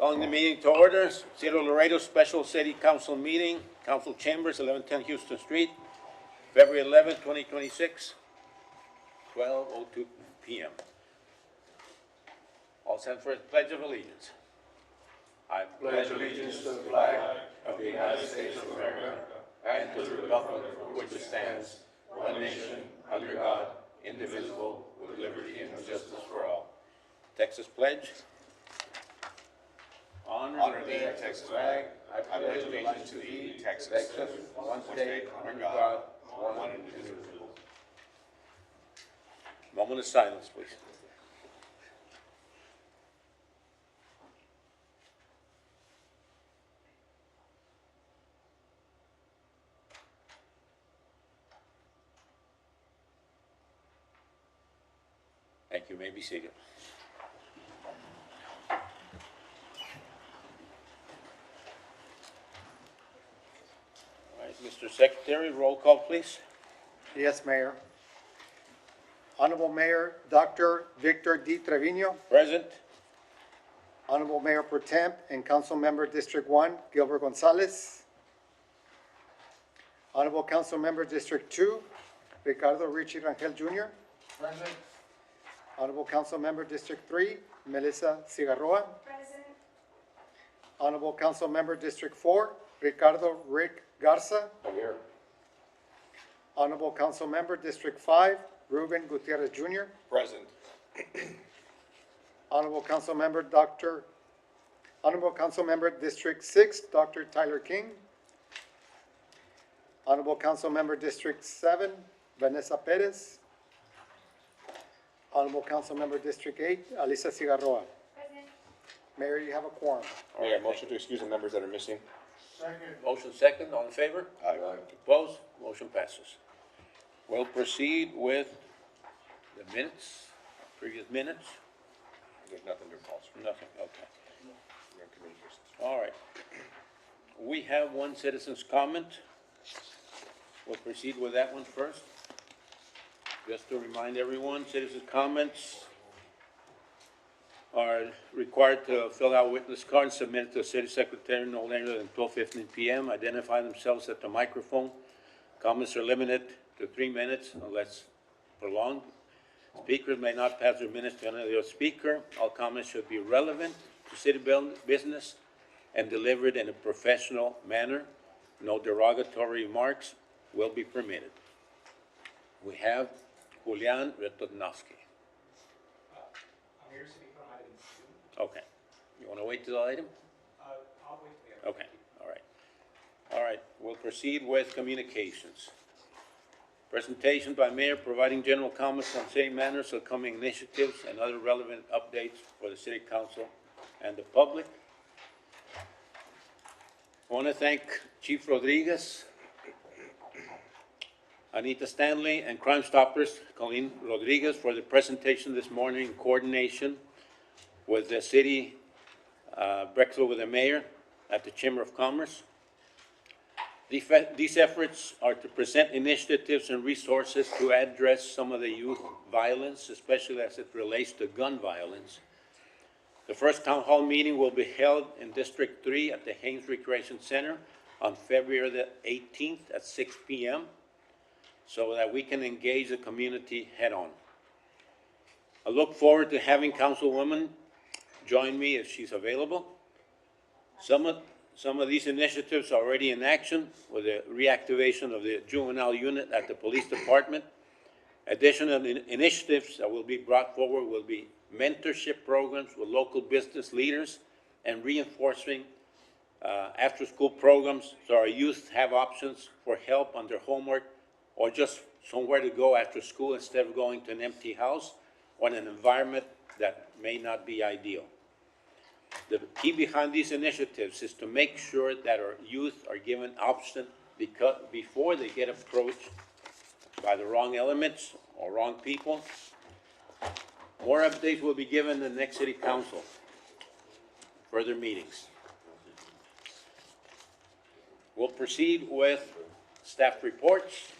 Calling the meeting to order, City of Laredo Special City Council Meeting, Council Chambers, 1110 Houston Street, February 11, 2026, 12:02 p.m. All stand for the Pledge of Allegiance. I Pledge allegiance to the flag of the United States of America and to the republic for which it stands, one nation, under God, indivisible, with liberty and justice for all. Texas Pledge. Honor thee, Texas flag. I pledge allegiance to thee, Texas, one state, under God, one indivisible. Moment of silence, please. Thank you. You may be seated. All right, Mr. Secretary, roll call, please. Yes, Mayor. Honorable Mayor Dr. Victor D. Trevino, Present. Honorable Mayor Pro Temp and Council Member District 1, Gilbert Gonzalez. Honorable Council Member District 2, Ricardo Richie Rangel Jr. Present. Honorable Council Member District 3, Melissa Cigarroa. Present. Honorable Council Member District 4, Ricardo Rick Garza. Here. Honorable Council Member District 5, Ruben Gutierrez Jr. Present. Honorable Council Member District 6, Dr. Tyler King. Honorable Council Member District 7, Vanessa Perez. Honorable Council Member District 8, Alisa Cigarroa. Present. Mayor, you have a quorum. All Yeah, right, motion to excuse the members that are missing. motion second, all in favor? Aye. Opposed? Motion passes. We'll proceed with the minutes, previous minutes. There's nothing to call for. Nothing, okay. No communications. All right. We have one citizen's comment. We'll proceed with that one first. Just to remind everyone, citizens' comments are required to fill out witness card and submit it to the city secretary no later than 12:15 p.m. Identify themselves at the microphone. Comments are limited to 3 minutes unless prolonged. Speakers may not pass their minutes to another speaker. All comments should be relevant to city business and delivered in a professional manner. No derogatory remarks will be permitted. We have Julian Retodnowski. I'm here to speak on item 2. Okay. You want to wait till the item? I'll wait till the end. Okay, all right. All right, we'll proceed with communications. Presentation by mayor providing general comments on city matters, upcoming initiatives, and other relevant updates for the city council and the public. I want to thank Chief Rodriguez, Anita Stanley, and Crime Stoppers, Colleen Rodriguez, for the presentation this morning in coordination with the city, breakfast with the mayor at the Chamber of Commerce. These efforts are to present initiatives and resources to address some of the youth violence, especially as it relates to gun violence. The first town hall meeting will be held in District 3 at the Haynes Recreation Center on February the 18th at 6 p.m. so that we can engage the community head-on. I look forward to having Councilwoman join me if she's available. Some of these initiatives are already in action with the reactivation of the juvenile unit at the police department. Additional initiatives that will be brought forward will be mentorship programs with local business leaders and reinforcing after-school programs so our youth have options for help on their homework or just somewhere to go after school instead of going to an empty house or in an environment that may not be ideal. The key behind these initiatives is to make sure that our youth are given options before they get approached by the wrong elements or wrong people. More updates will be given in the next city council, further meetings. We'll proceed with staff reports.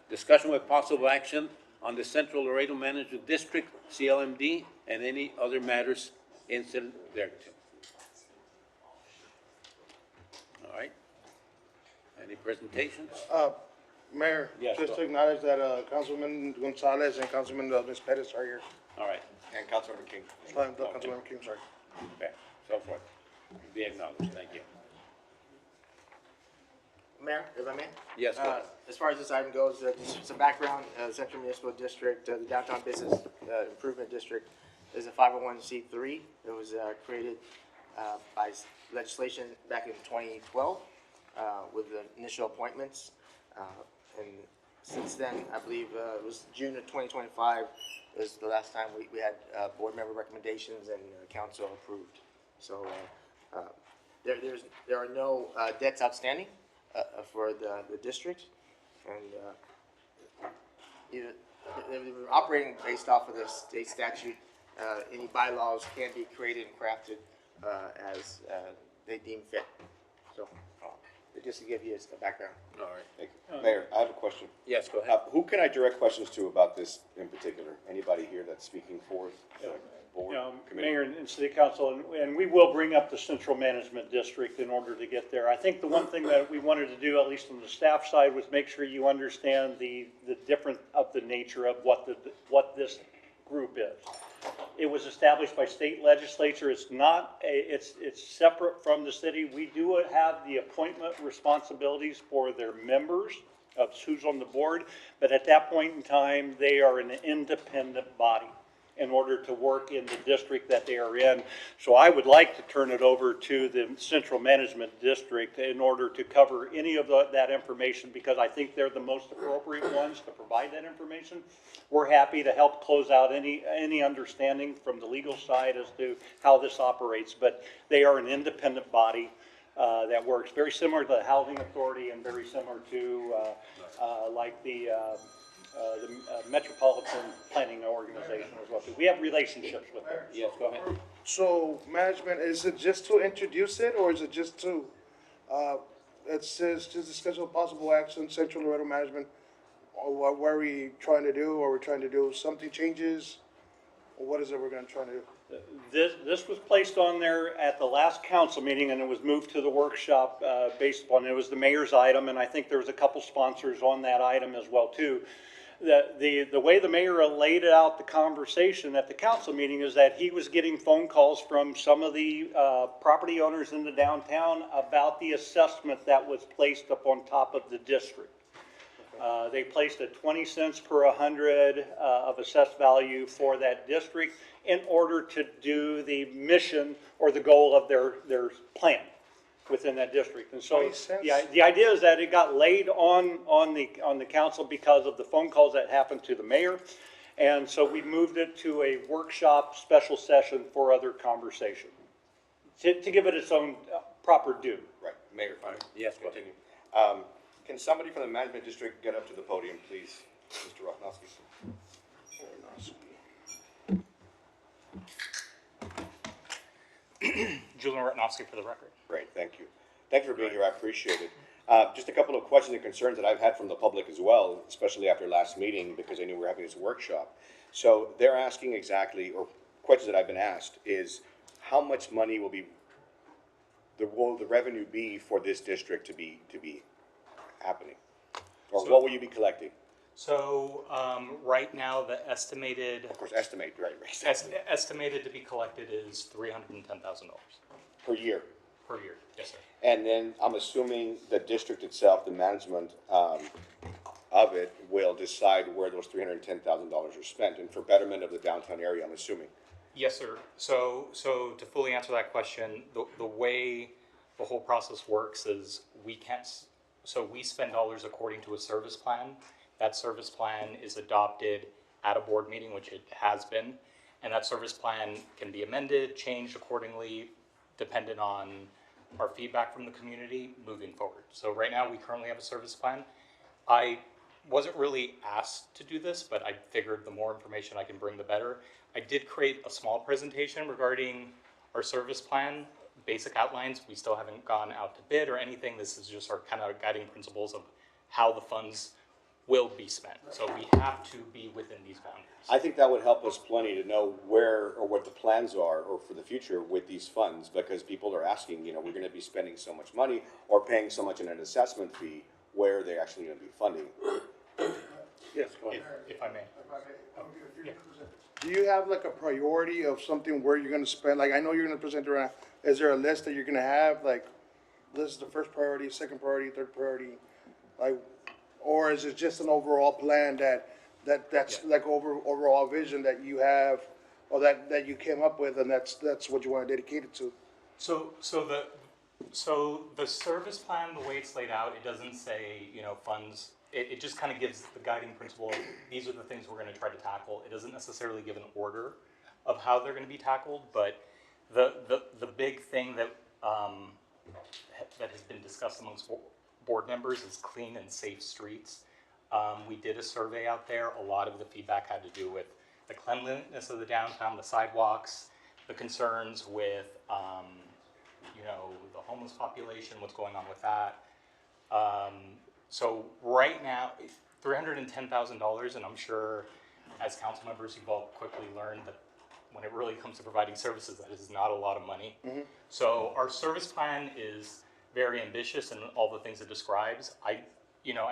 Discussion with possible action on the Central Laredo Management District, CLMD, and any other matters incident there too. All right. Any presentations? Mayor, Yes, just go. to acknowledge that Councilman Gonzalez and Councilman Ms. Pettis are here. All right, And Councilmember King. Councilmember King, sorry. okay, so forth. Be acknowledged, thank you. Mayor, if I may? Yes, go ahead. As far as this item goes, just some background, Central Municipal District, the Downtown Business Improvement District is a 501c3. It was created by legislation back in 2012 with the initial appointments. And since then, I believe it was June of 2025 was the last time we had board member recommendations and council approved. So there are no debts outstanding for the district, and we're operating based off of the state statute. Any bylaws can be created and crafted as they deem fit. So, just to give you a background. All right. Thank you. Mayor, I have a question. Yes, go ahead. Who can I direct questions to about this in particular? Anybody here that's speaking for board, committee? Mayor and City Council, and we will bring up the Central Management District in order to get there. I think the one thing that we wanted to do, at least on the staff side, was make sure you understand the difference of the nature of what this group is. It was established by state legislature. It's not it's separate from the city. We do have the appointment responsibilities for their members of who's on the board, but at that point in time, they are an independent body in order to work in the district that they are in. So I would like to turn it over to the Central Management District in order to cover any of that information, because I think they're the most appropriate ones to provide that information. We're happy to help close out any understanding from the legal side as to how this operates, but they are an independent body that works very similar to the Housing Authority and very similar to like the Metropolitan Planning Organization as well. We have relationships with them. Yes, go ahead. So, management, is it just to introduce it, or is it just to, it says, just to schedule possible action, Central Laredo Management, or what are we trying to do, or we're trying to do something changes, or what is it we're gonna try to do? This was placed on there at the last council meeting, and it was moved to the workshop based upon, it was the mayor's item, and I think there was a couple sponsors on that item as well too. The way the mayor laid out the conversation at the council meeting is that he was getting phone calls from some of the property owners in the downtown about the assessment that was placed up on top of the district. They placed a 20 cents per 100 of assessed value for that district in order to do the mission or the goal of their plan within that district. And so 20 cents? the idea is that it got laid on the council because of the phone calls that happened to the mayor. And so we moved it to a workshop special session for other conversation to give it its own proper due. Right, Mayor, fine. Yes, go ahead. Continue. Can somebody from the management district get up to the podium, please? Mr. Rochnowski. Julian Ratnowski for the record. Great, thank you. Thank you for being here, I appreciate it. Just a couple of questions and concerns that I've had from the public as well, especially after last meeting, because I knew we were having this workshop. So they're asking exactly, or questions that I've been asked, is how much money will the revenue be for this district to be happening? Or what will you be collecting? So, right now, the estimated, Of course, estimate, right, estimated to be collected is $310,000 per year. per year. Yes, sir. And then I'm assuming the district itself, the management of it, will decide where those $310,000 are spent, and for betterment of the downtown area, I'm assuming. Yes, sir. So to fully answer that question, the way the whole process works is we spend dollars according to a service plan. That service plan is adopted at a board meeting, which it has been, and that service plan can be amended, changed accordingly, dependent on our feedback from the community moving forward. So right now, we currently have a service plan. I wasn't really asked to do this, but I figured the more information I can bring, the better. I did create a small presentation regarding our service plan, basic outlines. We still haven't gone out to bid or anything. This is just our kind of guiding principles of how the funds will be spent. So we have to be within these boundaries. I think that would help us plenty to know where or what the plans are or for the future with these funds, because people are asking, you know, we're gonna be spending so much money or paying so much in an assessment fee, where are they actually gonna be funding? Yes, go ahead. If I may. Yeah. Do you have like a priority of something where you're gonna spend, like, I know you're gonna present around, is there a list that you're gonna have, like, this is the first priority, second priority, third priority? Like, or is it just an overall plan that's like overall vision that you have, or that you came up with, and that's what you wanna dedicate it to? So the service plan, the way it's laid out, it doesn't say, you know, funds. It just kind of gives the guiding principle of these are the things we're going to try to tackle. It doesn't necessarily give an order of how they're going to be tackled, but the big thing that that has been discussed amongst board members is clean and safe streets. We did a survey out there. A lot of the feedback had to do with the cleanliness of the downtown, the sidewalks, the concerns with you know, the homeless population, what's going on with that. So right now, $310,000, and I'm sure as council members, you've all quickly learned that when it really comes to providing services, that is not a lot of money. So our service plan is very ambitious in all the things it describes. I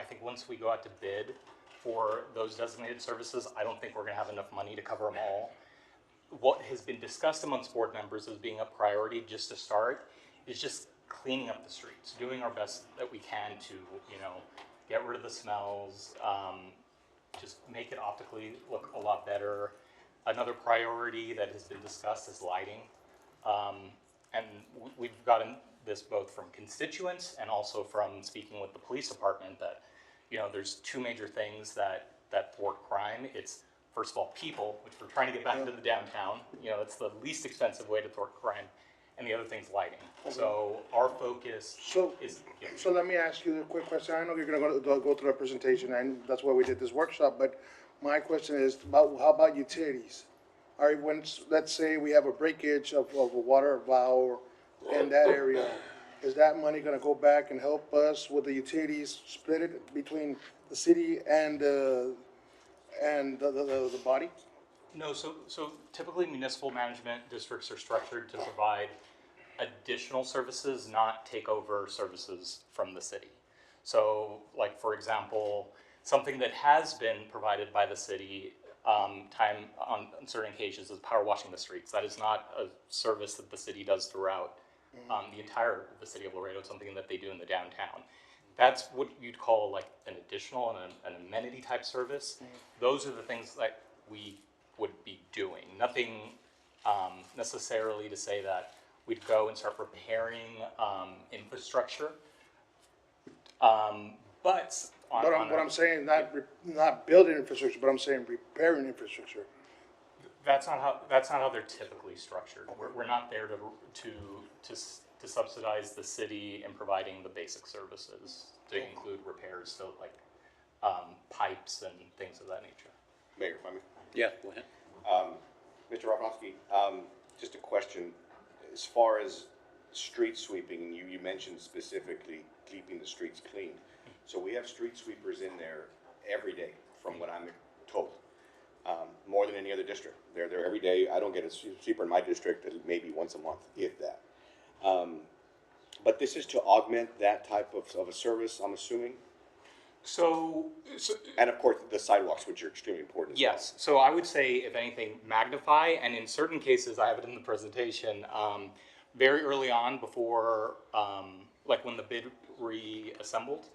think once we go out to bid for those designated services, I don't think we're gonna have enough money to cover them all. What has been discussed amongst board members as being a priority just to start is just cleaning up the streets, doing our best that we can to, you know, get rid of the smells, just make it optically look a lot better. Another priority that has been discussed is lighting. And we've gotten this both from constituents and also from speaking with the police department that, you know, there's two major things that thwart crime. It's, first of all, people, which we're trying to get back into the downtown. You know, it's the least expensive way to thwart crime. And the other thing's lighting. So our focus is. Yeah. So let me ask you a quick question. I know you're gonna go through a presentation, and that's why we did this workshop, but my question is how about utilities? All right, let's say we have a breakage of a water valve in that area, is that money gonna go back and help us with the utilities, split it between the city and the body? No, so typically municipal management districts are structured to provide additional services, not take over services from the city. So, like, for example, something that has been provided by the city on certain occasions is power washing the streets. That is not a service that the city does throughout the city of Laredo. It's something that they do in the downtown. That's what you'd call like an additional and an amenity type service. Those are the things that we would be doing. Nothing necessarily to say that we'd go and start repairing infrastructure. But I'm saying not building infrastructure, but I'm saying repairing infrastructure. that's not how they're typically structured. We're not there to subsidize the city in providing the basic services to include repairs, so like pipes and things of that nature. Mayor, if I may. Yeah, go ahead. Mr. Rafalski, just a question. As far as street sweeping, you mentioned specifically keeping the streets clean. So we have street sweepers in there every day, from what I'm told, more than any other district. They're there every day. I don't get a sweeper in my district, maybe once a month, if that. But this is to augment that type of a service, I'm assuming? So And of course, the sidewalks, which are extremely important as well. yes, so I would say, if anything, magnify, and in certain cases, I have it in the presentation, very early on before, like when the bid reassembled,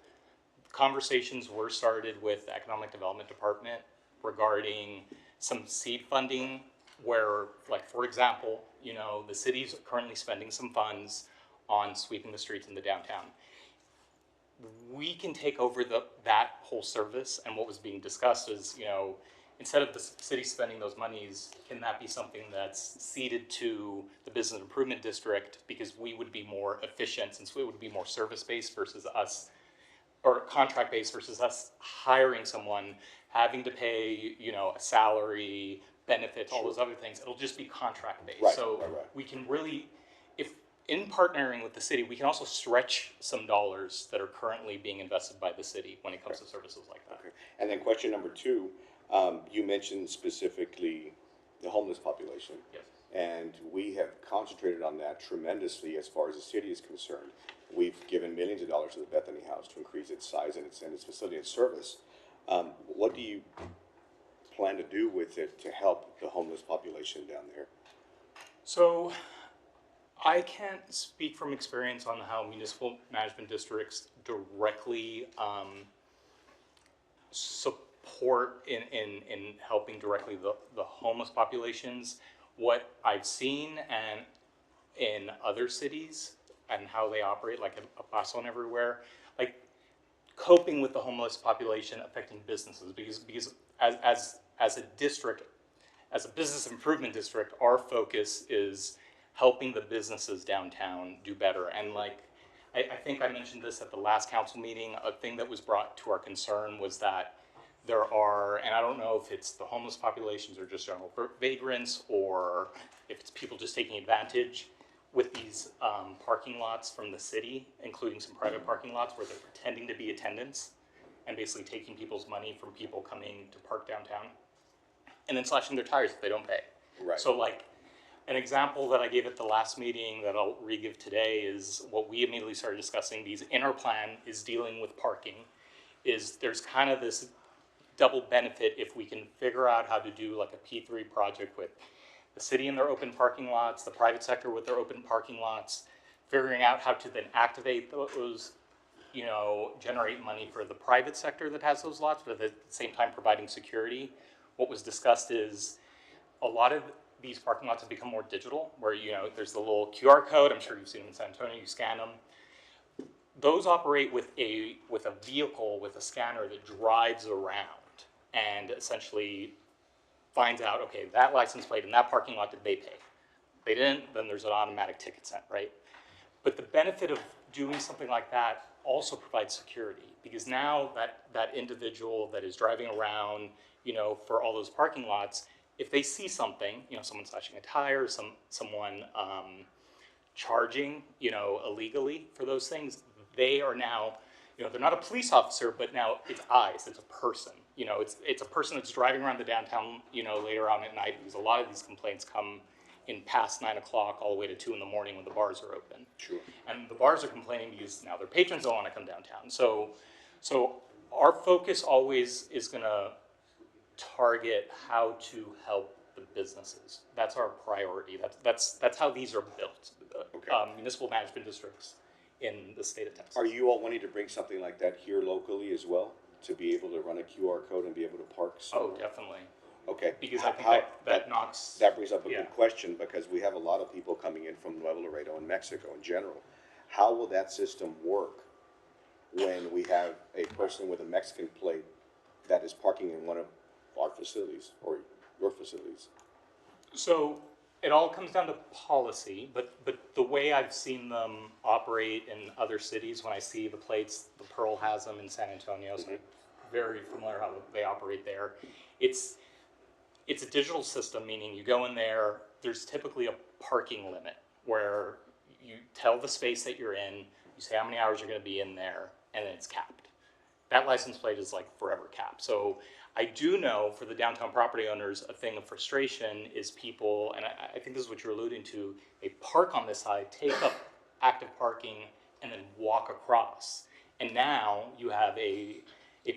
conversations were started with the Economic Development Department regarding some seed funding where, like, for example, you know, the city's currently spending some funds on sweeping the streets in the downtown. We can take over that whole service, and what was being discussed is, you know, instead of the city spending those monies, can that be something that's ceded to the business improvement district, because we would be more efficient, since we would be more service-based versus us, or contract-based versus us hiring someone, having to pay, you know, a salary, benefits, all those other things. It'll just be contract-based. Right, So right. we can really, in partnering with the city, we can also stretch some dollars that are currently being invested by the city when it comes to services like that. Okay. And then question number two, you mentioned specifically the homeless population. Yes. And we have concentrated on that tremendously as far as the city is concerned. We've given millions of dollars to the Bethany House to increase its size and its facility and service. What do you plan to do with it to help the homeless population down there? So I can't speak from experience on how municipal management districts directly support in helping directly the homeless populations. What I've seen and in other cities and how they operate, like in El Paso and everywhere, like coping with the homeless population affecting businesses, because as a district, as a business improvement district, our focus is helping the businesses downtown do better. And like, I think I mentioned this at the last council meeting, a thing that was brought to our concern was that there are, and I don't know if it's the homeless populations or just general vagrants, or if it's people just taking advantage with these parking lots from the city, including some private parking lots where they're pretending to be attendants and basically taking people's money from people coming to park downtown and then slashing their tires if they don't pay. Right. So like, an example that I gave at the last meeting that I'll re-give today is what we immediately started discussing. These in our plan is dealing with parking. Is there's kind of this double benefit if we can figure out how to do like a P3 project with the city and their open parking lots, the private sector with their open parking lots, figuring out how to then activate those, you know, generate money for the private sector that has those lots, but at the same time providing security. What was discussed is a lot of these parking lots have become more digital, where, you know, there's the little QR code. I'm sure you've seen them in San Antonio. You scan them. Those operate with a vehicle with a scanner that drives around and essentially finds out, okay, that license plate in that parking lot, did they pay? They didn't, then there's an automatic ticket sent, right? But the benefit of doing something like that also provides security, because now that individual that is driving around, you know, for all those parking lots, if they see something, you know, someone slashing a tire, someone charging, you know, illegally for those things, they are now, you know, they're not a police officer, but now it's eyes, it's a person. You know, it's a person that's driving around the downtown, you know, later on at night, because a lot of these complaints come in past 9 o'clock all the way to 2 in the morning when the bars are open. Sure. And the bars are complaining because now their patrons don't want to come downtown. So our focus always is going to target how to help the businesses. That's our priority. That's how these are built. Okay. Municipal management districts in the state of Texas. Are you all wanting to bring something like that here locally as well, to be able to run a QR code and be able to park somewhere? Oh, definitely. Okay. Because I think How- that knocks. That brings up a Yeah. good question, because we have a lot of people coming in from Nuevo Laredo and Mexico in general. How will that system work when we have a person with a Mexican plate that is parking in one of our facilities or your facilities? So it all comes down to policy, but the way I've seen them operate in other cities, when I see the plates, the Pearl has them in San Antonio, so I'm very familiar how they operate there. It's a digital system, meaning you go in there, there's typically a parking limit where you tell the space that you're in, you say how many hours you're gonna be in there, and then it's capped. That license plate is like forever capped. So I do know for the downtown property owners, a thing of frustration is people, and I think this is what you're alluding to, they park on this side, take up active parking, and then walk across. And now you have a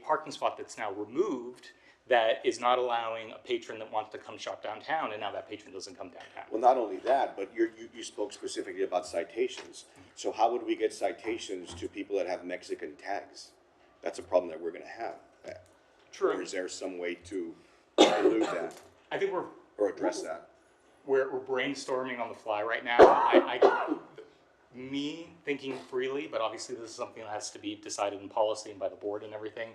parking spot that's now removed that is not allowing a patron that wants to come shop downtown, and now that patron doesn't come downtown. Well, not only that, but you spoke specifically about citations. So how would we get citations to people that have Mexican tags? That's a problem that we're gonna have. True. Or is there some way to elude that I think or address that? we're brainstorming on the fly right now. Me thinking freely, but obviously this is something that has to be decided in policy and by the board and everything.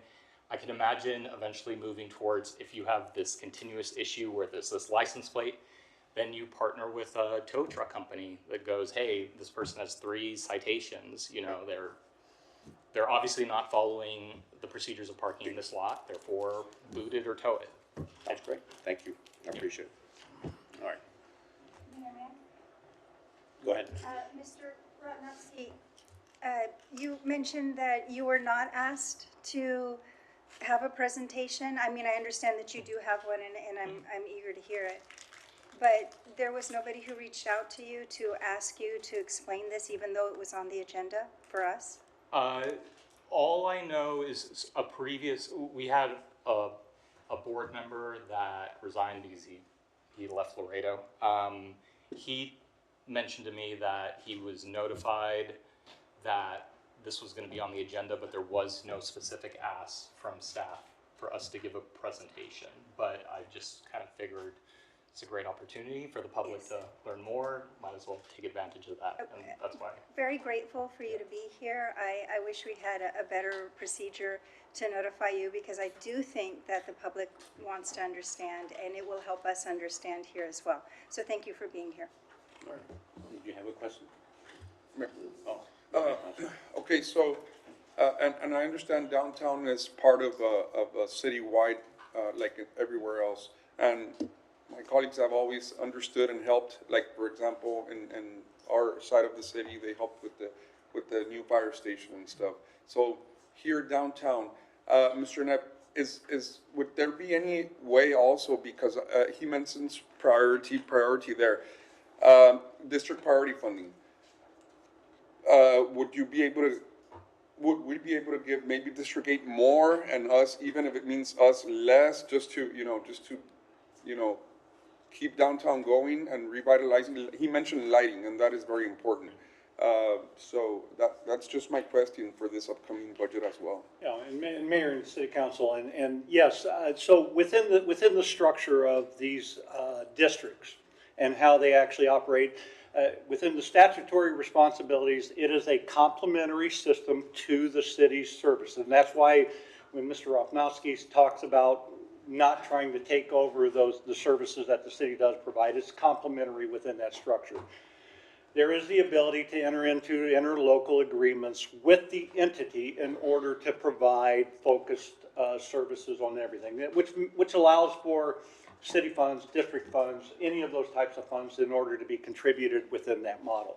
I can imagine eventually moving towards, if you have this continuous issue where there's this license plate, then you partner with a tow truck company that goes, hey, this person has 3 citations, you know, they're obviously not following the procedures of parking in this lot, therefore boot it or tow it. That's great. Thank you. I appreciate it. All right. Go ahead. Mr. Ratnowski, you mentioned that you were not asked to have a presentation. I mean, I understand that you do have one, and I'm eager to hear it. But there was nobody who reached out to you to ask you to explain this, even though it was on the agenda for us? All I know is we had a board member that resigned because he left Laredo. He mentioned to me that he was notified that this was gonna be on the agenda, but there was no specific ask from staff for us to give a presentation. But I just kind of figured it's a great opportunity for the public to learn more, might as well take advantage of that, and that's why. Very grateful for you to be here. I wish we had a better procedure to notify you, because I do think that the public wants to understand, and it will help us understand here as well. So thank you for being here. Did you have a question? Oh. Okay, so, and I understand downtown is part of a citywide, like everywhere else. And my colleagues have always understood and helped, like, for example, in our side of the city, they helped with the new fire station and stuff. So here downtown, Mr. Knapp, would there be any way also, because he mentions priority there, district priority funding? Would we be able to give maybe District 8 more and us, even if it means us less, just to keep downtown going and revitalizing? He mentioned lighting, and that is very important. So that's just my question for this upcoming budget as well. Yeah, and Mayor and City Council, and yes, so within the structure of these districts and how they actually operate, within the statutory responsibilities, it is a complementary system to the city's service. And that's why when Mr. Rafnowski talks about not trying to take over the services that the city does provide, it's complementary within that structure. There is the ability to enter into interlocal agreements with the entity in order to provide focused services on everything, which allows for city funds, district funds, any of those types of funds in order to be contributed within that model.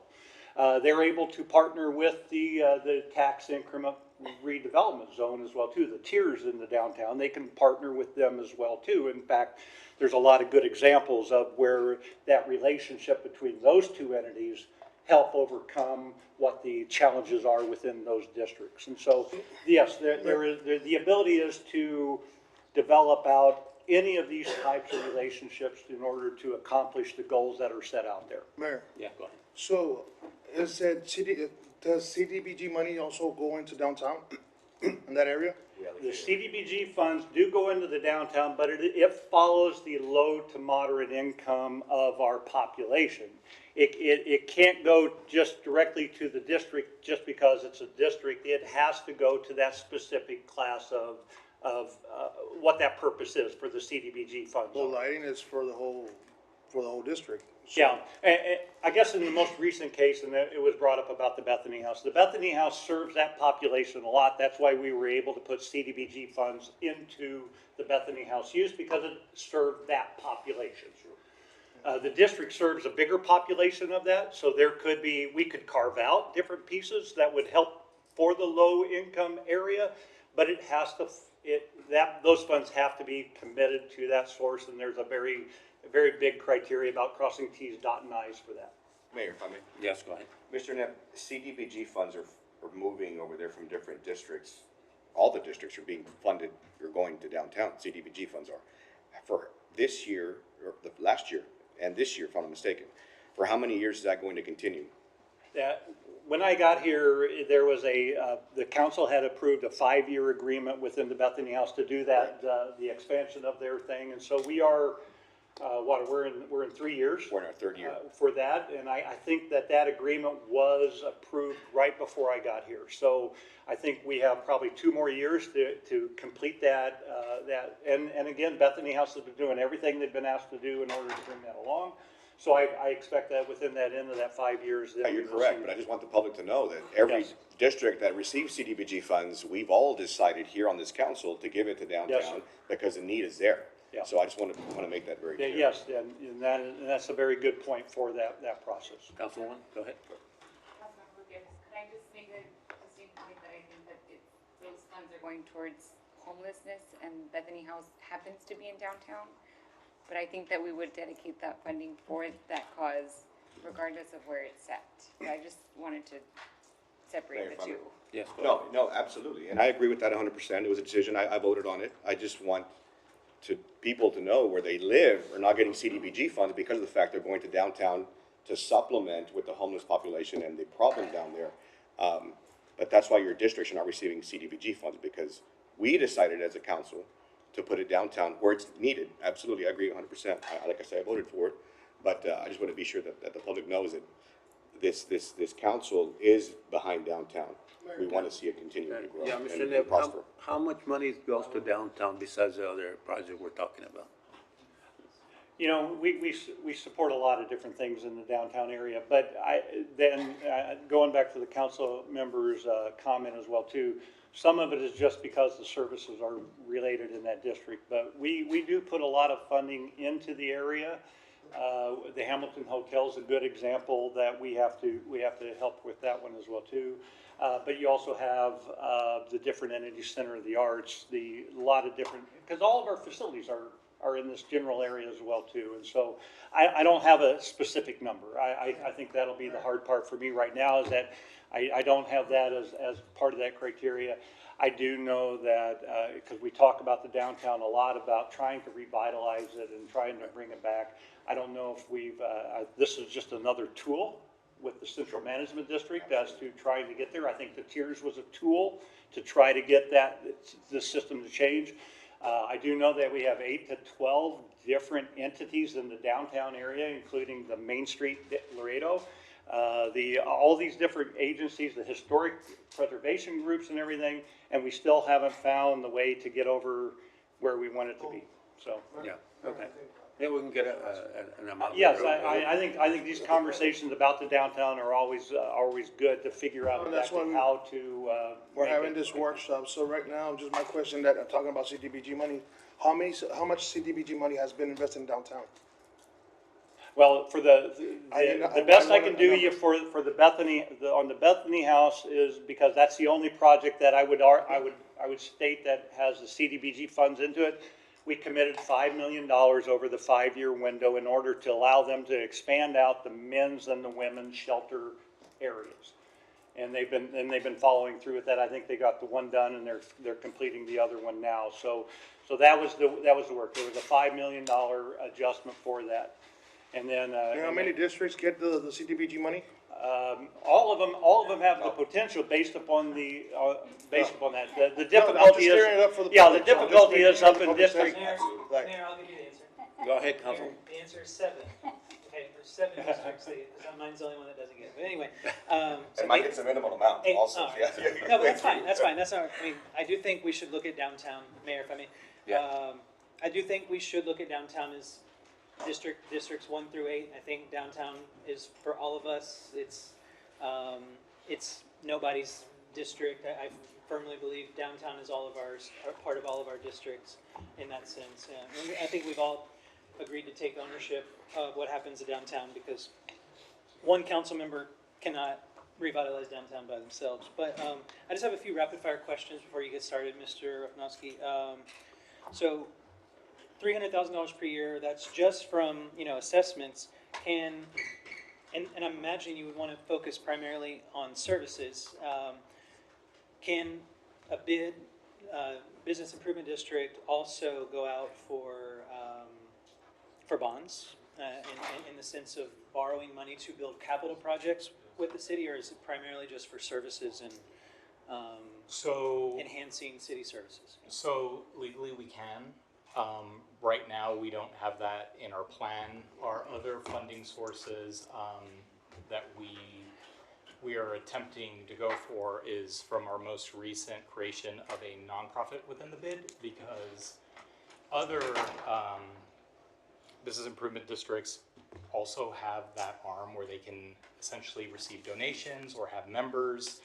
They're able to partner with the tax increment redevelopment zone as well too, the tiers in the downtown. They can partner with them as well too. In fact, there's a lot of good examples of where that relationship between those two entities help overcome what the challenges are within those districts. And so, yes, the ability is to develop out any of these types of relationships in order to accomplish the goals that are set out there. Mayor, Yeah, go ahead. so is it does CDBG money also go into downtown in that area? The CDBG funds do go into the downtown, but it follows the low to moderate income of our population. It can't go just directly to the district just because it's a district. It has to go to that specific class of what that purpose is for the CDBG funds. The lighting is for the whole district. So- Yeah, and I guess in the most recent case, and it was brought up about the Bethany House. The Bethany House serves that population a lot. That's why we were able to put CDBG funds into the Bethany House use, because it served that population. The district serves a bigger population of that, so we could carve out different pieces that would help for the low income area, but it has to, those funds have to be committed to that source, and there's a very big criteria about crossing T's, dotting I's for that. Mayor, if I may. Yes, go ahead. Mr. Knapp, CDBG funds are moving over there from different districts. All the districts are being funded, you're going to downtown, CDBG funds are. For this year, or the last year, and this year, if I'm not mistaken, for how many years is that going to continue? When I got here, there was the council had approved a 5-year agreement within the Bethany House to do that, the expansion of their thing, and so we are, we're in 3 years. We're in our third year. For that, and I think that agreement was approved right before I got here. So I think we have probably 2 more years to complete that, and again, Bethany House has been doing everything they've been asked to do in order to bring that along. So I expect that within that end of that 5 years. Yeah, you're correct, but I just want the public to know that every Yes. district that receives CDBG funds, we've all decided here on this council to give it to downtown Yes, sir. because the need is there. Yeah. So I just want to make that very Yeah, clear. yes, and that's a very good point for that process. Councilwoman, go ahead. Councilmember Lucas, could I just make a distinct point that I think that those funds are going towards homelessness, and Bethany House happens to be in downtown? But I think that we would dedicate that funding for that cause regardless of where it's set. I just wanted to separate the two. Yes, go ahead. No, absolutely, and I agree with that 100%. It was a decision, I voted on it. I just want people to know where they live are not getting CDBG funds because of the fact they're going to downtown to supplement with the homeless population and the problem down there. But that's why your districts are not receiving CDBG funds, because we decided as a council to put it downtown where it's needed. Absolutely, I agree 100%. Like I said, I voted for it, but I just want to be sure that the public knows that this council is behind downtown. We want to see it continue to grow Yeah, Mr. and Neb, prosper. how much money goes to downtown besides the other project we're talking about? You know, we support a lot of different things in the downtown area, but going back to the council member's comment as well too, some of it is just because the services are related in that district, but we do put a lot of funding into the area. The Hamilton Hotel is a good example that we have to help with that one as well too. But you also have the different entities, Center of the Arts, a lot of different, because all of our facilities are in this general area as well too. And so I don't have a specific number. I think that'll be the hard part for me right now, is that I don't have that as part of that criteria. I do know that, because we talk about the downtown a lot, about trying to revitalize it and trying to bring it back. I don't know if this is just another tool with the Central Management District as to trying to get there. I think the tiers was a tool to try to get the system to change. I do know that we have 8 to 12 different entities in the downtown area, including the Main Street Laredo. All these different agencies, the historic preservation groups and everything, and we still haven't found the way to get over where we want it to be, so. Yeah, okay. Yeah, we can get an amount. Yes, I think these conversations about the downtown are always good to figure out Well, that's exactly why how to, We're make having it. this workshop, so right now, just my question that, talking about CDBG money, how much CDBG money has been invested in downtown? Well, for the best I can do want a you for the Bethany, on the Bethany House is, because that's the only project that I would state that has the CDBG funds into it. We committed $5 million over the 5-year window in order to allow them to expand out the men's and the women's shelter areas. And they've been following through with that. I think they got the one done and they're completing the other one now. So that was the work. There was a $5 million adjustment for that. And then, You know how many districts get the CDBG money? all of them have the potential based upon that. The I'm just difficulty clearing it up for is, the yeah, the public, so I'm just difficulty making is sure up the in public district. says- Mayor, Mayor, I'll give you the answer. Go ahead, Council. Mayor, the answer is 7. Okay, there's 7 districts, mine's the only one that doesn't get it, but anyway. So And mine gets a minimal amount Hey, also. all right. Yeah. No, but that's fine, that's fine, that's not, I mean, I do think we should look at downtown, Mayor, if I may. Yeah. I do think we should look at downtown as districts 1 through 8. I think downtown is for all of us. It's nobody's district. I firmly believe downtown is all of ours, or part of all of our districts in that sense. And I think we've all agreed to take ownership of what happens to downtown, because one council member cannot revitalize downtown by themselves. But I just have a few rapid fire questions before you get started, Mr. Rafnowski. So $300,000 per year, that's just from, assessments. And I'm imagining you would want to focus primarily on services. Can a business improvement district also go out for bonds in the sense of borrowing money to build capital projects with the city, or is it primarily just for services and So, enhancing city services? so legally we can. Right now, we don't have that in our plan. Our other funding sources that we are attempting to go for is from our most recent creation of a nonprofit within the bid, because other business improvement districts also have that arm where they can essentially receive donations or have members,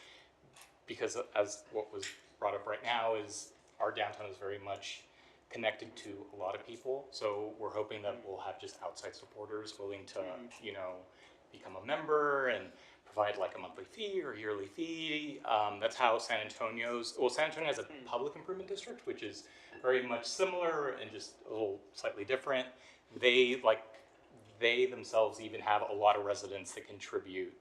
because as what was brought up right now is our downtown is very much connected to a lot of people. So we're hoping that we'll have just outside supporters willing to, you know, become a member and provide like a monthly fee or yearly fee. That's how San Antonio has a public improvement district, which is very much similar and just a little slightly different. They themselves even have a lot of residents that contribute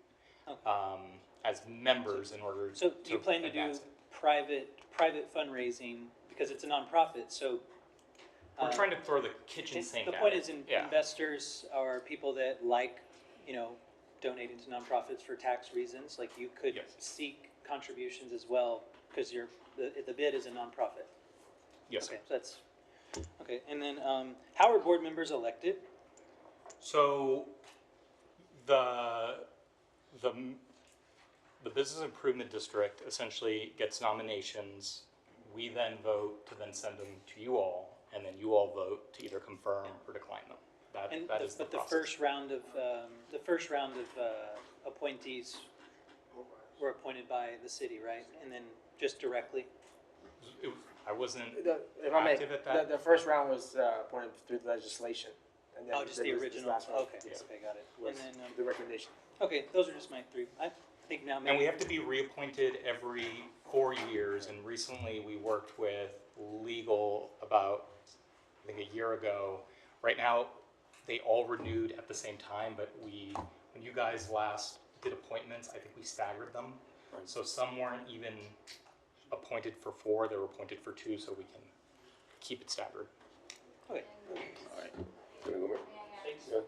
as members in order So do you plan to do advance it. private fundraising, because it's a nonprofit, so. We're trying to throw the kitchen It's- sink The at point it. is, Yeah. investors are people that like, you know, donating to nonprofits for tax reasons, like you could Yes. seek contributions as well, because the bid is a nonprofit. Yes, sir. Okay, so that's, okay, and then, how are board members elected? So the business improvement district essentially gets nominations. We then vote to then send them to you all, and then you all vote to either confirm or decline them. And, That is the but the process. first round of, appointees were appointed by the city, right? And then just directly? I wasn't If I may, active at that. the first round was appointed through legislation. And then Oh, just the this original, last one okay, okay, got it. And was then, the recommendation. okay, those are just my three. I think now maybe. And we have to be reappointed every 4 years, and recently we worked with legal about, I think, a year ago. Right now, they all renewed at the same time, but when you guys last did appointments, I think we staggered them. So some weren't even appointed for 4, they were appointed for 2, so we can keep it staggered. Okay. Gonna go, Mayor? Thanks. Yeah.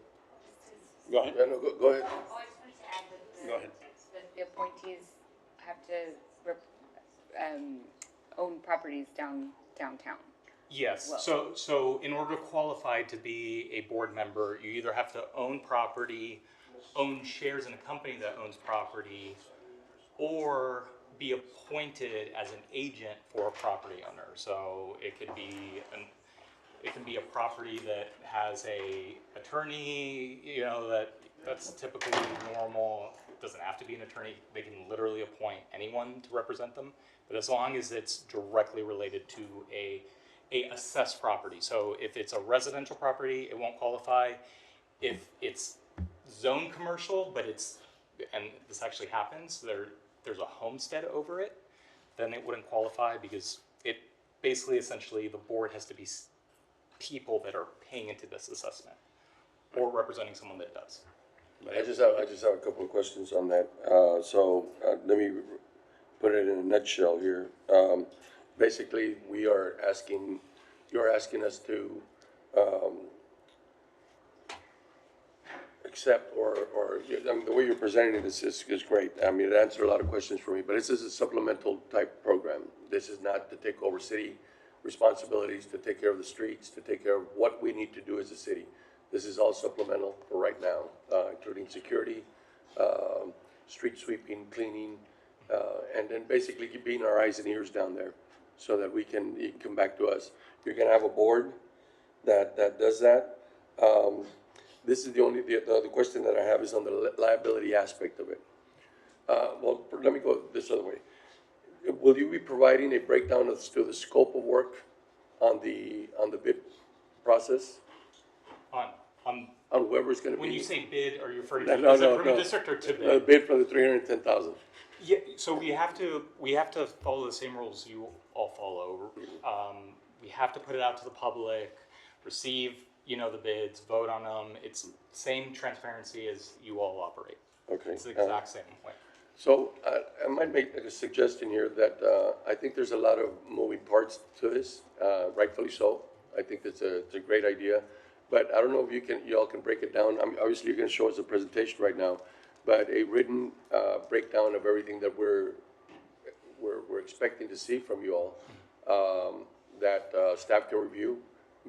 Go ahead. Yeah, no, go ahead. Oh, I just wanted to add that Go ahead. that the appointees have to own properties downtown. Yes, Well- so in order to qualify to be a board member, you either have to own property, own shares in a company that owns property, or be appointed as an agent for a property owner. So it could be a property that has a attorney, you know, that's typically normal. It doesn't have to be an attorney. They can literally appoint anyone to represent them. But as long as it's directly related to a assessed property. So if it's a residential property, it won't qualify. If it's zone commercial, but and this actually happens, there's a homestead over it, then it wouldn't qualify because it basically essentially the board has to be people that are paying into this assessment or representing someone that does. I just have a couple of questions on that. Let me put it in a nutshell here. Basically, you're asking us to, accept I mean, the way you're presenting this is great. I mean, it answered a lot of questions for me, but this is a supplemental type program. This is not to take over city responsibilities, to take care of the streets, to take care of what we need to do as a city. This is all supplemental for right now, including security, street sweeping, cleaning, and then basically being our eyes and ears down there so that you can come back to us. You're gonna have a board that does that. This is the other question that I have is on the liability aspect of it. Well, let me go this other way. Will you be providing a breakdown as to the scope of work on the bid process? On whoever's gonna be? When you say bid, are you referring No, to no, is it no, from no. the district or to The bid? bid for the 310,000. Yeah, so we have to follow the same rules you all follow. We have to put it out to the public, receive, the bids, vote on them. It's same transparency as you all operate. Okay. It's the exact same way. So I might make a suggestion here that I think there's a lot of moving parts to this, rightfully so. I think it's a great idea, but I don't know if you all can break it down. I mean, obviously, you're going to show us a presentation right now, but a written breakdown of everything that we're expecting to see from you all, that staff can review,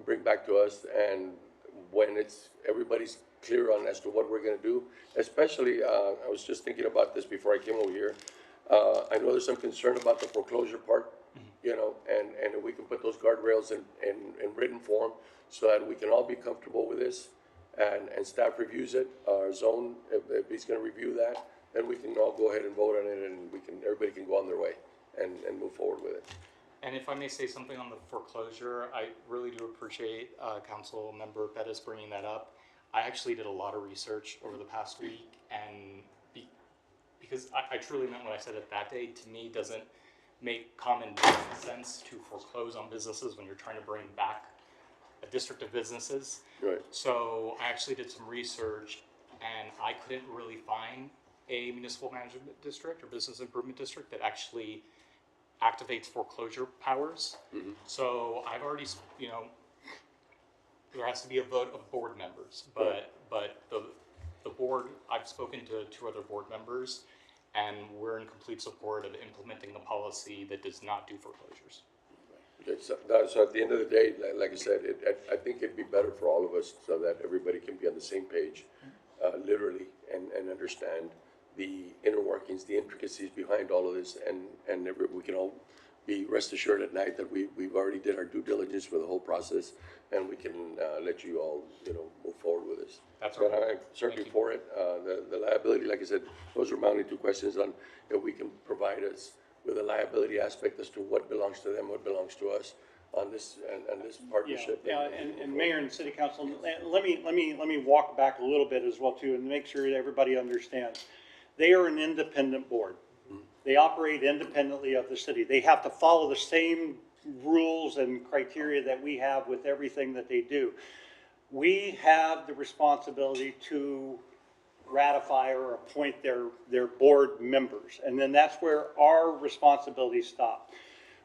bring back to us, and when everybody's clear on as to what we're gonna do, especially, I was just thinking about this before I came over here. I know there's some concern about the foreclosure part, and if we can put those guardrails in written form so that we can all be comfortable with this, and staff reviews it, our zone, if he's gonna review that, then we can all go ahead and vote on it, and everybody can go on their way and move forward with it. And if I may say something on the foreclosure, I really do appreciate Council Member Pettis bringing that up. I actually did a lot of research over the past week, and because I truly meant what I said at that day, to me, doesn't make common business sense to foreclose on businesses when you're trying to bring back a district of businesses. Right. So I actually did some research, and I couldn't really find a municipal management district or business improvement district that actually activates foreclosure powers. So I've already, there has to be a vote of board members, but the board, I've spoken to 2 other board members, and we're in complete support of implementing the policy that does not do foreclosures. Okay, so at the end of the day, like I said, I think it'd be better for all of us so that everybody can be on the same page, literally, and understand the inner workings, the intricacies behind all of this, and we can all be rest assured at night that we've already did our due diligence for the whole process, and we can let you all, move forward with this. That's But right. I'm certainly for it. The liability, like I said, those are my only 2 questions on if we can provide us with a liability aspect as to what belongs to them, what belongs to us on this, and this partnership. Yeah, and Mayor and City Council, let me walk back a little bit as well too, and make sure that everybody understands. They are an independent board. They operate independently of the city. They have to follow the same rules and criteria that we have with everything that they do. We have the responsibility to ratify or appoint their board members, and then that's where our responsibilities stop.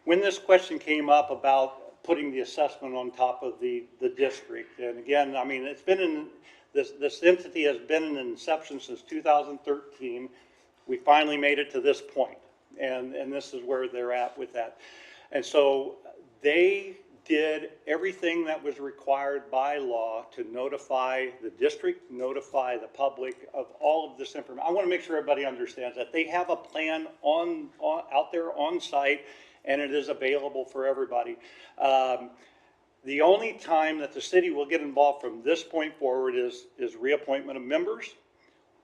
When this question came up about putting the assessment on top of the district, and again, I mean, it's been in, this entity has been in inception since 2013. We finally made it to this point, and this is where they're at with that. And so they did everything that was required by law to notify the district, notify the public of all of this information. I want to make sure everybody understands that. They have a plan out there on site, and it is available for everybody. The only time that the city will get involved from this point forward is reappointment of members,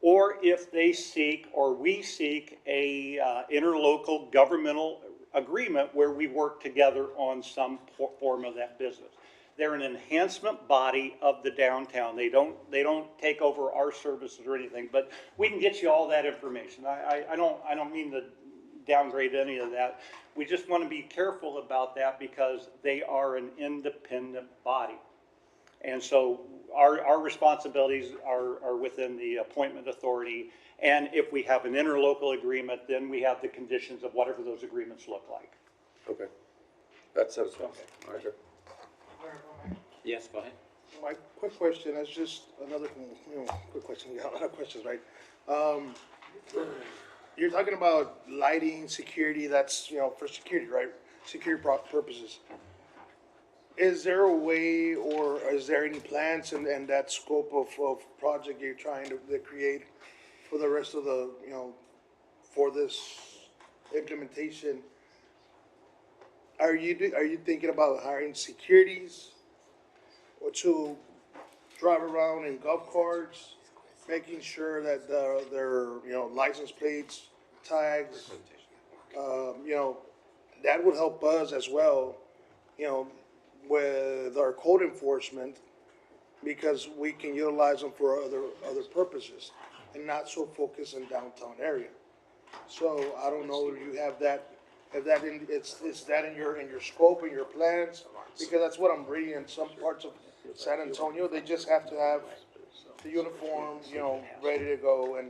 or if they seek, or we seek, a interlocal governmental agreement where we work together on some form of that business. They're an enhancement body of the downtown. They don't take over our services or anything, but we can get you all that information. I don't mean to downgrade any of that. We just want to be careful about that because they are an independent body. And so our responsibilities are within the appointment authority. And if we have an interlocal agreement, then we have the conditions of whatever those agreements look like. Okay. That's okay. Okay. Yes, go ahead. My quick question is just another, quick question. You got a lot of questions, right? You're talking about lighting, security, that's, for security, right? Security purposes. Is there a way, or is there any plans in that scope of project you're trying to create for the rest of the, for this implementation? Are you thinking about hiring securities or to drive around in golf carts, making sure that their license plates, tags, that would help us as well, with our code enforcement, because we can utilize them for other purposes and not so focused in downtown area. So I don't know if you have that, is that in your scope, in your plans? Because that's what I'm reading in some parts of San Antonio. They just have to have the uniform, ready to go,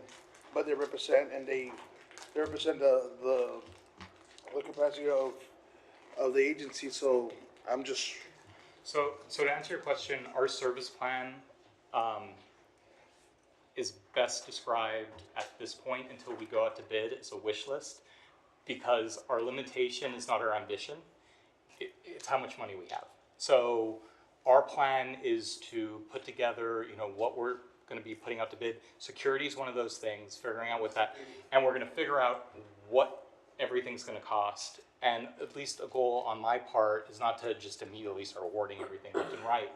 but they represent, and they represent the capacity of the agency. So I'm just. So to answer your question, our service plan is best described at this point until we go out to bid as a wish list, because our limitation is not our ambition, it's how much money we have. So our plan is to put together, what we're going to be putting out to bid. Security is one of those things, figuring out what that, and we're going to figure out what everything's going to cost. And at least a goal on my part is not to just immediately start awarding everything left and right,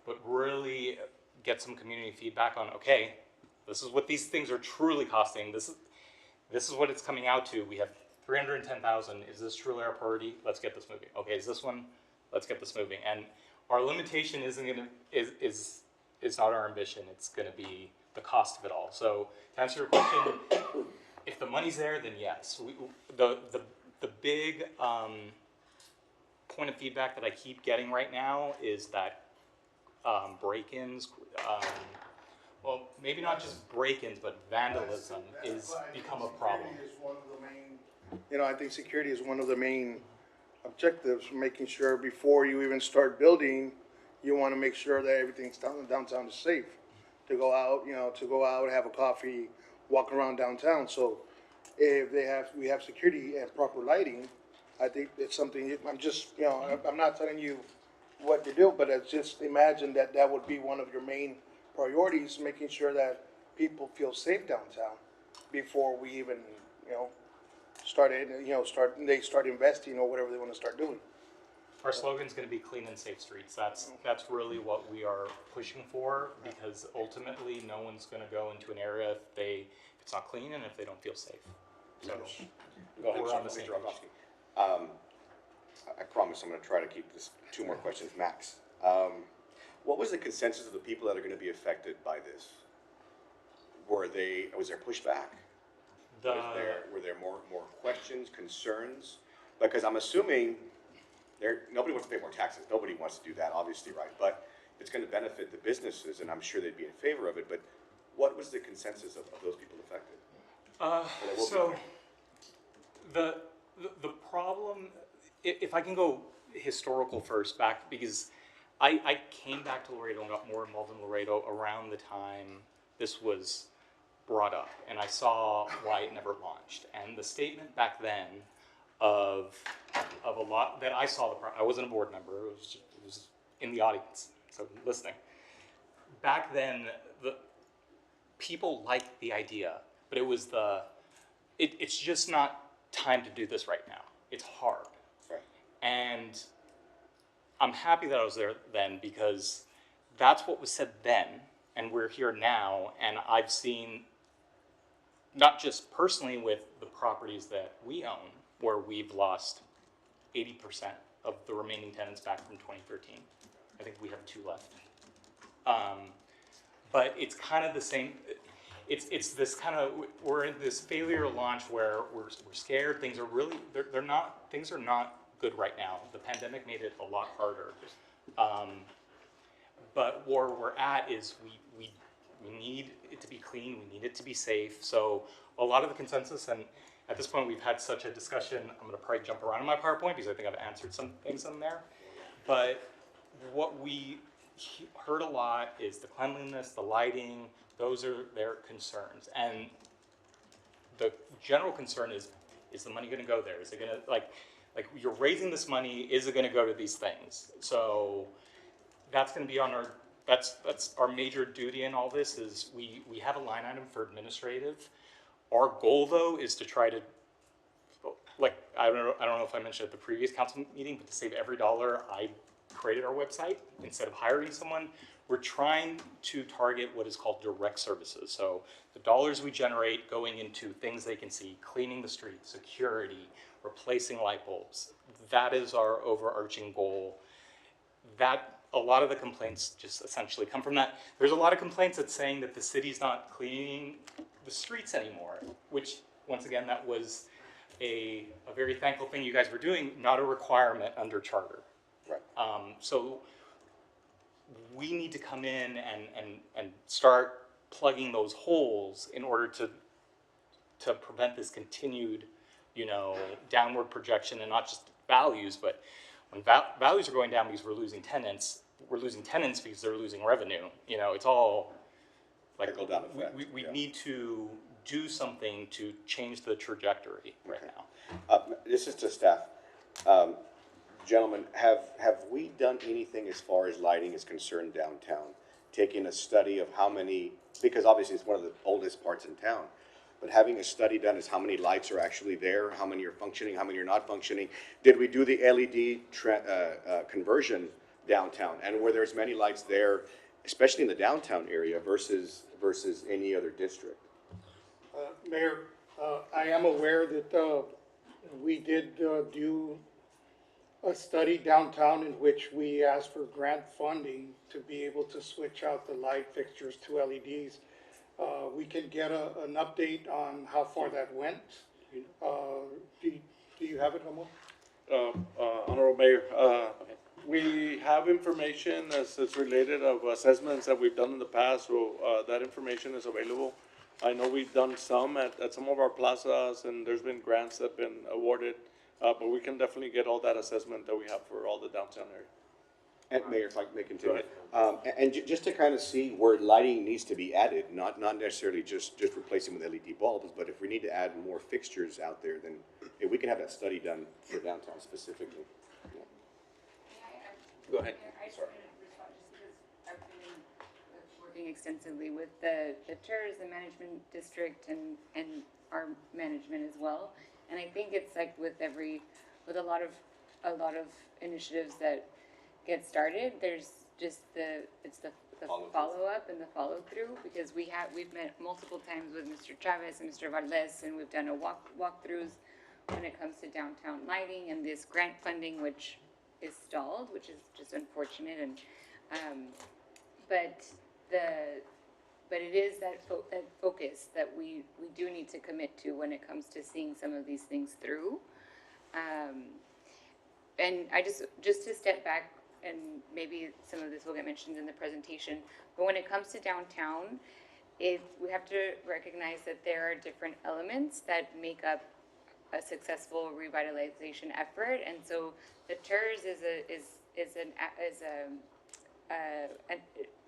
but really get some community feedback on, okay, this is what these things are truly costing. This is what it's coming out to. We have 310,000, is this truly our priority? Let's get this moving. Okay, is this one? Let's get this moving. And our limitation is not our ambition, it's gonna be the cost of it all. So to answer your question, if the money's there, then yes. The big point of feedback that I keep getting right now is that break-ins, well, maybe not just break-ins, but vandalism is become a problem. Security is one of the main, you know, I think security is one of the main objectives, making sure before you even start building, you want to make sure that everything's downtown is safe. To go out, you know, to go out, have a coffee, walk around downtown. So if we have security and proper lighting, I think it's something, I'm just, you know, I'm not telling you what to do, but it's just imagine that that would be one of your main priorities, making sure that people feel safe downtown before we even, you know, start investing or whatever they want to start doing. Our slogan's gonna be clean and safe streets. That's really what we are pushing for, because ultimately, no one's gonna go into an area if it's not clean and if they don't feel safe. So, Go ahead, we're on the same Mr. page. Rogoski. I promise I'm gonna try to keep this, 2 more questions max. What was the consensus of the people that are gonna be affected by this? Was there pushback? Were there more questions, concerns? Because I'm assuming nobody wants to pay more taxes. Nobody wants to do that, obviously, right? But it's going to benefit the businesses, and I'm sure they'd be in favor of it. But what was the consensus of those people affected? So the problem, if I can go historical first, back, because I came back to Laredo and got more involved in Laredo around the time this was brought up, and I saw why it never launched. And the statement back then of a lot that I saw, I wasn't a board member, it was in the audience, so listening. Back then, the people liked the idea, but it was it's just not time to do this right now. It's hard. Right. And I'm happy that I was there then, because that's what was said then, and we're here now, and I've seen, not just personally with the properties that we own, where we've lost 80% of the remaining tenants back from 2013. I think we have 2 left. But it's kind of the same, it's this kind of, we're in this failure launch where we're scared, things are not good right now. The pandemic made it a lot harder. But where we're at is we need it to be clean, we need it to be safe. So a lot of the consensus, and at this point we've had such a discussion, I'm gonna probably jump around in my PowerPoint because I think I've answered some things in there. But what we heard a lot is the cleanliness, the lighting, those are their concerns. And the general concern is the money gonna go there? Is it gonna, like you're raising this money, is it gonna go to these things? So that's gonna be on our, that's our major duty in all this, is we have a line item for administrative. Our goal though is to try to, like, I don't know if I mentioned at the previous council meeting, but to save every dollar, I created our website instead of hiring someone. We're trying to target what is called direct services. So the dollars we generate going into things they can see, cleaning the streets, security, replacing light bulbs. That is our overarching goal. That a lot of the complaints just essentially come from that. There's a lot of complaints that's saying that the city's not cleaning the streets anymore, which once again, that was a very thankful thing you guys were doing, not a requirement under charter. Right. So we need to come in and start plugging those holes in order to prevent this continued, downward projection, and not just values, but when values are going down because we're losing tenants because they're losing revenue. It's all like we need to do something to change the trajectory right now. This is to staff. Gentlemen, have we done anything as far as lighting is concerned downtown? Taking a study of how many, because obviously it's one of the oldest parts in town, but having a study done as how many lights are actually there, how many are functioning, how many are not functioning. Did we do the LED conversion downtown? And were there as many lights there, especially in the downtown area versus any other district? Mayor, I am aware that We did do a study downtown in which we asked for grant funding to be able to switch out the light fixtures to LEDs. We can get an update on how far that went. Do you have it, Ramon? Honorable Mayor, we have information as it's related of assessments that we've done in the past, so that information is available. I know we've done some at some of our plazas, and there's been grants that have been awarded, but we can definitely get all that assessment that we have for all the downtown area. And Mayor, if I may continue, just to kind of see where lighting needs to be added, not necessarily just replacing with LED bulbs, but if we need to add more fixtures out there, then we can have that study done for downtown specifically. Yeah. Go ahead. I just wanted to respond just because I've been working extensively with the TERS, the management district, and our management as well. And I think it's like with a lot of initiatives that get started, there's just the follow-up and the follow-through, because we've met multiple times with Mr. Chavez and Mr. Valdez, and we've done a walkthroughs when it comes to downtown lighting and this grant funding, which is stalled, which is just unfortunate. And but it is that focus that we do need to commit to when it comes to seeing some of these things through. And I just to step back, and maybe some of this will get mentioned in the presentation, but when it comes to downtown, we have to recognize that there are different elements that make up a successful revitalization effort. And so the TERS is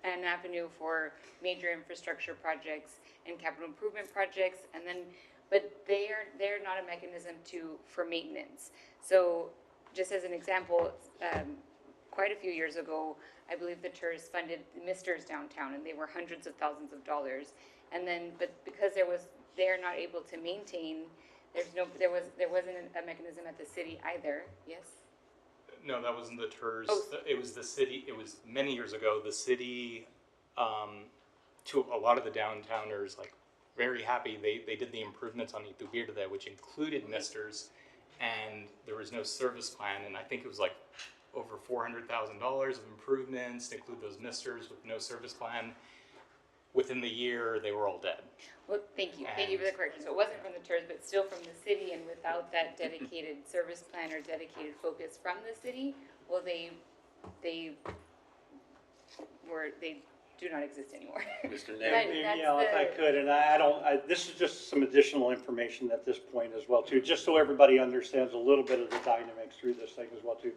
an avenue for major infrastructure projects and capital improvement projects, and then, but they're not a mechanism for maintenance. So just as an example, quite a few years ago, I believe the TERS funded Misters downtown, and they were hundreds of thousands of dollars. And then, but because they're not able to maintain, there wasn't a mechanism at the city either. Yes. No, that wasn't the TERS. Oh. It was the city. It was many years ago. The city, to a lot of the downtowners, like very happy. They did the improvements on Iturbide, which included Misters, and there was no service plan. And I think it was like over $400,000 of improvements to include those Misters with no service plan. Within the year, they were all dead. Well, thank you. Thank you for the correction. So it wasn't from the TERS, but still from the city, and without that dedicated service plan or dedicated focus from the city, well, they do not exist anymore. Mr. But Nair? that's Yeah, if I could, and this is just some additional information at this point as well too, just so everybody understands a little bit of the dynamics through this thing as well too.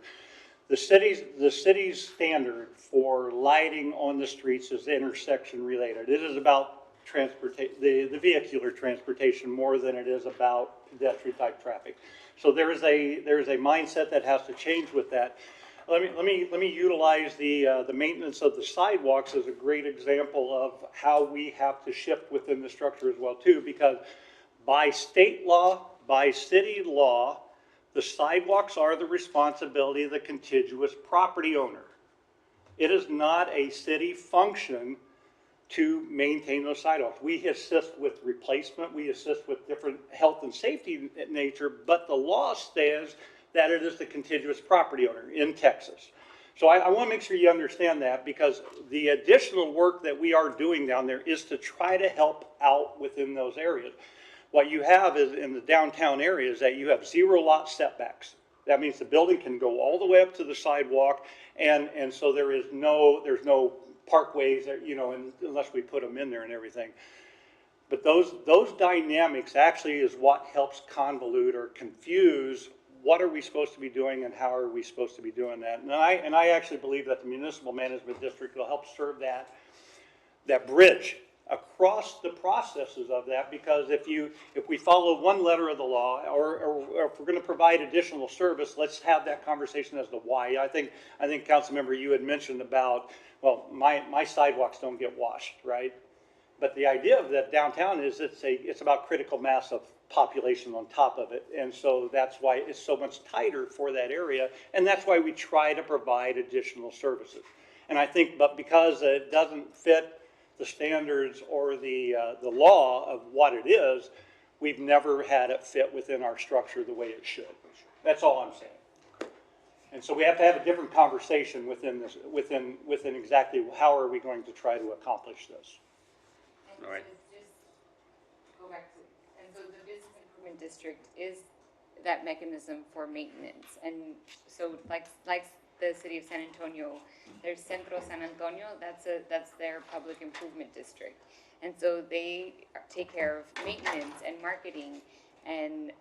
The city's standard for lighting on the streets is intersection related. It is about the vehicular transportation more than it is about pedestrian type traffic. So there is a mindset that has to change with that. Let me utilize the maintenance of the sidewalks as a great example of how we have to shift within the structure as well too, because by state law, by city law, the sidewalks are the responsibility of the contiguous property owner. It is not a city function to maintain those sidewalks. We assist with replacement, we assist with different health and safety nature, but the law says that it is the contiguous property owner in Texas. So I want to make sure you understand that, because the additional work that we are doing down there is to try to help out within those areas. What you have is in the downtown area is that you have 0 lot setbacks. That means the building can go all the way up to the sidewalk, and so there's no parkways, unless we put them in there and everything. But those dynamics actually is what helps convolute or confuse what are we supposed to be doing and how are we supposed to be doing that. And I actually believe that the municipal management district will help serve that bridge across the processes of that, because if we follow one letter of the law, or if we're going to provide additional service, let's have that conversation as to why. I think Councilmember, you had mentioned about, well, my sidewalks don't get washed, right? But the idea of that downtown is it's about critical mass of population on top of it, and so that's why it's so much tighter for that area, and that's why we try to provide additional services. And I think, but because it doesn't fit the standards or the law of what it is, we've never had it fit within our structure the way it should. That's all I'm saying. And so we have to have a different conversation within this, within exactly how are we going to try to accomplish this. And All right. just go back to, and so the business improvement district is that mechanism for maintenance. And so like the city of San Antonio, there's Centro San Antonio, that's their public improvement district. And so they take care of maintenance and marketing and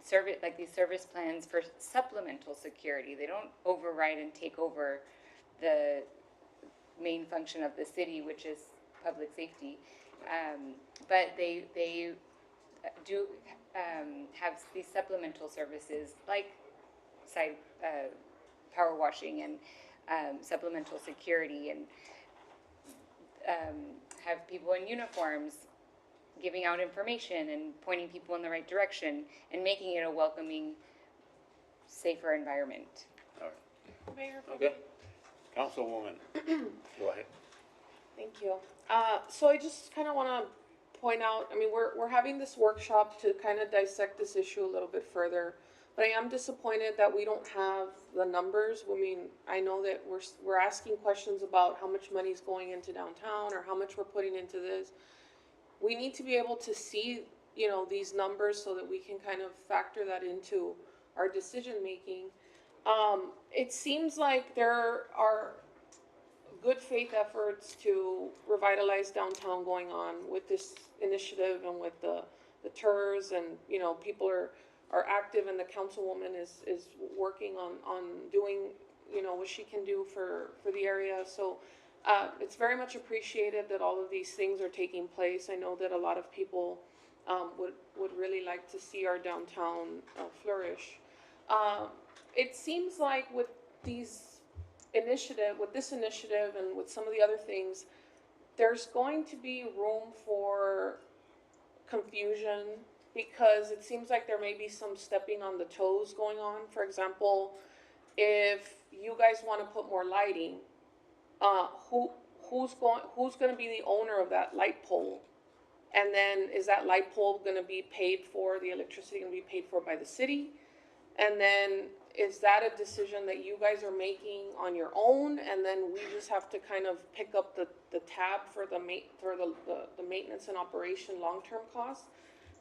service, like these service plans for supplemental security. They don't override and take over the main function of the city, which is public safety. But they do have these supplemental services like side power washing and supplemental security, and have people in uniforms giving out information and pointing people in the right direction and making it a welcoming, safer environment. All right. Mayor, Okay. Councilwoman, go ahead. thank you. So I just kind of want to point out, I mean, we're having this workshop to kind of dissect this issue a little bit further, but I am disappointed that we don't have the numbers. I mean, I know that we're asking questions about how much money is going into downtown or how much we're putting into this. We need to be able to see, you know, these numbers so that we can kind of factor that into our decision making. It seems like there are good faith efforts to revitalize downtown going on with this initiative and with the TERS, and, you know, people are active, and the councilwoman is working on doing, you know, what she can do for the area. So it's very much appreciated that all of these things are taking place. I know that a lot of people would really like to see our downtown flourish. It seems like with this initiative and with some of the other things, there's going to be room for confusion, because it seems like there may be some stepping on the toes going on. For example, if you guys want to put more lighting, who's going to be the owner of that light pole? And then is that light pole going to be paid for, the electricity going to be paid for by the city? And then is that a decision that you guys are making on your own, and then we just have to kind of pick up the tab for the maintenance and operation long-term costs?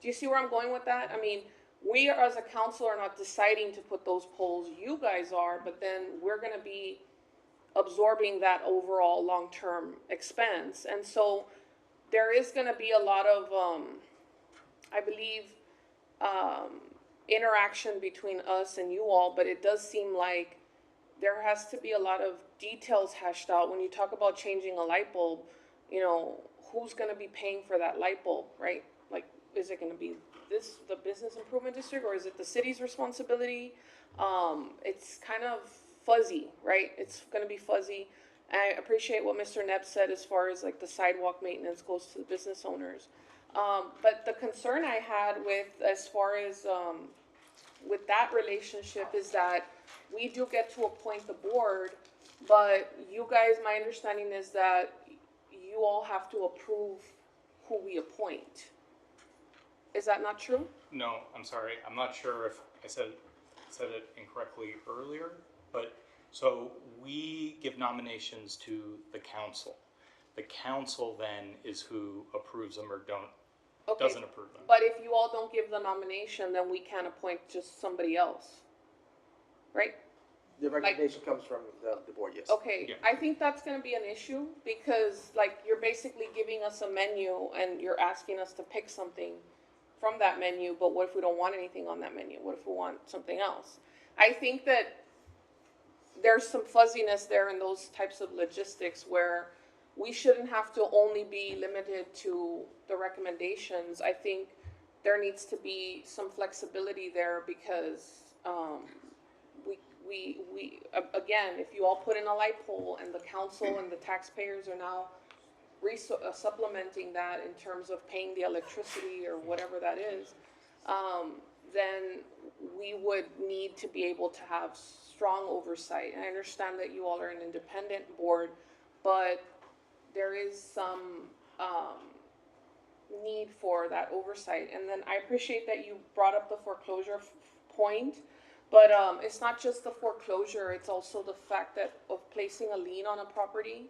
Do you see where I'm going with that? I mean, we are, as a council, are not deciding to put those poles, you guys are, but then we're gonna be absorbing that overall long-term expense. And so there is gonna be a lot of, I believe, interaction between us and you all, but it does seem like there has to be a lot of details hashed out. When you talk about changing a light bulb, you know, who's gonna be paying for that light bulb, right? Like, is it gonna be the business improvement district, or is it the city's responsibility? It's kind of fuzzy, right? It's gonna be fuzzy. I appreciate what Mr. Nepp said as far as like the sidewalk maintenance goes to the business owners. But the concern I had as far as with that relationship is that we do get to appoint the board, but you guys, my understanding is that you all have to approve who we appoint. Is that not true? No, I'm sorry. I'm not sure if I said it incorrectly earlier, but so we give nominations to the council. The council then is who approves them or doesn't approve them. But if you all don't give the nomination, then we can't appoint just somebody else, right? The recommendation comes from the board, yes. Okay, Yeah. I think that's gonna be an issue, because like you're basically giving us a menu and you're asking us to pick something from that menu, but what if we don't want anything on that menu? What if we want something else? I think that there's some fuzziness there in those types of logistics where we shouldn't have to only be limited to the recommendations. I think there needs to be some flexibility there, because we again, if you all put in a light pole and the council and the taxpayers are now supplementing that in terms of paying the electricity or whatever that is, then we would need to be able to have strong oversight. And I understand that you all are an independent board, but there is some need for that oversight. And then I appreciate that you brought up the foreclosure point, but it's not just the foreclosure, it's also the fact that of placing a lien on a property.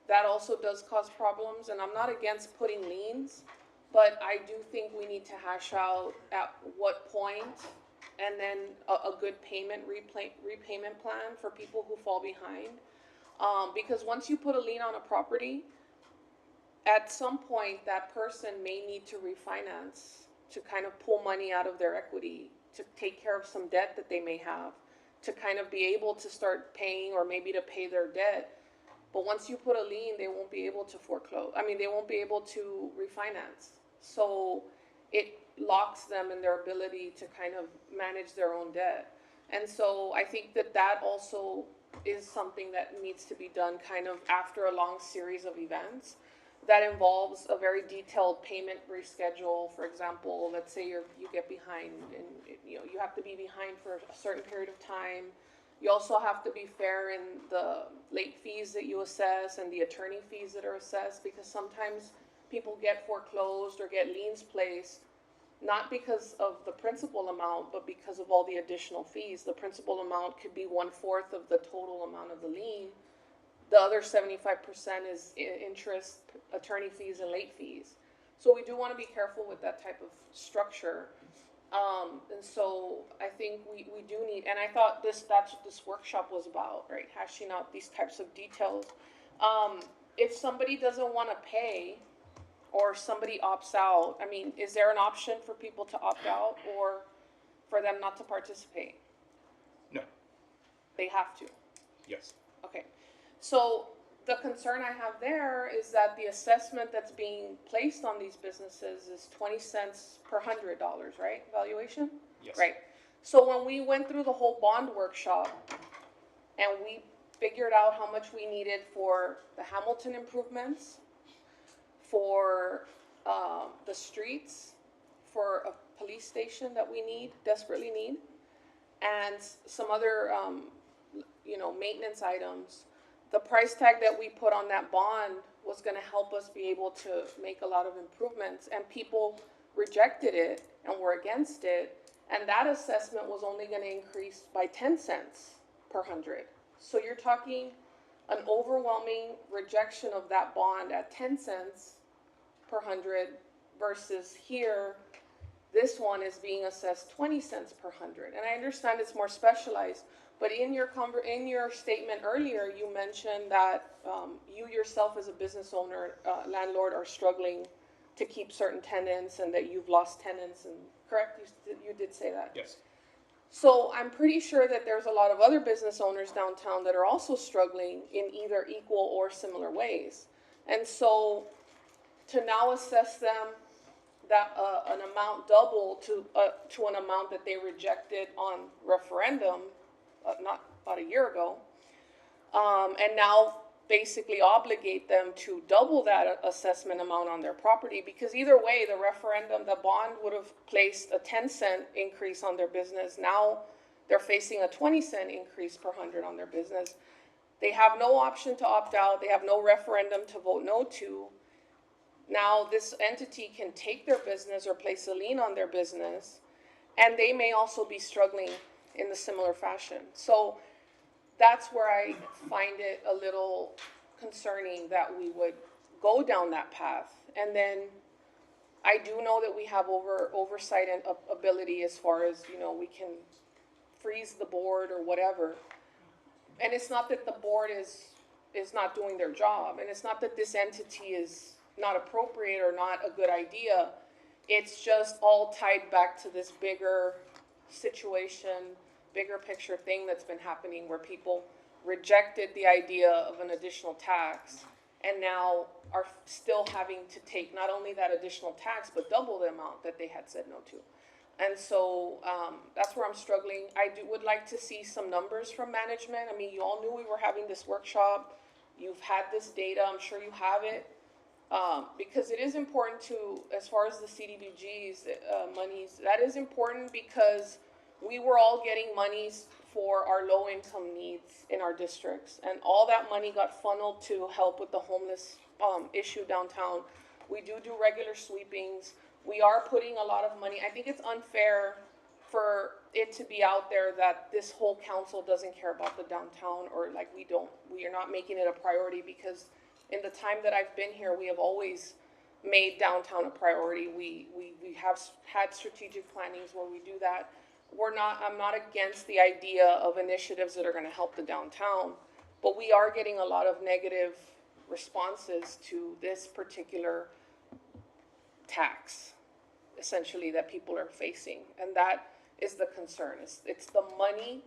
That also does cause problems, and I'm not against putting liens, but I do think we need to hash out at what point, and then a good repayment plan for people who fall behind. Because once you put a lien on a property, at some point, that person may need to refinance to kind of pull money out of their equity, to take care of some debt that they may have, to kind of be able to start paying or maybe to pay their debt. But once you put a lien, they won't be able to foreclose. I mean, they won't be able to refinance. So it locks them in their ability to kind of manage their own debt. And so I think that that also is something that needs to be done kind of after a long series of events that involves a very detailed payment reschedule. For example, let's say you get behind, and you have to be behind for a certain period of time. You also have to be fair in the late fees that you assess and the attorney fees that are assessed, because sometimes people get foreclosed or get liens placed, not because of the principal amount, but because of all the additional fees. The principal amount could be 1/4 of the total amount of the lien. The other 75% is interest, attorney fees, and late fees. So we do want to be careful with that type of structure. And so I think we do need, and I thought that's what this workshop was about, right? Hashing out these types of details. If somebody doesn't want to pay or somebody opts out, I mean, is there an option for people to opt out or for them not to participate? No. They have to. Yes. Okay. So the concern I have there is that the assessment that's being placed on these businesses is 20 cents per $100, right? Valuation? Yes. Right. So when we went through the whole bond workshop and we figured out how much we needed for the Hamilton improvements, for the streets, for a police station that we desperately need, and some other, maintenance items, the price tag that we put on that bond was going to help us be able to make a lot of improvements, and people rejected it and were against it, and that assessment was only going to increase by 10 cents per $100. So you're talking an overwhelming rejection of that bond at 10 cents per $100 versus here, this one is being assessed 20 cents per $100. And I understand it's more specialized, but in your statement earlier, you mentioned that you yourself as a business owner, landlord, are struggling to keep certain tenants and that you've lost tenants, and correct? You did say that? Yes. So I'm pretty sure that there's a lot of other business owners downtown that are also struggling in either equal or similar ways. And so to now assess them that an amount double to an amount that they rejected on referendum, not about a year ago, and now basically obligate them to double that assessment amount on their property, because either way, the referendum, the bond would have placed a 10-cent increase on their business. Now they're facing a 20-cent increase per $100 on their business. They have no option to opt out. They have no referendum to vote no to. Now this entity can take their business or place a lien on their business, and they may also be struggling in the similar fashion. So that's where I find it a little concerning that we would go down that path. And then I do know that we have oversight and ability as far as, we can freeze the board or whatever. And it's not that the board is not doing their job, and it's not that this entity is not appropriate or not a good idea. It's just all tied back to this bigger situation, bigger picture thing that's been happening, where people rejected the idea of an additional tax and now are still having to take not only that additional tax, but double the amount that they had said no to. And so that's where I'm struggling. I would like to see some numbers from management. I mean, you all knew we were having this workshop. You've had this data. I'm sure you have it. Because it is important to, as far as the CDBG's monies, that is important because we were all getting monies for our low-income needs in our districts, and all that money got funneled to help with the homeless issue downtown, We do regular sweepings. We are putting a lot of money. I think it's unfair for it to be out there that this whole council doesn't care about the downtown, or like we are not making it a priority, because in the time that I've been here, we have always made downtown a priority. We have had strategic plannings where we do that. I'm not against the idea of initiatives that are gonna help the downtown, but we are getting a lot of negative responses to this particular tax, essentially, that people are facing. And that is the concern. It's the money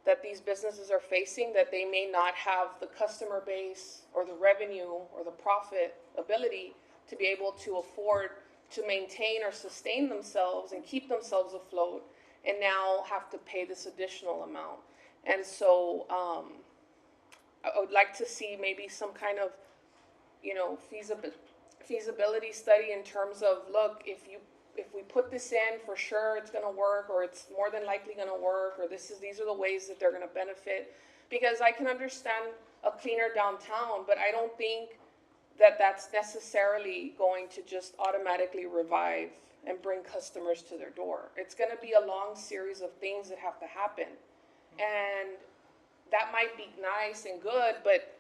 that these businesses are facing, that they may not have the customer base or the revenue or the profit ability to be able to afford to maintain or sustain themselves and keep themselves afloat, and now have to pay this additional amount. And so I would like to see maybe some kind of, feasibility study in terms of, look, if we put this in, for sure it's gonna work, or it's more than likely gonna work, or these are the ways that they're gonna benefit. Because I can understand a cleaner downtown, but I don't think that that's necessarily going to just automatically revive and bring customers to their door. It's gonna be a long series of things that have to happen. And that might be nice and good, but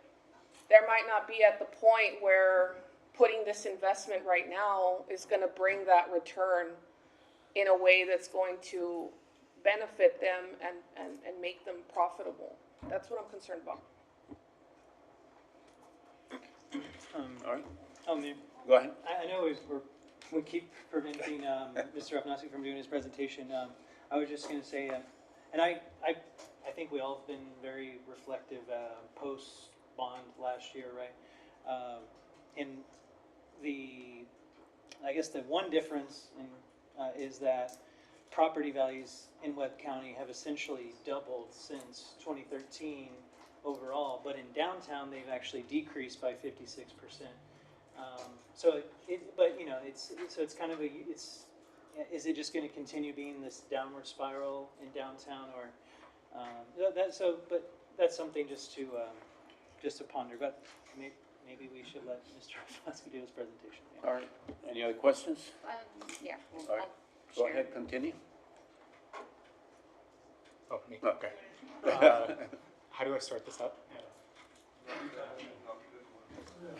there might not be at the point where putting this investment right now is gonna bring that return in a way that's going to benefit them and make them profitable. That's what I'm concerned about. All right, Mayor, go ahead. I know we keep preventing Mr. Afnasi from doing his presentation. I was just going to say, and I think we all have been very reflective post-bond last year, right? I guess the one difference is that property values in Webb County have essentially doubled since 2013 overall, but in downtown they've actually decreased by 56%. It's kind of is it just going to continue being this downward spiral in downtown, or but that's something just to ponder. But maybe we should let Mr. Afnasi do his presentation. Yeah. All right, any other questions? Yeah. All right, go ahead, continue. Oh, me, okay. How do I start this up?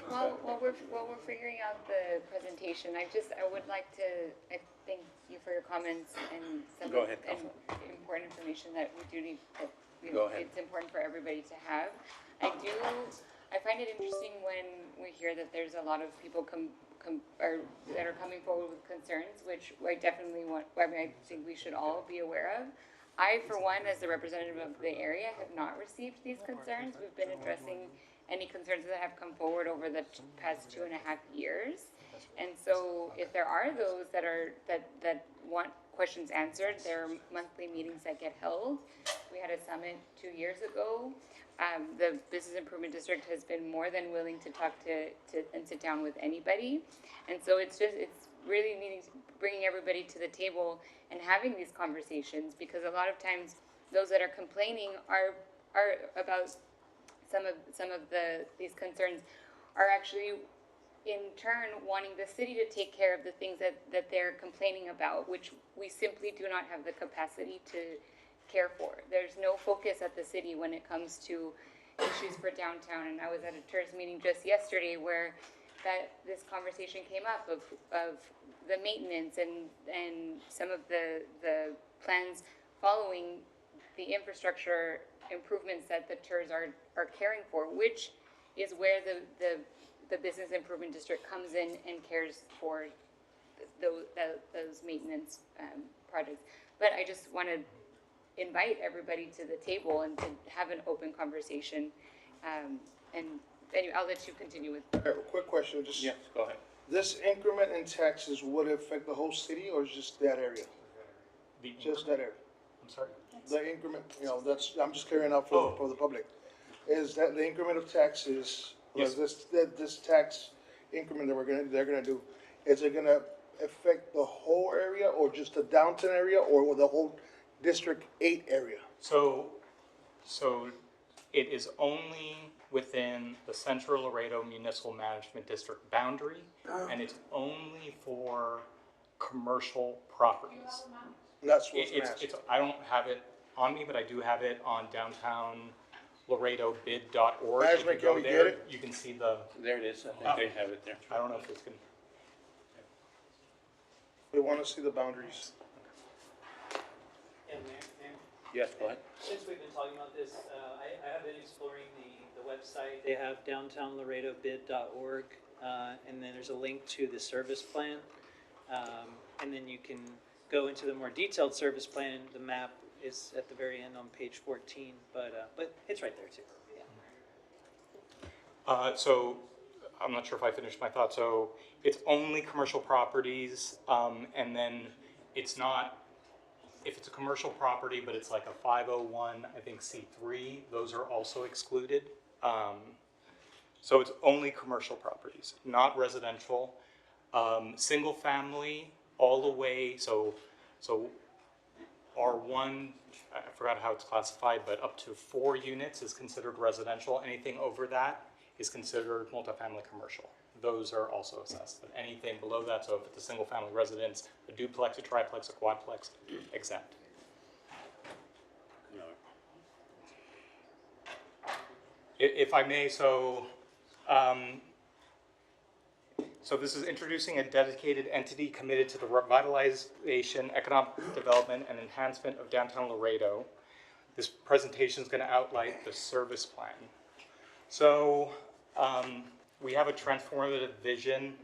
Well, while we're figuring out the presentation, I would like to, I thank you for your comments and some Go ahead, and important information that we do need, that, Go ahead. it's important for everybody to have. I find it interesting when we hear that there's a lot of people that are coming forward with concerns, which I definitely I think we should all be aware of. I, for one, as the representative of the area, have not received these concerns. We've been addressing any concerns that have come forward over the past 2.5 years. And so if there are those that want questions answered, there are monthly meetings that get held. We had a summit 2 years ago. The Business Improvement District has been more than willing to talk to and sit down with anybody. And so it's really bringing everybody to the table and having these conversations, because a lot of times those that are complaining are about some of these concerns are actually in turn wanting the city to take care of the things that they're complaining about, which we simply do not have the capacity to care for. There's no focus at the city when it comes to issues for downtown. And I was at a TERS meeting just yesterday where this conversation came up of the maintenance and some of the plans following the infrastructure improvements that the TERS are caring for, which is where the Business Improvement District comes in and cares for those maintenance projects. But I just want to invite everybody to the table and to have an open conversation. And anyway, I'll let you continue with. Okay, quick question, just. Yes, go ahead. This increment in taxes, would it affect the whole city or just that area? Just that area? I'm sorry? The increment, I'm just clearing up for the public. Is that the increment of taxes, Yes. this tax increment that they're gonna do, is it gonna affect the whole area or just the downtown area or the whole District 8 area? So it is only within the Central Laredo Municipal Management District boundary, and it's only for commercial properties. That's what's gonna ask. I don't have it on me, but I do have it on downtownlaredobid.org. If you Management, go can we there, get it? you can see the, There it is, I think they have it there. I don't know if it's gonna, We wanna see the boundaries. Yeah, Mayor, Yes, go ahead. since we've been talking about this, I have been exploring the website. They have downtownlaredobid.org, and then there's a link to the service plan. And then you can go into the more detailed service plan. The map is at the very end on page 14, but it's right there too. Yeah. so I'm not sure if I finished my thought. So it's only commercial properties, and then it's not, if it's a commercial property, but it's like a 501, I think C3, those are also excluded. So it's only commercial properties, not residential. Single family, all the way, so R1, I forgot how it's classified, but up to 4 units is considered residential. Anything over that is considered multifamily commercial. Those are also assessed, but anything below that, so if it's a single family residence, a duplex, a triplex, a quadplex, exempt. If I may, so this is introducing a dedicated entity committed to the revitalization, economic development, and enhancement of downtown Laredo. This presentation is going to outline the service plan. So we have a transformative vision.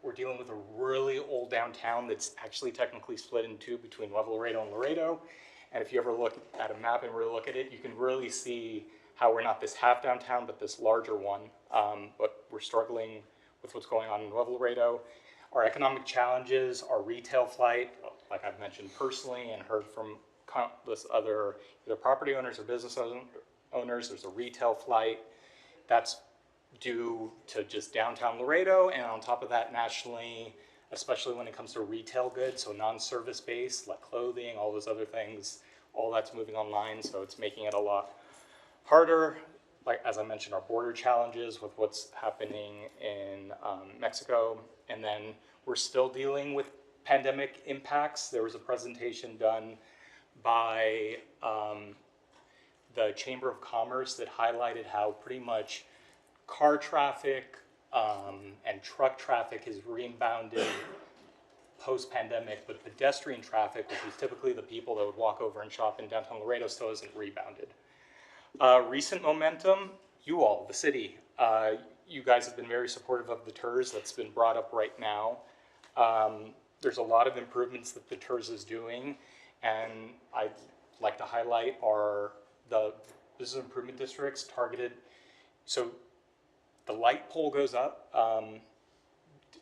We're dealing with a really old downtown that's actually technically split in two between Nuevo Laredo and Laredo. And if you ever look at a map and really look at it, you can really see how we're not this half downtown, but this larger one. But we're struggling with what's going on in Nuevo Laredo. Our economic challenges, our retail flight, like I've mentioned personally and heard from countless other either property owners or business owners, there's a retail flight that's due to just downtown Laredo, and on top of that nationally, especially when it comes to retail goods, so non-service based like clothing, all those other things, all that's moving online, so it's making it a lot harder. Like, as I mentioned, our border challenges with what's happening in Mexico, and then we're still dealing with pandemic impacts. There was a presentation done by the Chamber of Commerce that highlighted how pretty much car traffic and truck traffic has rebounded post-pandemic, but pedestrian traffic, which is typically the people that would walk over and shop in downtown Laredo, still hasn't rebounded. Recent momentum, you all, the city, you guys have been very supportive of the TERS that's been brought up right now. There's a lot of improvements that the TERS is doing, and I'd like to highlight the business improvement districts targeted. So the light pole goes up,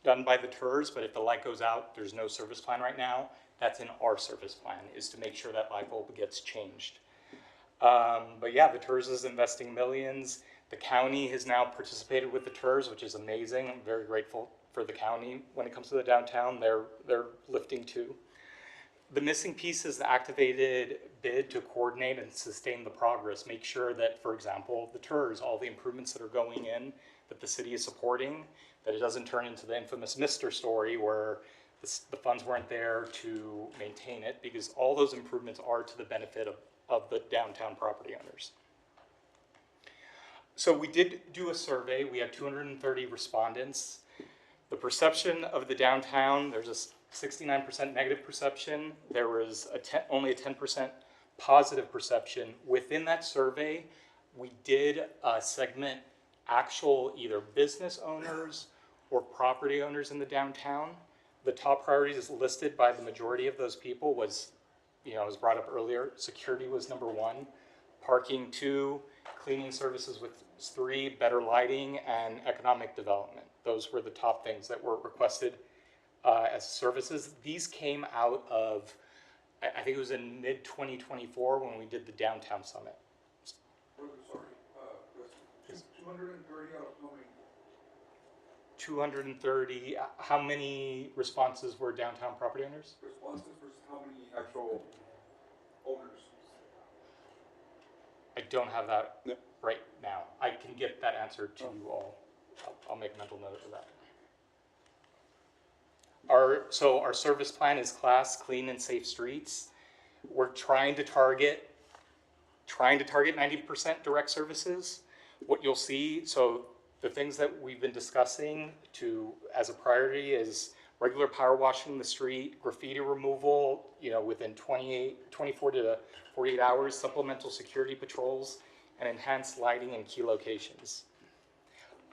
done by the TERS, but if the light goes out, there's no service plan right now. That's in our service plan, is to make sure that light bulb gets changed. But yeah, the TERS is investing millions. The county has now participated with the TERS, which is amazing. I'm very grateful for the county. When it comes to the downtown, they're lifting too. The missing piece is the activated bid to coordinate and sustain the progress. Make sure that, for example, the TERS, all the improvements that are going in, that the city is supporting, that it doesn't turn into the infamous Mr. story where the funds weren't there to maintain it, because all those improvements are to the benefit of the downtown property owners. So we did do a survey. We had 230 respondents. The perception of the downtown, there's a 69% negative perception. There was only a 10% positive perception. Within that survey, we did segment actual either business owners or property owners in the downtown. The top priorities listed by the majority of those people was, as brought up earlier, security was number 1, parking 2, cleaning services was 3, better lighting, and economic development. Those were the top things that were requested as services. These came out of, I think it was in mid-2024 when we did the downtown summit. Sorry, 230 out of how many? 230, how many responses were downtown property owners? Responses versus how many actual owners? I don't have that No. right now. I can get that answer to you all. I'll make a mental note of that. So our service plan is class, clean and safe streets. We're trying to target 90% direct services. What you'll see, so the things that we've been discussing as a priority is regular power washing the street, graffiti removal, within 24 to 48 hours, supplemental security patrols, and enhanced lighting in key locations.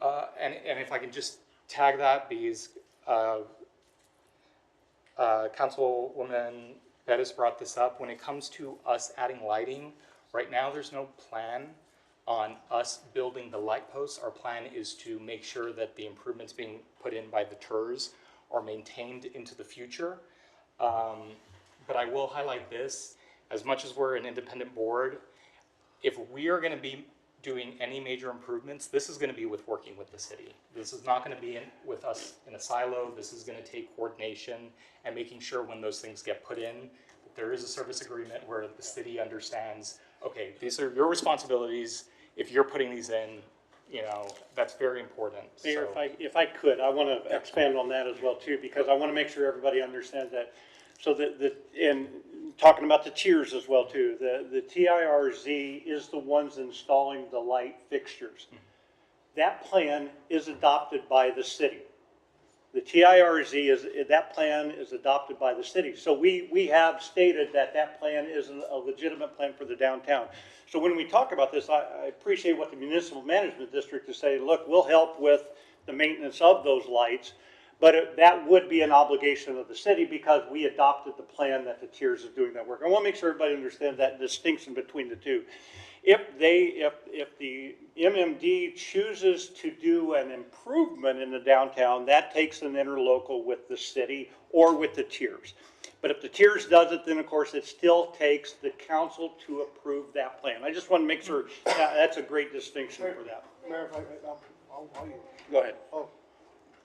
And if I can just tag that, because Councilwoman Bettis brought this up, when it comes to us adding lighting, right now there's no plan on us building the light posts. Our plan is to make sure that the improvements being put in by the TERS are maintained into the future. But I will highlight this, as much as we're an independent board, if we are gonna be doing any major improvements, this is gonna be working with the city. This is not gonna be with us in a silo. This is gonna take coordination and making sure when those things get put in, that there is a service agreement where the city understands, okay, these are your responsibilities. If you're putting these in, that's very important. Mayor, So- if I could, I want to expand on that as well too, because I want to make sure everybody understands that. So and talking about the tiers as well too, the TIRZ is the ones installing the light fixtures. That plan is adopted by the city. The TIRZ that plan is adopted by the city. So we have stated that plan is a legitimate plan for the downtown. So when we talk about this, I appreciate what the municipal management district is saying. Look, we'll help with the maintenance of those lights, but that would be an obligation of the city because we adopted the plan that the tiers is doing that work. I want to make sure everybody understands that distinction between the two. If the MMD chooses to do an improvement in the downtown, that takes an interlocal with the city or with the tiers. But if the tiers does it, then of course it still takes the council to approve that plan. I just want to make sure that's a great distinction for that. Mayor, if I'll you. Go ahead. Oh,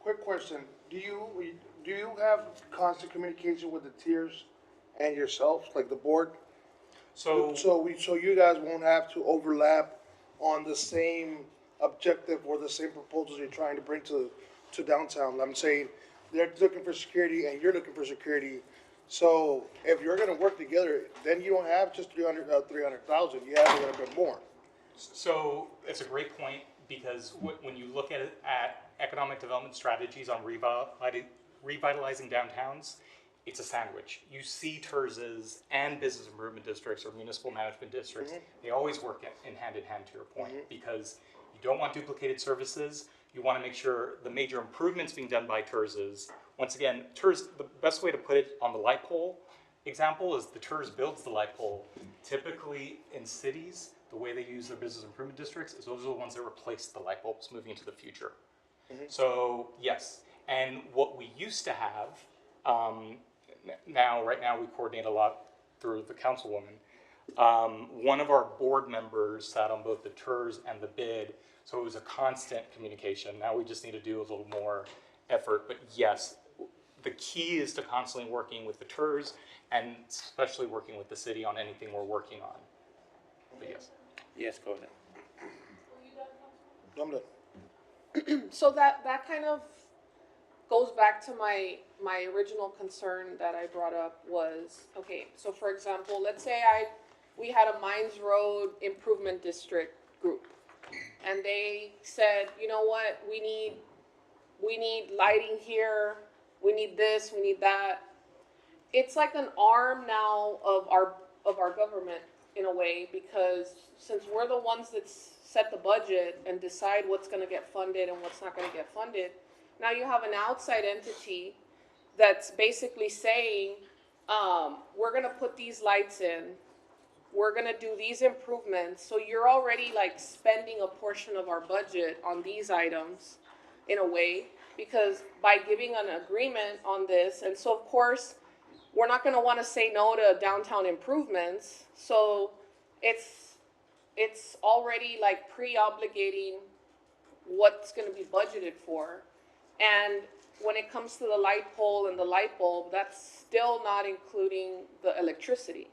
quick question. Do you have constant communication with the tiers and yourself, like the board? So you guys won't have to overlap on the same objective or the same proposals you're trying to bring to downtown. I'm saying they're looking for security and you're looking for security. So if you're gonna work together, then you don't have just 300,000, you have a little bit more. So it's a great point, because when you look at economic development strategies on revitalizing downtowns, it's a sandwich. You see TERSs and business improvement districts or municipal management districts, they always work in hand, to your point, because you don't want duplicated services. You want to make sure the major improvements being done by TERSs. Once again, TERS, the best way to put it on the light pole example is the TERS builds the light pole. Typically in cities, the way they use their business improvement districts is those are the ones that replace the light bulbs moving into the future. So yes, and what we used to have, right now we coordinate a lot through the councilwoman. One of our board members sat on both the TERS and the bid, so it was a constant communication. Now we just need to do a little more effort, but yes, the key is to constantly working with the TERS and especially working with the city on anything we're working on. But yes. Yes, go ahead. I'm done. So that kind of goes back to my original concern that I brought up was, okay, so for example, let's say we had a Mines Road Improvement District group, and they said, you know what, we need lighting here, we need this, we need that. It's like an arm now of our government in a way, because since we're the ones that set the budget and decide what's gonna get funded and what's not gonna get funded, now you have an outside entity that's basically saying, we're gonna put these lights in, we're gonna do these improvements, so you're already like spending a portion of our budget on these items in a way, because by giving an agreement on this, and so of course, we're not gonna wanna say no to downtown improvements, so it's already like pre-obligating what's gonna be budgeted for. And when it comes to the light pole and the light bulb, that's still not including the electricity,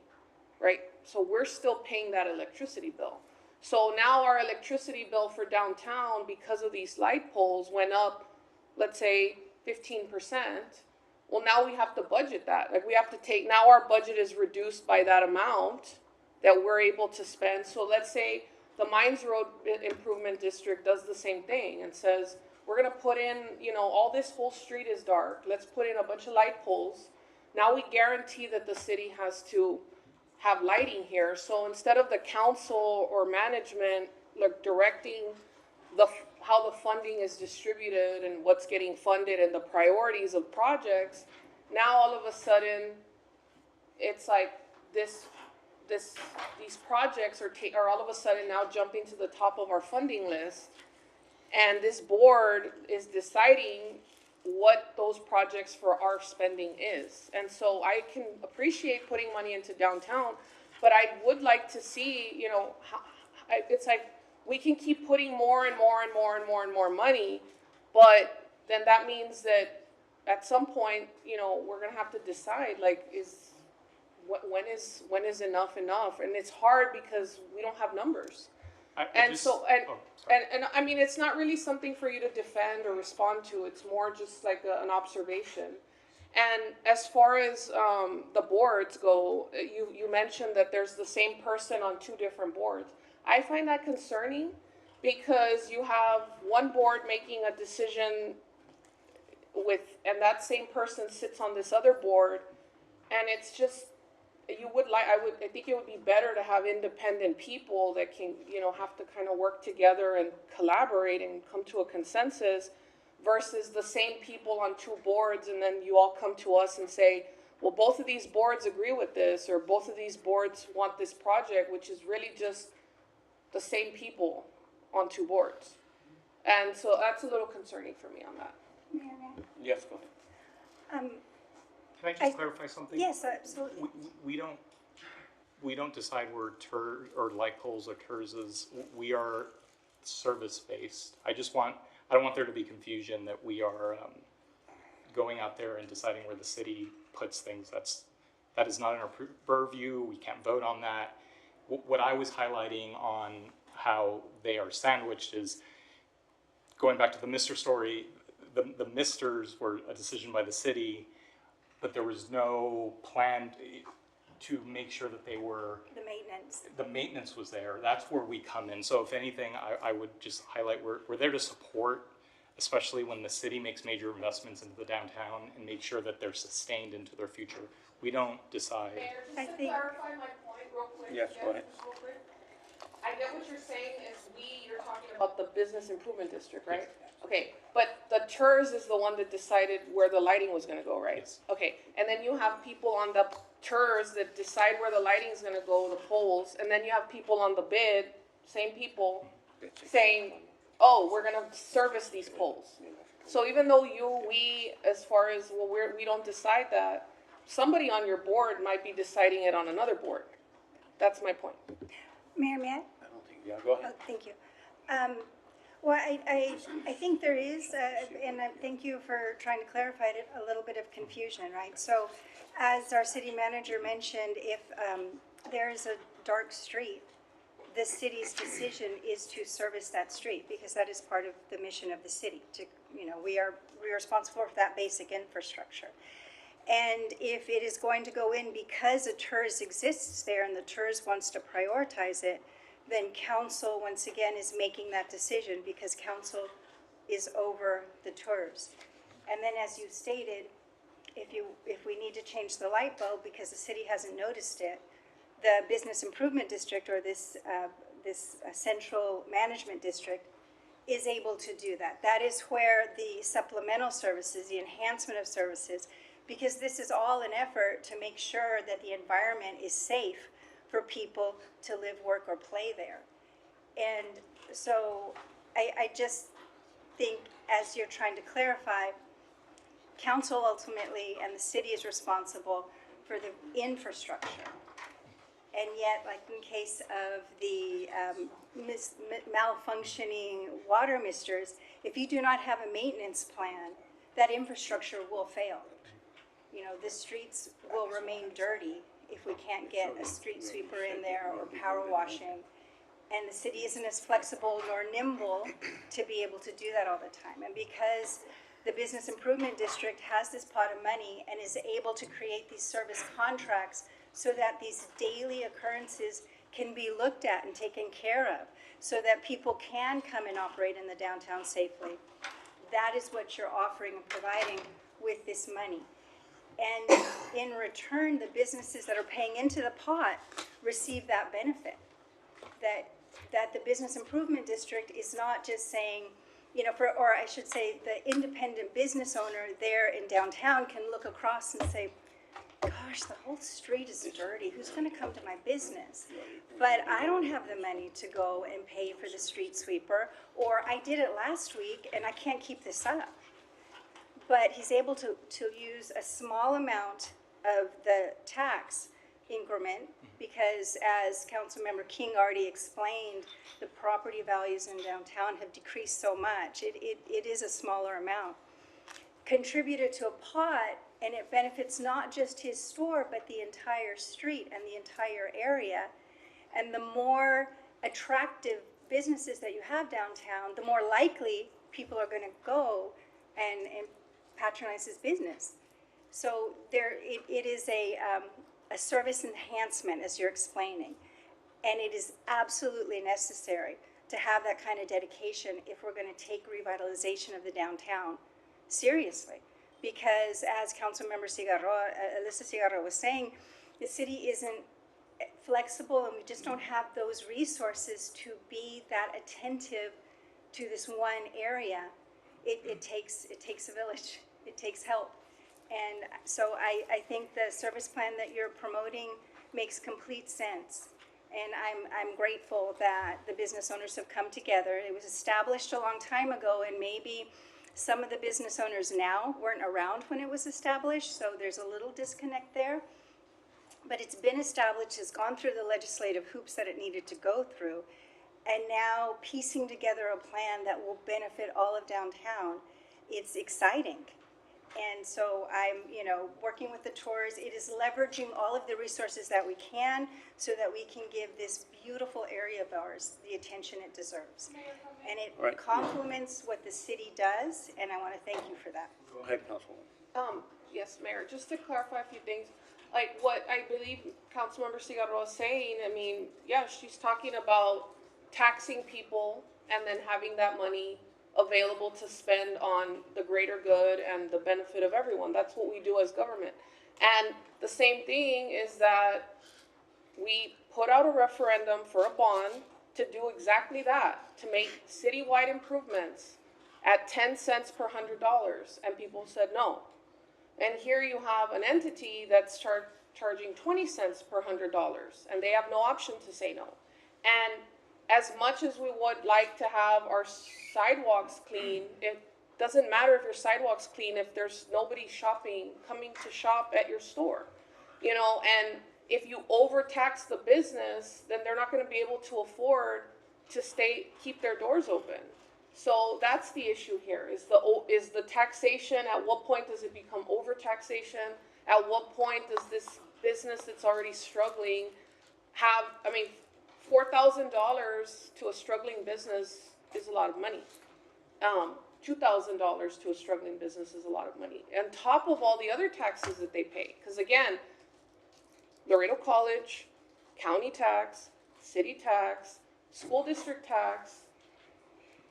right? So we're still paying that electricity bill. So now our electricity bill for downtown, because of these light poles, went up, let's say 15%. Well, now we have to budget that. Like we have to take, now our budget is reduced by that amount that we're able to spend. So let's say the Mines Road Improvement District does the same thing and says, we're gonna put in, you know, all this whole street is dark. Let's put in a bunch of light poles. Now we guarantee that the city has to have lighting here. So instead of the council or management like directing how the funding is distributed and what's getting funded and the priorities of projects, now all of a sudden it's like these projects are all of a sudden now jumping to the top of our funding list, and this board is deciding what those projects for our spending is. And so I can appreciate putting money into downtown, but I would like to see, you know, it's like we can keep putting more and more and more and more and more money, but then that means that at some point, you know, we're gonna have to decide, like, when is enough enough? And it's hard because we don't have numbers. And I mean, it's not really something for you to defend or respond to. It's more just like an observation. And as far as the boards go, you mentioned that there's the same person on two different boards. I find that concerning because you have one board making a decision and that same person sits on this other board, and it's just, I think it would be better to have independent people that can, you know, have to kind of work together and collaborate and come to a consensus versus the same people on two boards, and then you all come to us and say, well, both of these boards agree with this, or both of these boards want this project, which is really just the same people on two boards. And so that's a little concerning for me on that. Yes, go ahead. Can I just clarify something? Yes, absolutely. We don't decide where or light poles or TERS is. We are service-based. I don't want there to be confusion that we are going out there and deciding where the city puts things. That is not in our purview. We can't vote on that. What I was highlighting on how they are sandwiched is going back to the Mister story. The Misters were a decision by the city, but there was no plan to make sure that they were. The maintenance was there. That's where we come in. So if anything, I would just highlight we're there to support, especially when the city makes major investments into the downtown and make sure that they're sustained into their future. We don't decide. Mayor, just to clarify my point real quick. Yes, go ahead. Just real quick. I get what you're saying is you're talking about the business improvement district, right? Okay, but the TERS is the one that decided where the lighting was gonna go, right? Yes. Okay, and then you have people on the TERS that decide where the lighting is gonna go, the poles, and then you have people on the bid, same people, saying, oh, we're gonna service these poles. So even though we, as far as, well, we don't decide that, somebody on your board might be deciding it on another board. That's my point. Mayor, may I? I don't think, yeah, go ahead. Oh, thank you. Well, I think there is, and thank you for trying to clarify it, a little bit of confusion, right? So as our city manager mentioned, if there is a dark street, the city's decision is to service that street because that is part of the mission of the city. We're responsible for that basic infrastructure. And if it is going to go in because a TERS exists there and the TERS wants to prioritize it, then council, once again, is making that decision because council is over the TERS. And then as you stated, if we need to change the light bulb because the city hasn't noticed it, the business improvement district or this central management district is able to do that. That is where the supplemental services, the enhancement of services, because this is all an effort to make sure that the environment is safe for people to live, work, or play there. And so I just think, as you're trying to clarify, council ultimately and the city is responsible for the infrastructure. And yet, like in case of the malfunctioning water misters, if you do not have a maintenance plan, that infrastructure will fail. The streets will remain dirty if we can't get a street sweeper in there or power washing. And the city isn't as flexible nor nimble to be able to do that all the time. And because the Business Improvement District has this pot of money and is able to create these service contracts so that these daily occurrences can be looked at and taken care of, so that people can come and operate in the downtown safely. That is what you're offering and providing with this money. And in return, the businesses that are paying into the pot receive that benefit. That the Business Improvement District is not just saying, you know, or I should say, the independent business owner there in downtown can look across and say, gosh, the whole street is dirty. Who's going to come to my business? But I don't have the money to go and pay for the street sweeper, or I did it last week and I can't keep this up. But he's able to use a small amount of the tax increment because, as Councilmember King already explained, the property values in downtown have decreased so much. It is a smaller amount. Contributed to a pot, and it benefits not just his store, but the entire street and the entire area. And the more attractive businesses that you have downtown, the more likely people are going to go and patronize his business. So it is a service enhancement, as you're explaining. And it is absolutely necessary to have that kind of dedication if we're going to take revitalization of the downtown seriously. Because as Councilmember Alyssa Cigarro was saying, the city isn't flexible and we just don't have those resources to be that attentive to this one area. It takes a village. It takes help. And so I think the service plan that you're promoting makes complete sense. And I'm grateful that the business owners have come together. It was established a long time ago, and maybe some of the business owners now weren't around when it was established, so there's a little disconnect there. But it's been established, it's gone through the legislative hoops that it needed to go through, and now piecing together a plan that will benefit all of downtown, it's exciting. And so I'm, working with the tours. It is leveraging all of the resources that we can so that we can give this beautiful area of ours the attention it deserves. And it Right. complements what the city does, and I want to thank you for that. Go ahead, Councilwoman. Yes, Mayor, just to clarify a few things, like what I believe Councilmember Cigarro is saying, I mean, yeah, she's talking about taxing people and then having that money available to spend on the greater good and the benefit of everyone. That's what we do as government. And the same thing is that we put out a referendum for a bond to do exactly that, to make citywide improvements at 10 cents per $100, and people said no. And here you have an entity that's charging 20 cents per $100, and they have no option to say no. And as much as we would like to have our sidewalks clean, it doesn't matter if your sidewalk's clean if there's nobody coming to shop at your store, and if you overtax the business, then they're not going to be able to afford to keep their doors open. So that's the issue here, is the taxation. At what point does it become overtaxation? At what point does this business that's already struggling have, $4,000 to a struggling business is a lot of money. $2,000 to a struggling business is a lot of money. On top of all the other taxes that they pay. Because again, Laredo College, county tax, city tax, school district tax.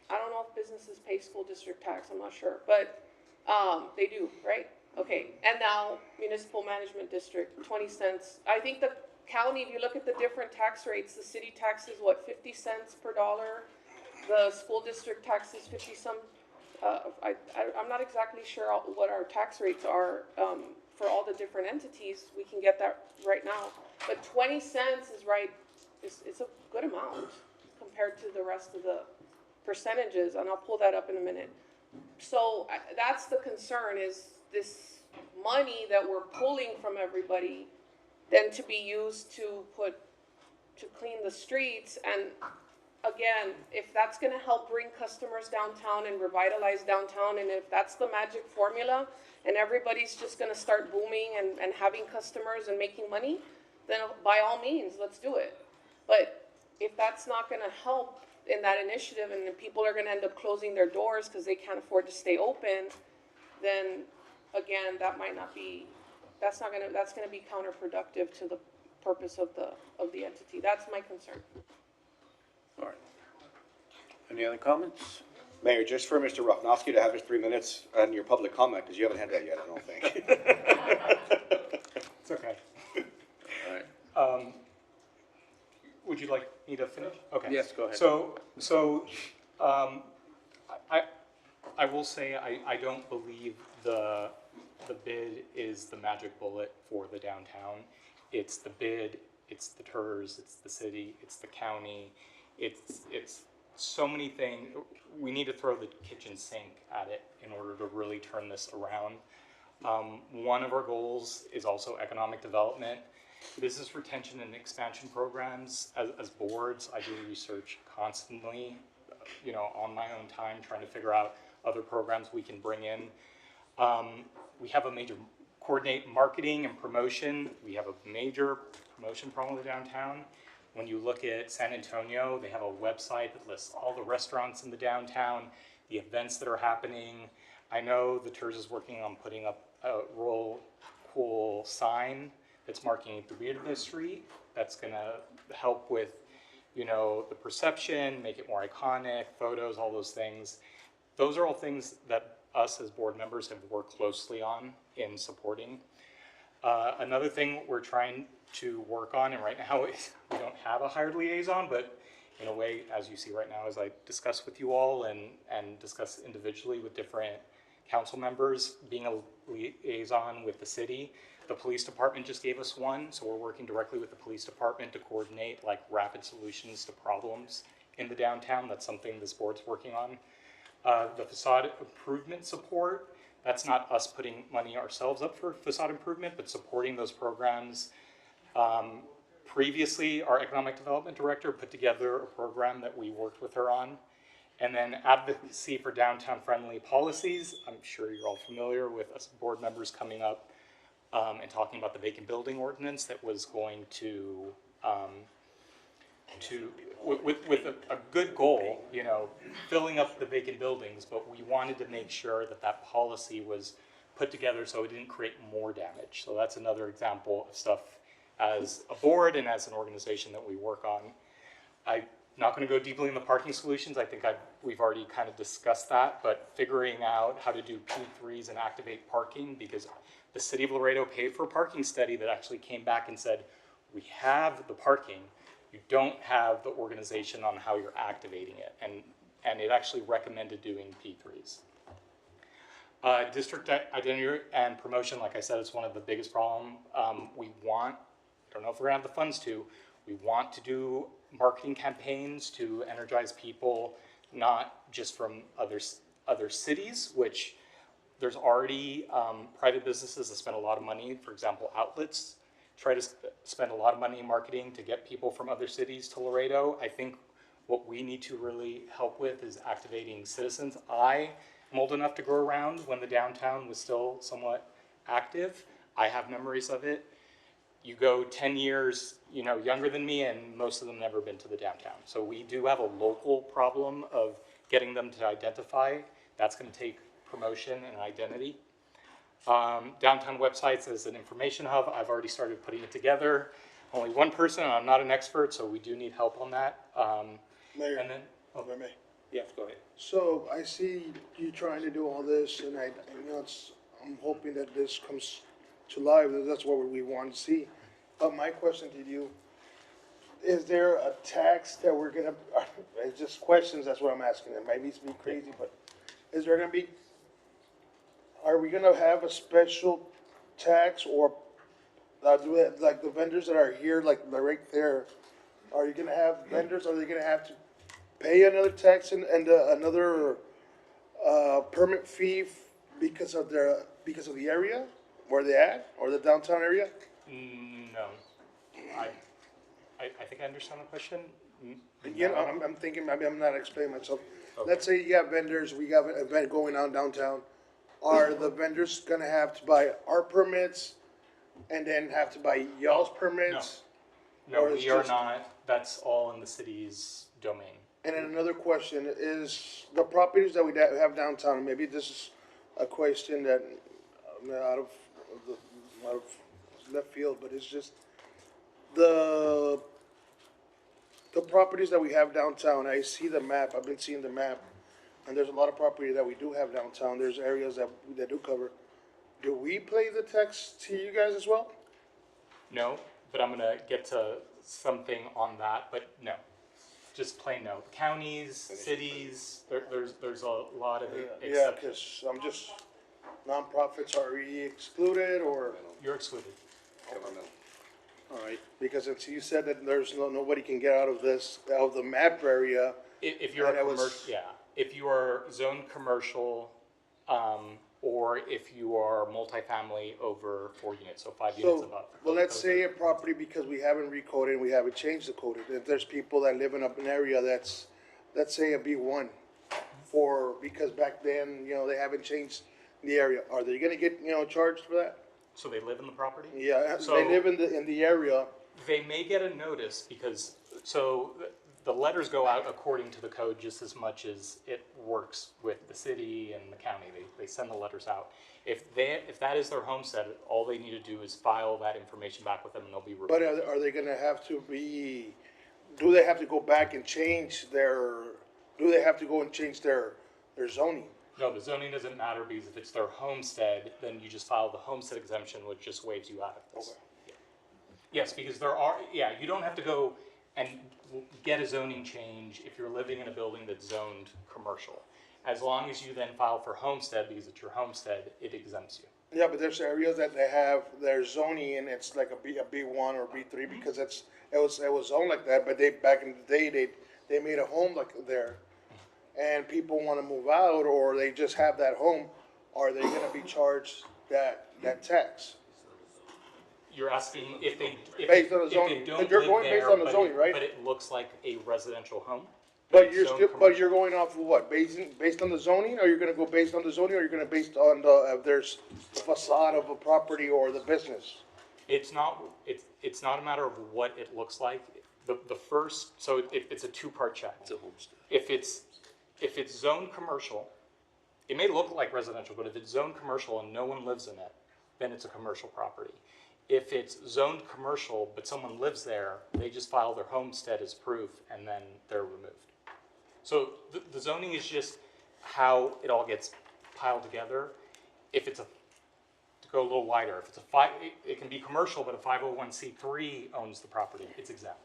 I don't know if businesses pay school district tax, I'm not sure. But they do, right? Okay, and now municipal management district, 20 cents. I think the county, if you look at the different tax rates, the city tax is 50 cents per dollar. The school district tax is 50 some. I'm not exactly sure what our tax rates are for all the different entities. We can get that right now. But 20 cents is right. It's a good amount compared to the rest of the percentages, and I'll pull that up in a minute. So that's the concern, is this money that we're pulling from everybody then to be used to clean the streets. And again, if that's going to help bring customers downtown and revitalize downtown, and if that's the magic formula and everybody's just going to start booming and having customers and making money, then by all means, let's do it. But if that's not gonna help in that initiative, and then people are gonna end up closing their doors because they can't afford to stay open, then again, that might not be, that's gonna be counterproductive to the purpose of the entity. That's my concern. All right. Any other comments? Mayor, just for Mr. Rafnowski to have his 3 minutes on your public comment, because you haven't had that yet, I don't think. It's okay. All right. Would you like me to finish? Okay. Yes, go ahead. I will say, I don't believe the bid is the magic bullet for the downtown. It's the bid, it's the TERS, it's the city, it's the county, it's so many things. We need to throw the kitchen sink at it in order to really turn this around. One of our goals is also economic development. Business retention and expansion programs. As boards, I do research constantly, on my own time, trying to figure out other programs we can bring in. We have a major coordinate marketing and promotion. We have a major promotion problem with downtown. When you look at San Antonio, they have a website that lists all the restaurants in the downtown, the events that are happening. I know the TERS is working on putting up a real cool sign that's marking the rear of the street. That's gonna help with, the perception, make it more iconic, photos, all those things. Those are all things that us as board members have worked closely on in supporting. Another thing we're trying to work on, and right now we don't have a hired liaison, but in a way, as you see right now, as I discuss with you all and discuss individually with different council members, being a liaison with the city. The police department just gave us one, so we're working directly with the police department to coordinate like rapid solutions to problems in the downtown. That's something this board's working on. The facade improvement support, that's not us putting money ourselves up for facade improvement, but supporting those programs. Previously, our economic development director put together a program that we worked with her on. And then advocacy for downtown friendly policies. I'm sure you're all familiar with us board members coming up and talking about the vacant building ordinance that was going to with a good goal, filling up the vacant buildings, but we wanted to make sure that that policy was put together so it didn't create more damage. So that's another example of stuff as a board and as an organization that we work on. I'm not going to go deeply in the parking solutions. I think we've already kind of discussed that, but figuring out how to do P3s and activate parking, because the city of Laredo paid for a parking study that actually came back and said, we have the parking, you don't have the organization on how you're activating it. And it actually recommended doing P3s. District identity and promotion, like I said, is one of the biggest problems. I don't know if we're gonna have the funds to, we want to do marketing campaigns to energize people, not just from other cities, which there's already private businesses that spend a lot of money, for example, outlets, try to spend a lot of money in marketing to get people from other cities to Laredo. I think what we need to really help with is activating citizens. I am old enough to grow around when the downtown was still somewhat active. I have memories of it. You go 10 years, younger than me, and most of them never been to the downtown. So we do have a local problem of getting them to identify. That's going to take promotion and identity. Downtown websites as an information hub, I've already started putting it together. Only one person, and I'm not an expert, so we do need help on that. Mayor, And then, if I may. yes, go ahead. So I see you trying to do all this, and I'm hoping that this comes to life. That's what we want to see. But my question to you, is there a tax that we're gonna? It's just questions. That's what I'm asking. It might be crazy, but is there gonna be? Are we gonna have a special tax or like the vendors that are here, like right there? Are you gonna have vendors? Are they gonna have to pay another tax and another permit fee because of the area where they at, or the downtown area? No, I think I understand the question. I'm thinking, maybe I'm not explaining myself. Okay. Let's say you have vendors, we have an event going on downtown. Are the vendors gonna have to buy our permits and then have to buy y'all's permits? No, Or it's we are just- not. that's all in the city's domain. And then another question is, the properties that we have downtown, maybe this is a question that, out of left field, but it's just, the properties that we have downtown, I see the map, I've been seeing the map, and there's a lot of property that we do have downtown, there's areas that do cover. Do we pay the tax to you guys as well? No, but I'm gonna get to something on that, but no. Just plain no. Counties, cities, there's a lot of Yeah, exceptions. because I'm just, nonprofits are excluded, or, You're excluded. All right. because it's, you said that there's nobody can get out of this, out of the map area. If you're And a it was- commercial, yeah, if you are zoned commercial, or if you are multifamily over 4 units, so 5 units So, above. well, let's Those say are- a property, because we haven't recoded, we haven't changed the code, if there's people that live in an area that's, let's say a B1, because back then, they haven't changed the area, are they gonna get, charged for that? So they live in the property? Yeah, So- they live in the area, They may get a notice because, so the letters go out according to the code just as much as it works with the city and the county. They send the letters out. If that is their homestead, all they need to do is file that information back with them and they'll be but removed. are they gonna have to do they have to go back and change their zoning? No, the zoning doesn't matter because if it's their homestead, then you just file the homestead exemption, which just waves you out of this. Yeah. Yes, because you don't have to go and get a zoning change if you're living in a building that's zoned commercial. As long as you then file for homestead, because it's your homestead, it exempts you. Yeah, but there's areas that they have their zoning and it's like a B1 or B3 because it was zoned like that, but back in the day, they made a home like there. And people wanna move out or they just have that home, are they gonna be charged that tax? You're asking if they, Based on the if they zoning. don't You're live going based there, on the but zoning, right? But it looks like a residential home. But it's you're zoned still, commercial. you're going off of what, based on the zoning, or you're gonna go based on the zoning, or you're gonna based on the, if there's facade of a property or the business? It's not a matter of what it looks like. The first, so it's a two-part check. It's a homestead. If it's zoned commercial, it may look like residential, but if it's zoned commercial and no one lives in it, then it's a commercial property. If it's zoned commercial, but someone lives there, they just file their homestead as proof and then they're removed. So the zoning is just how it all gets piled together. If it's to go a little wider, if it's it can be commercial, but a 501c3 owns the property, it's exempt.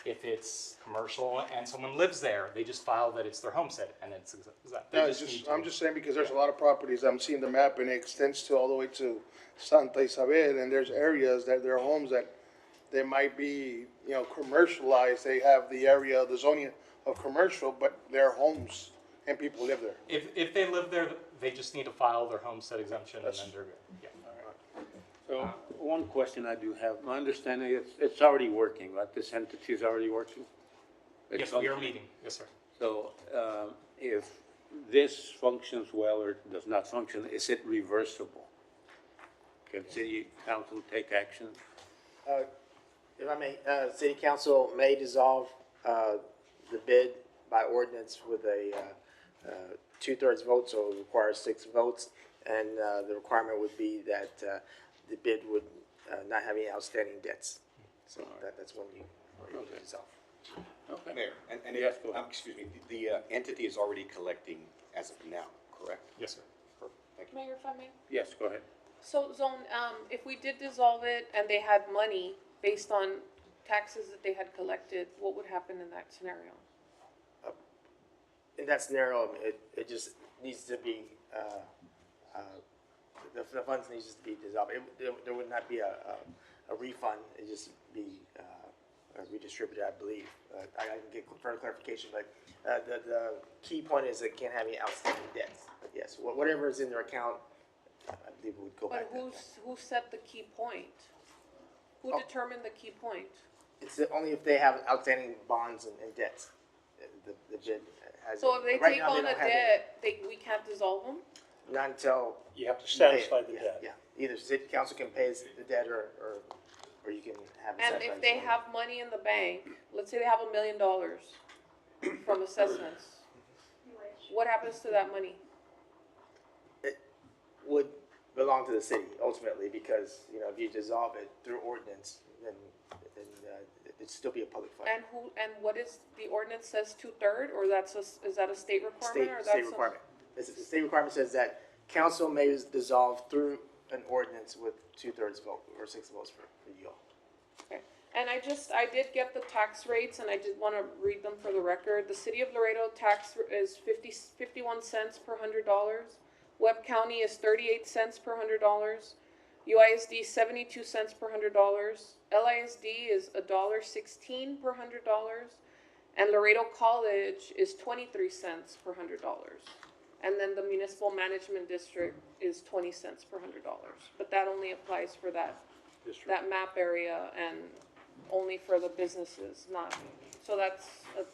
If it's commercial and someone lives there, they just file that it's their homestead and it's exempt. They No, need I'm to- just saying because there's a lot of properties, I'm seeing the map and it extends to all the way to Santa Isabel, and there's areas that there are homes that they might be, commercialized, they have the area, the zoning of commercial, but they're homes and people live there. If they live there, they just need to file their homestead exemption and then they're good. Yeah. So, one question I do have, my understanding it's already working, right? This entity is already working? Yes, we are meeting. Yes, sir. So, if this functions well or does not function, is it reversible? Can city council take action? If I may, city council may dissolve, the bid by ordinance with a, 2/3 vote, so it requires 6 votes. And, the requirement would be that, the bid would, not have any outstanding debts. So that's when you dissolve. Okay. Mayor, and Yes, go ahead. excuse me, the entity is already collecting as of now, correct? Yes, sir. Thank you. Mayor, if I may? Yes, go ahead. So, Zone, if we did dissolve it and they had money based on taxes that they had collected, what would happen in that scenario? In that scenario, it just needs to be, the funds needs to be dissolved. There would not be a refund, it'd just be, redistributed, I believe. I can get further clarification, but, the key point is it can't have any outstanding debts. But yes, whatever is in their account, I believe would go back But to that. who set the key point? Who Oh. determined the key point? It's only if they have outstanding bonds and debts. The bid has. So if they right take now, on a don't have any. debt, we can't dissolve them? Not until. You have to you pay it. satisfy the Yeah, debt. Yeah, either city council can pay the debt or or you can have. And if they have money in the bank, let's say they have $1 million from assessments, what happens to that money? It would belong to the city ultimately, because, you know, if you dissolve it through ordinance, then it'd still be a public fund. And what is, the ordinance says 2/3, or is that a state requirement, or that's? State requirement. The state requirement says that council may dissolve through an ordinance with 2/3 vote or 6 votes for you all. Okay, and I did get the tax rates, and I did want to read them for the record. The city of Laredo tax is 51 cents per $100. Webb County is 38 cents per $100. UISD 72 cents per $100. LISD is $1.16 per $100. And Laredo College is 23 cents per $100. And then the municipal management district is 20 cents per $100. But that only applies for that map area and only for the businesses, not, so that's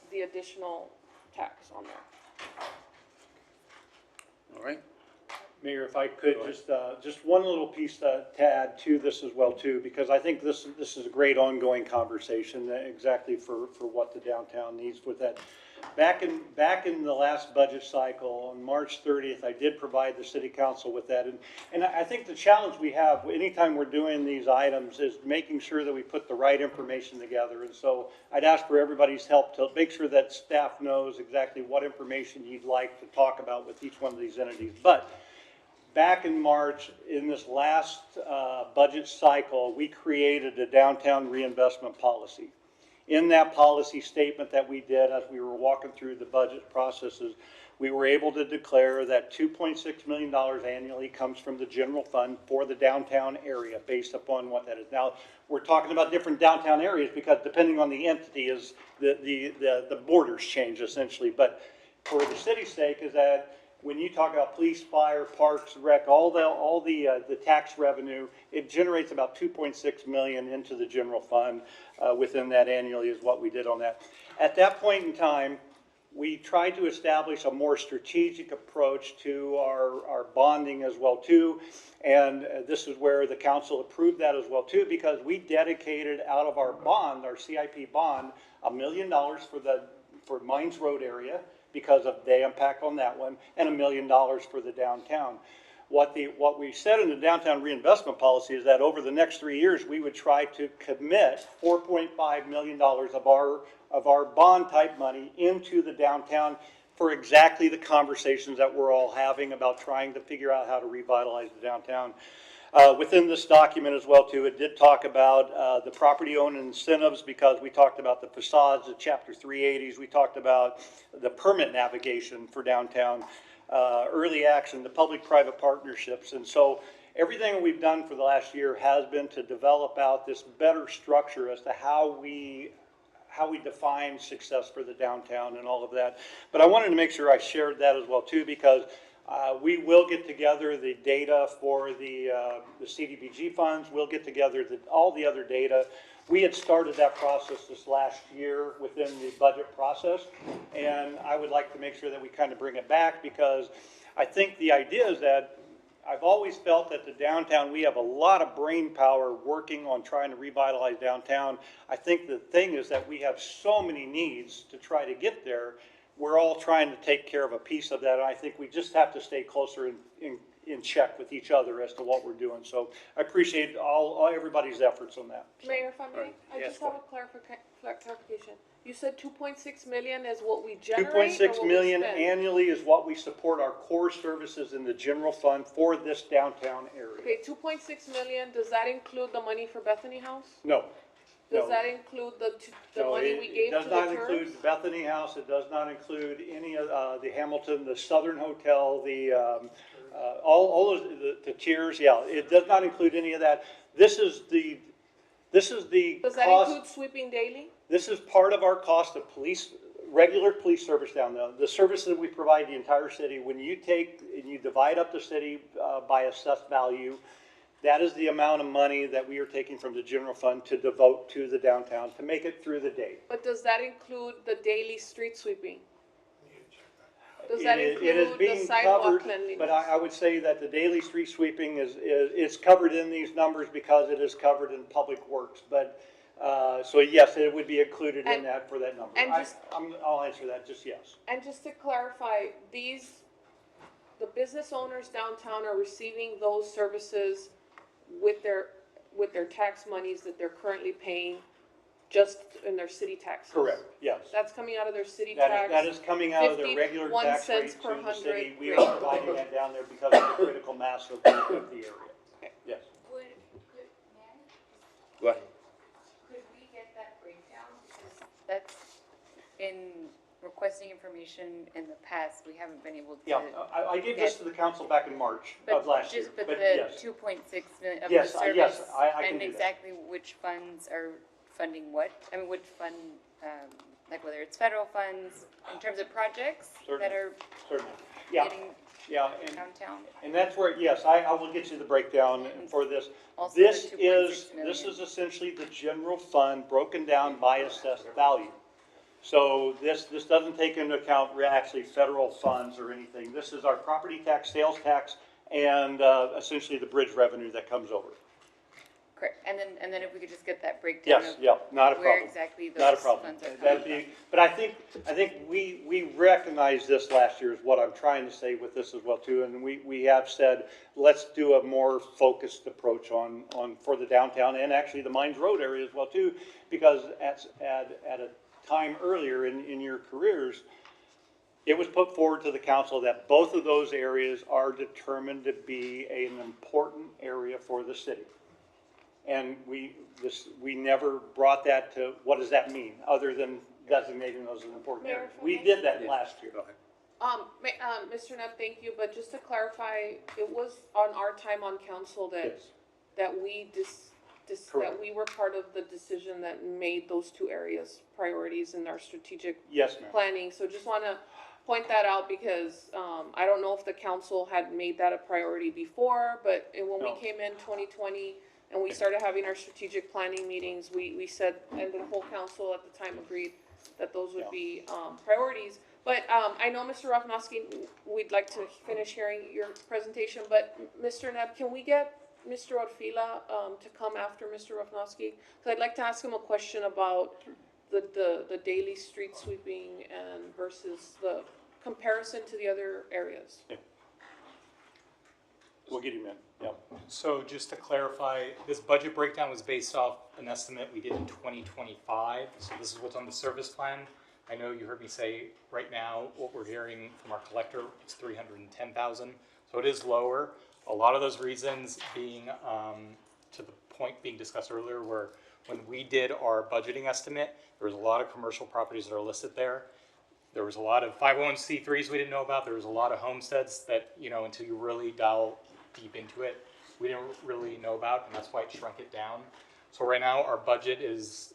the additional tax on there. All right? Mayor, if I could, just one little piece to add to this as well too, because I think this is a great ongoing conversation, exactly for what the downtown needs with that. Back in the last budget cycle, on March 30th, I did provide the city council with that. And I think the challenge we have anytime we're doing these items is making sure that we put the right information together. And so I'd ask for everybody's help to make sure that staff knows exactly what information you'd like to talk about with each one of these entities. But back in March, in this last budget cycle, we created a downtown reinvestment policy. In that policy statement that we did as we were walking through the budget processes, we were able to declare that $2.6 million annually comes from the general fund for the downtown area based upon what that is. Now, we're talking about different downtown areas because depending on the entity is the borders change essentially. But for the city's sake is that when you talk about police, fire, parks, rec, all the tax revenue, it generates about 2.6 million into the general fund within that annually is what we did on that. At that point in time, we tried to establish a more strategic approach to our bonding as well too, and this is where the council approved that as well too, because we dedicated out of our bond, our CIP bond, $1 million for Mines Road area, because of the impact on that one, and $1 million for the downtown. What we said in the downtown reinvestment policy is that over the next 3 years, we would try to commit $4.5 million of our bond type money into the downtown for exactly the conversations that we're all having about trying to figure out how to revitalize the downtown. Within this document as well too, it did talk about the property owner incentives because we talked about the facades, the chapter 380s, we talked about the permit navigation for downtown, early action, the public-private partnerships. And so everything we've done for the last year has been to develop out this better structure as to how we define success for the downtown and all of that. But I wanted to make sure I shared that as well too, because we will get together the data for the CDBG funds. We'll get together all the other data. We had started that process this last year within the budget process, and I would like to make sure that we kind of bring it back because I think the idea is that I've always felt that the downtown, we have a lot of brain power working on trying to revitalize downtown. I think the thing is that we have so many needs to try to get there. We're all trying to take care of a piece of that, and I think we just have to stay closer in check with each other as to what we're doing. So I appreciate everybody's efforts on that. Mayor, if I may, I just have a clarification. You said 2.6 million is what we generate, 2.6 million annually is what we support our core services in the general fund for this downtown area. Okay, 2.6 million, does that include the money for Bethany House? No. Does that include the money we gave to the It does not church? include Bethany House, it does not include any of the Hamilton, the Southern Hotel, all of the tiers, yeah, it does not include any of that. This is the Does that cost. include sweeping daily? This is part of our cost of regular police service down there. The service that we provide the entire city, when you take and you divide up the city by assessed value, that is the amount of money that we are taking from the general fund to devote to the downtown to make it through the day. But does that include the daily street sweeping? Does that It is include the being sidewalk covered, cleanliness? but I would say that the daily street sweeping is covered in these numbers because it is covered in public works. But, so yes, it would be included in And- that for that number. and just- I'll answer that, just yes. And just to clarify, the business owners downtown are receiving those services with their tax monies that they're currently paying just in their city taxes? Correct, yes. That's coming out of their city That tax? is, that is coming out of their regular 51 tax cents rate per to the city. hundred. We are providing that down there because of the critical mass of the area. Yes. May I? Go ahead. Could we get that breakdown? Because that's in requesting information in the past, we haven't been able to. Yeah, I gave this to the council back in March of last year, But but the yes. 2.6 million of the Yes, service. yes, I can and do that. exactly which funds are funding what? I mean, which fund, like whether it's federal funds, in terms of projects that Certainly. are Certainly, yeah, getting yeah, downtown? and that's where, yes, I will get you the breakdown for this. Also the This 2.6 this million. is essentially the general fund broken down by assessed value. So this doesn't take into account actually federal funds or anything. This is our property tax, sales tax, and essentially the bridge revenue that comes over. Correct, and then if we could just get that breakdown Yes, of yeah, not a where problem. exactly Not a those problem. funds are That'd coming be, but I think we recognized this last year is what I'm trying to say with this as well too. And we have said, let's do a more focused approach on for the downtown and actually the Mines Road area as well too. Because at a time earlier in your careers, it was put forward to the council that both of those areas are determined to be an important area for the city. And we never brought that to, what does that mean, other than designating those as important Mayor, areas? if I We may? did that last year. Mr. Knapp, thank you, but just to clarify, it was on our time on council that, Yes. that we that Correct. we were part of the decision that made those two areas priorities in our strategic Yes, ma'am. planning. So just wanna point that out because, I don't know if the council had made that a priority before, but when we No. came in 2020 and we started having our strategic planning meetings, we said, and the whole council at the time agreed that those would be, priorities. But, I know, Mr. Rafnowski, we'd like to finish hearing your presentation, but Mr. Neb, can we get Mr. Orfila, to come after Mr. Rafnowski? Cause I'd like to ask him a question about the daily street sweeping and versus the comparison to the other areas. We'll get him in, yeah. So just to clarify, this budget breakdown was based off an estimate we did in 2025. So this is what's on the service plan. I know you heard me say right now, what we're hearing from our collector, it's 310,000. So it is lower. A lot of those reasons being, to the point being discussed earlier, where when we did our budgeting estimate, there was a lot of commercial properties that are listed there. There was a lot of 501c3s we didn't know about. There was a lot of homesteads that, until you really dial deep into it, we didn't really know about, and that's why it shrunk it down. So right now, our budget is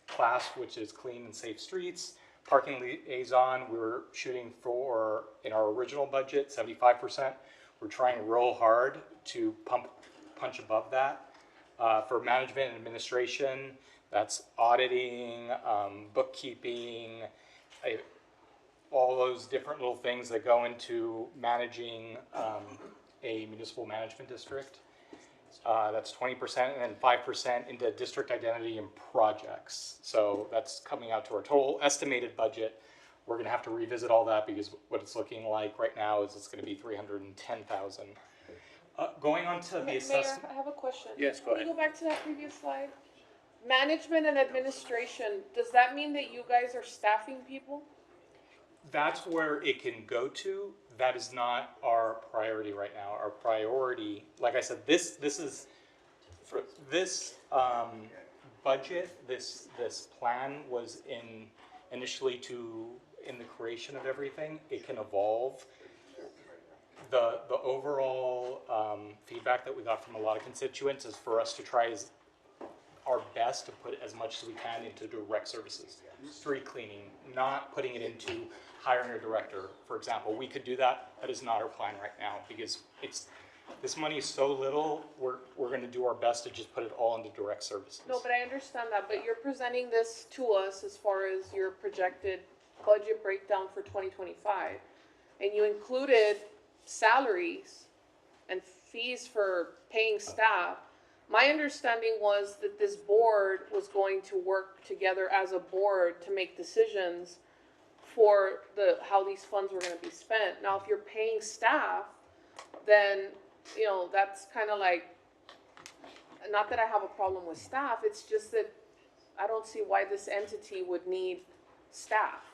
class, which is clean and safe streets. Parking liaison, we were shooting for, in our original budget, 75%. We're trying real hard to punch above that. For management and administration, that's auditing, bookkeeping, all those different little things that go into managing a municipal management district. That's 20%, and then 5% into district identity and projects. So that's coming out to our total estimated budget. We're gonna have to revisit all that because what it's looking like right now is it's gonna be 310,000. Going on to the Mayor, assessment. I have a question. Yes, go Can ahead. we go back to that previous slide? Management and administration, does that mean that you guys are staffing people? That's where it can go to. That is not our priority right now. Our priority, like I said, this is for this budget. This plan was initially in the creation of everything. It can evolve. The overall feedback that we got from a lot of constituents is for us to try our best to put as much as we can into direct services, street cleaning, not putting it into hiring a director, for example. We could do that. That is not our plan right now because this money is so little. We're going to do our best to just put it all into direct services. No, but I understand that, but you're presenting this to us as far as your projected budget breakdown for 2025, and you included salaries and fees for paying staff, my understanding was that this board was going to work together as a board to make decisions for how these funds were gonna be spent. Now, if you're paying staff, then, you know, that's kind of like, not that I have a problem with staff, it's just that I don't see why this entity would need staff.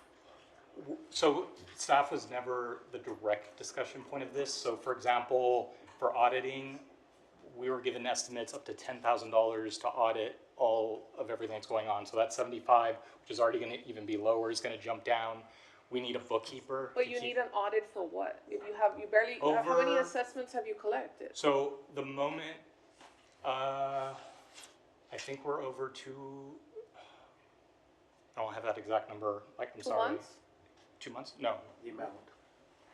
So staff was never the direct discussion point of this. So for example, for auditing, we were given estimates up to $10,000 to audit all of everything that's going on. So that 75, which is already going to even be lower, is going to jump down. We need a bookkeeper. But you need an audit for what? If you barely, how many assessments have you collected? So the moment, I think we're over I don't have that exact number, like, I'm 2 sorry. months? 2 months? No.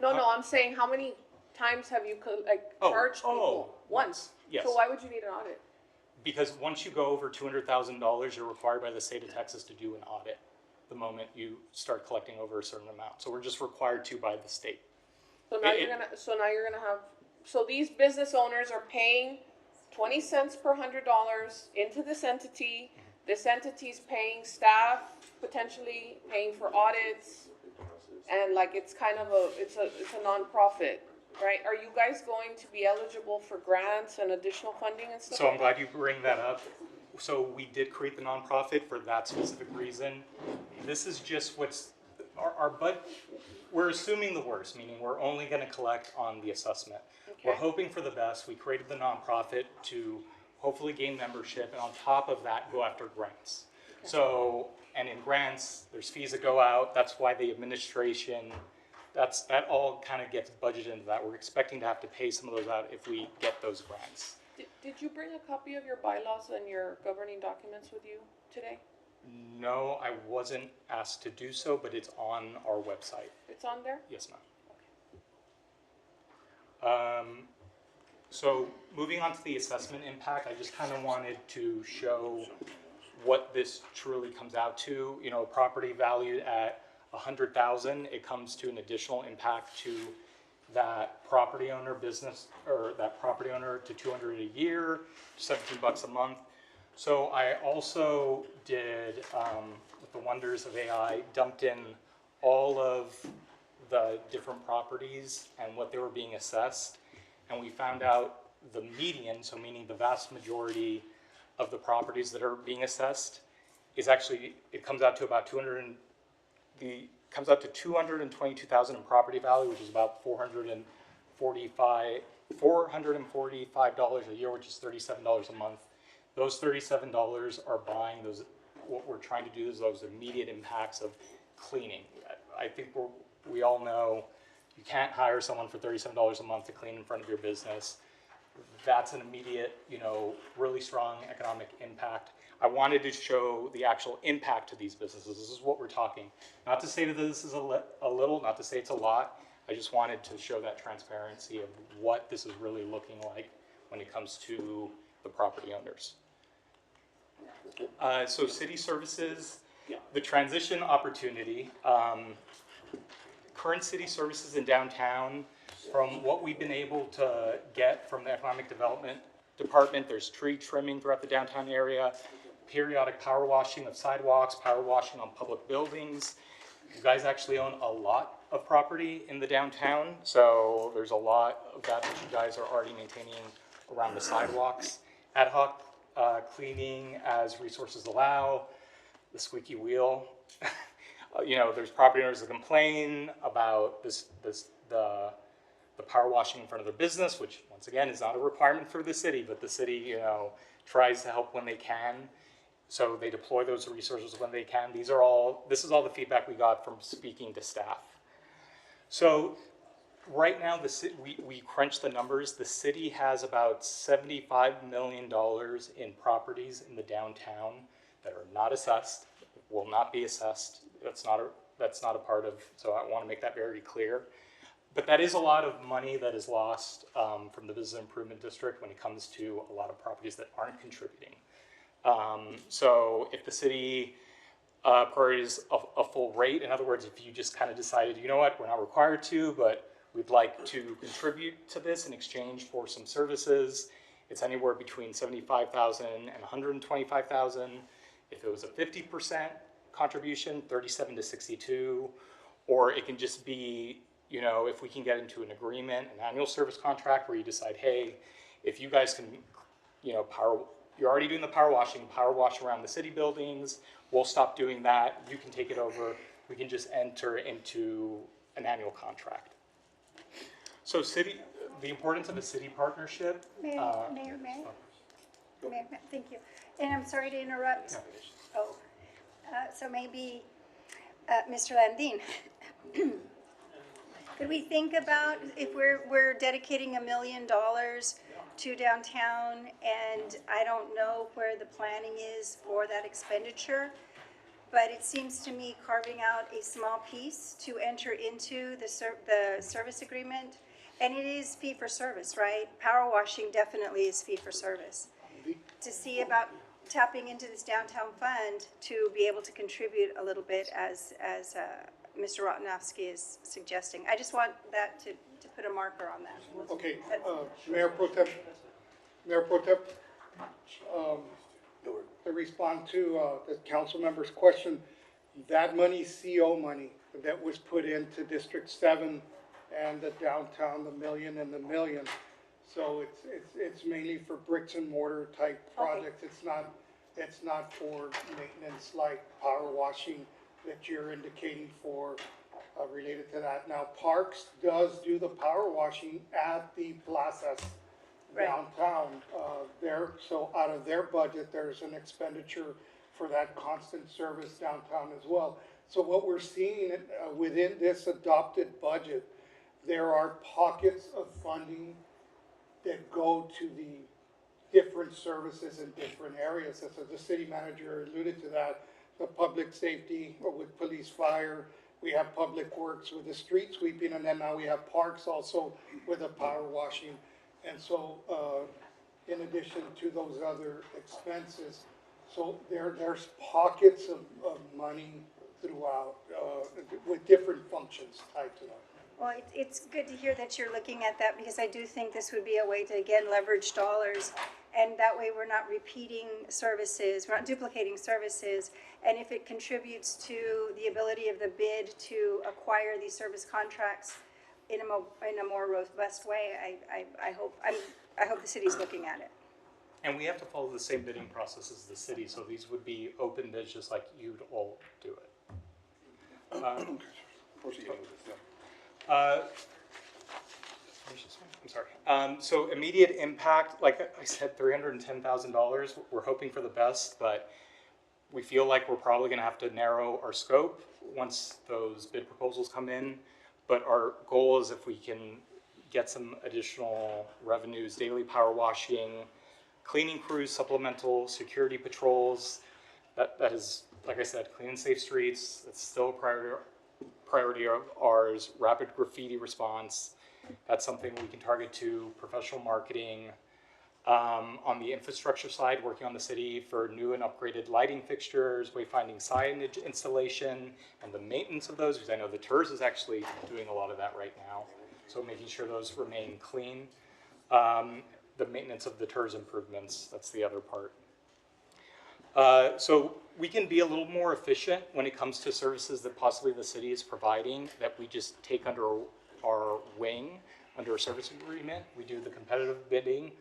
No, I'm saying how many times have you charged people? Once. Yes. So why would you need an audit? Because once you go over $200,000, you're required by the state of Texas to do an audit the moment you start collecting over a certain amount. So we're just required to by the state. So now you're gonna have, so these business owners are paying 20 cents per $100 into this entity. This entity's paying staff, potentially paying for audits, and like it's kind of it's a nonprofit, right? Are you guys going to be eligible for grants and additional funding and stuff? So I'm glad you bring that up. So we did create the nonprofit for that specific reason. This is just what's we're assuming the worst, meaning we're only going to collect on the assessment. Okay. We're hoping for the best. We created the nonprofit to hopefully gain membership, and on top of that, go after grants. Okay. So, and in grants, there's fees that go out. That's why the administration, that all kind of gets budgeted into that. We're expecting to have to pay some of those out if we get those grants. Did you bring a copy of your bylaws and your governing documents with you today? No, I wasn't asked to do so, but it's on our website. It's on there? Yes, ma'am. So moving on to the assessment impact, I just kind of wanted to show what this truly comes out to. You know, a property valued at $100,000, it comes to an additional impact to that property owner business, or that property owner, to $200 a year, $17 a month. So I also did, with the wonders of AI, dumped in all of the different properties and what they were being assessed. And we found out the median, so meaning the vast majority of the properties that are being assessed, is actually, it comes out to about $222,000 in property value, which is about $445 a year, which is $37 a month. Those $37 are buying those. What we're trying to do is those immediate impacts of cleaning. I think we all know you can't hire someone for $37 a month to clean in front of your business. That's an immediate, you know, really strong economic impact. I wanted to show the actual impact to these businesses. This is what we're talking. Not to say that this is a little, not to say it's a lot. I just wanted to show that transparency of what this is really looking like when it comes to the property owners. So city services, the transition opportunity. Current city services in downtown, from what we've been able to get from the Economic Development Department, there's tree trimming throughout the downtown area, periodic power washing of sidewalks, power washing on public buildings. You guys actually own a lot of property in the downtown, so there's a lot of that you guys are already maintaining around the sidewalks. Ad hoc cleaning as resources allow, the squeaky wheel. You know, there's property owners that complain about the power washing in front of their business, which once again is not a requirement for the city, but the city, you know, tries to help when they can. So they deploy those resources when they can. This is all the feedback we got from speaking to staff. So right now, we crunched the numbers. The city has about $75 million in properties in the downtown that are not assessed, will not be assessed. That's not a part of, so I want to make that very clear. But that is a lot of money that is lost from the Business Improvement District when it comes to a lot of properties that aren't contributing. So if the city priorities a full rate. In other words, if you just kind of decided, you know what, we're not required to, but we'd like to contribute to this in exchange for some services, it's anywhere between 75,000 and 125,000. If it was a 50% contribution, 37 to 62, or it can just be, you know, if we can get into an agreement, an annual service contract where you decide, hey, if you guys can, you know, you're already doing the power wash around the city buildings, we'll stop doing that, you can take it over, we can just enter into an annual contract. So the importance of a city partnership. Mayor, thank you. And I'm sorry to interrupt. Oh, so maybe, Mr. Landine, could we think about if we're dedicating $1 million to downtown, and I don't know where the planning is for that expenditure, but it seems to me carving out a small piece to enter into the service agreement, and it is fee for service, right? Power washing definitely is fee for service. To see about tapping into this downtown fund to be able to contribute a little bit as Mr. Rotnowski is suggesting. I just want that to put a marker on that. Okay, Mayor Pro Tem, to respond to the council member's question, that money, CO money, that was put into District 7 and the downtown, the million and the million. So it's mainly for bricks and mortar type projects. It's not for maintenance like power washing that you're indicating for related to that. Now, Parks does do the power washing at the plazas downtown. So out of their budget, there's an expenditure for that constant service downtown as well. So what we're seeing within this adopted budget, there are pockets of funding that go to the different services in different areas. As the city manager alluded to that, the public safety with police, fire, we have public works with the street sweeping, and then now we have parks also with the power washing. And so in addition to those other expenses, so there's pockets of money throughout with different functions tied to that. Well, it's good to hear that you're looking at that, because I do think this would be a way to, again, leverage dollars. And that way we're not repeating services, we're not duplicating services. And if it contributes to the ability of the bid to acquire these service contracts in a more robust way, I hope the city's looking at it. And we have to follow the same bidding process as the city, so these would be open bids just like you'd all do it. I'm sorry. So immediate impact, like I said, $310,000. We're hoping for the best, but we feel like we're probably going to have to narrow our scope once those bid proposals come in. But our goal is if we can get some additional revenues, daily power washing, cleaning crews, supplemental security patrols. That is, like I said, clean and safe streets. That's still a priority of ours. Rapid graffiti response. That's something we can target to. Professional marketing. On the infrastructure side, working on the city for new and upgraded lighting fixtures, wayfinding signage installation, and the maintenance of those, because I know the TERS is actually doing a lot of that right now. So making sure those remain clean. The maintenance of the TERS improvements, that's the other part. So we can be a little more efficient when it comes to services that possibly the city is providing that we just take under our wing, under a service agreement. We do the competitive bidding.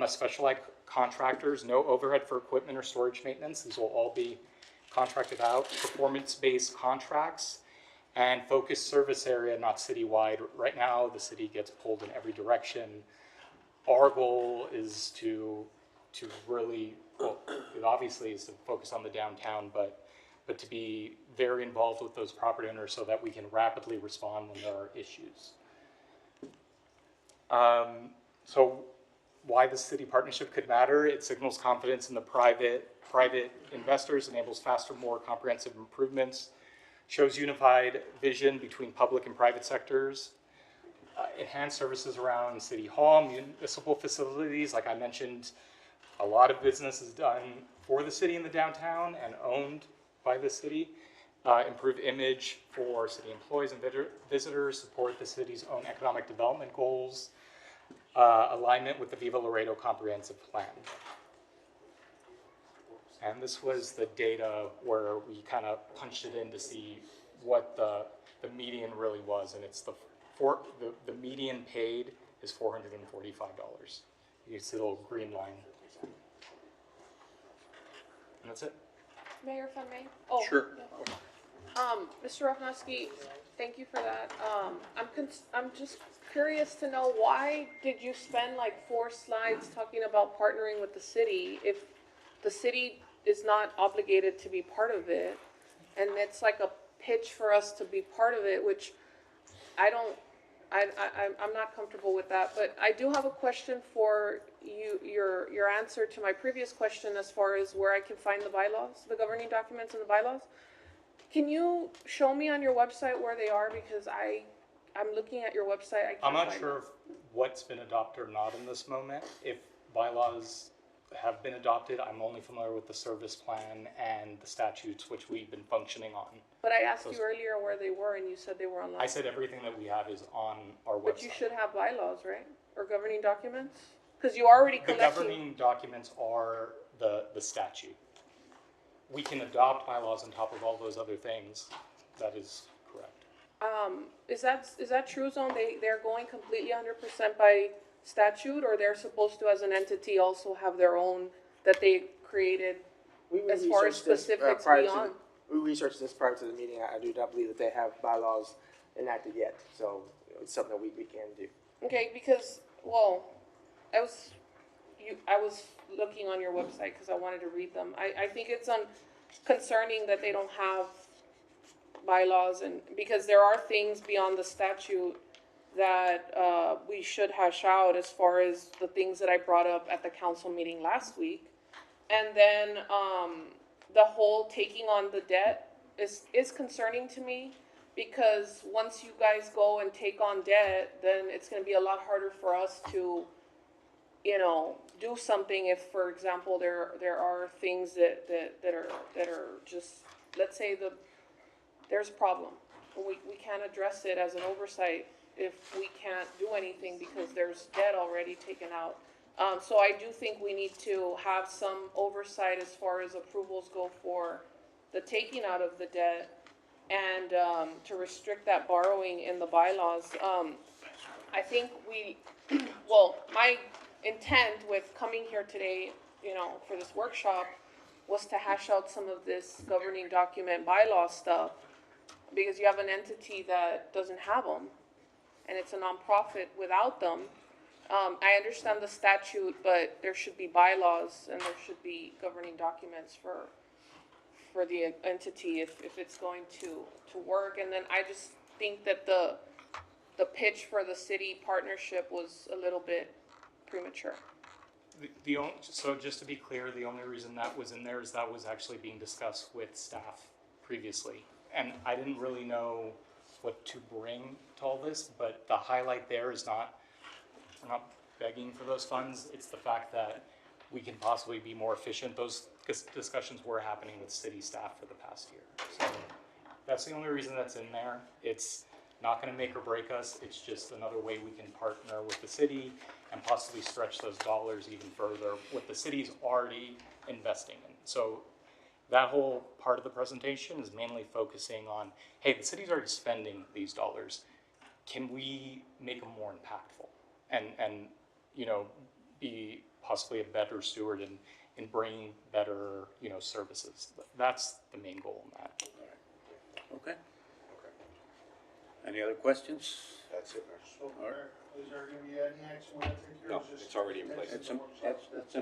Specialized contractors, no overhead for equipment or storage maintenance. These will all be contracted out. Performance-based contracts and focused service area, not citywide. Right now, the city gets pulled in every direction. Our goal is to really, well, it obviously is to focus on the downtown, but to be very involved with those property owners so that we can rapidly respond when there are issues. So why the city partnership could matter: it signals confidence in the private investors, enables faster, more comprehensive improvements, shows unified vision between public and private sectors, enhanced services around City Hall, municipal facilities. Like I mentioned, a lot of business is done for the city in the downtown and owned by the city, improve image for city employees and visitors, support the city's own economic development goals, alignment with the Viva Laredo Comprehensive Plan. And this was the data where we kind of punched it in to see what the median really was, and it's the median paid is $445. You see the little green line. And that's it. Mayor, if I may? Oh, Sure. yeah. Mr. Rochnovsky, thank you for that. I'm just curious to know, why did you spend like 4 slides talking about partnering with the city if the city is not obligated to be part of it? And it's like a pitch for us to be part of it, which I'm not comfortable with that. But I do have a question for you, your answer to my previous question as far as where I can find the bylaws, the governing documents and the bylaws. Can you show me on your website where they are? Because I'm looking at your website, I can't I'm not find sure them. if what's been adopted or not in this moment. If bylaws have been adopted, I'm only familiar with the service plan and the statutes which we've been functioning on. But I asked you earlier where they were, and you said they were online. I said everything that we have is on our website. But you should have bylaws, right? Or governing documents? Because you already The collected. governing documents are the statute. We can adopt bylaws on top of all those other things. That is correct. Is that true, Zone? They're going completely 100% by statute, or they're supposed to, as an entity, also have their own that they created We as far as researched this, specifics prior beyond? We researched this prior to the meeting. I do not believe that they have bylaws enacted yet, so it's something that we can do. Okay, because, well, I was looking on your website because I wanted to read them. I think it's concerning that they don't have bylaws, and because there are things beyond the statute that we should hash out as far as the things that I brought up at the council meeting last week. And then the whole taking on the debt is concerning to me, because once you guys go and take on debt, then it's gonna be a lot harder for us to, do something if, for example, there are things that are just, let's say there's a problem. We can't address it as an oversight if we can't do anything because there's debt already taken out. So I do think we need to have some oversight as far as approvals go for the taking out of the debt, and to restrict that borrowing in the bylaws. I think my intent with coming here today, for this workshop, was to hash out some of this governing document bylaw stuff, because you have an entity that doesn't have them, and it's a nonprofit without them. I understand the statute, but there should be bylaws and there should be governing documents for the entity if it's going to work. And then I just think that the pitch for the city partnership was a little bit premature. So just to be clear, the only reason that was in there is that was actually being discussed with staff previously. And I didn't really know what to bring to all this, but the highlight there is we're not begging for those funds. It's the fact that we can possibly be more efficient. Those discussions were happening with city staff for the past year. So that's the only reason that's in there. It's not going to make or break us. It's just another way we can partner with the city and possibly stretch those dollars even further, what the city's already investing in. So that whole part of the presentation is mainly focusing on, hey, the city's already spending these dollars. Can we make them more impactful and be possibly a better steward in bringing better, services? That's the main goal in that. Okay. Any other questions? That's it, Mayor. All right. Is there gonna be any action when I take care No, of this? it's already in place. It's in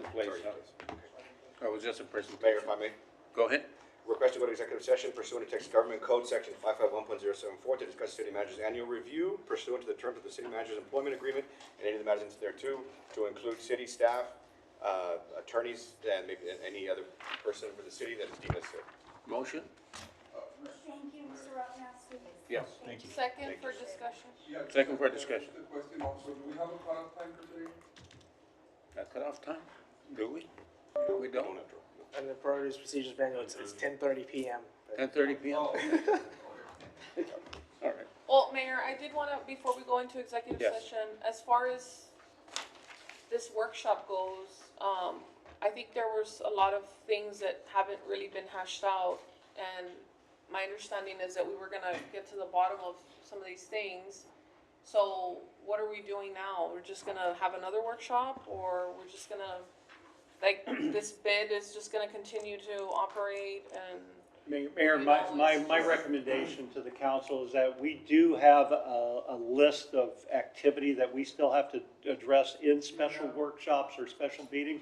place. That was just a presentation. Mayor, if I may. Go ahead. Request to go to executive session pursuant to Texas Government Code Section 551.074 to discuss city manager's annual review pursuant to the terms of the city manager's employment agreement and any of the matters thereto, to include city staff, attorneys, and maybe any other person for the city that is deemed necessary. Motion? Thank you, Mr. Rochnovsky. Yes. Thank you. Second for discussion. Second for discussion. The question also, do we have a cutoff time for today? That cutoff time? Do we? We don't? And the Priorities Procedures Manual, it's 10:30 PM. 10:30 PM? All right. Well, Mayor, I did wanna, before we go into executive Yes. session, as far as this workshop goes, I think there was a lot of things that haven't really been hashed out. And my understanding is that we were gonna get to the bottom of some of these things. So what are we doing now? We're just gonna have another workshop, or we're just gonna, like, this bid is just gonna continue to operate and? Mayor, my recommendation to the council is that we do have a list of activity that we still have to address in special workshops or special meetings.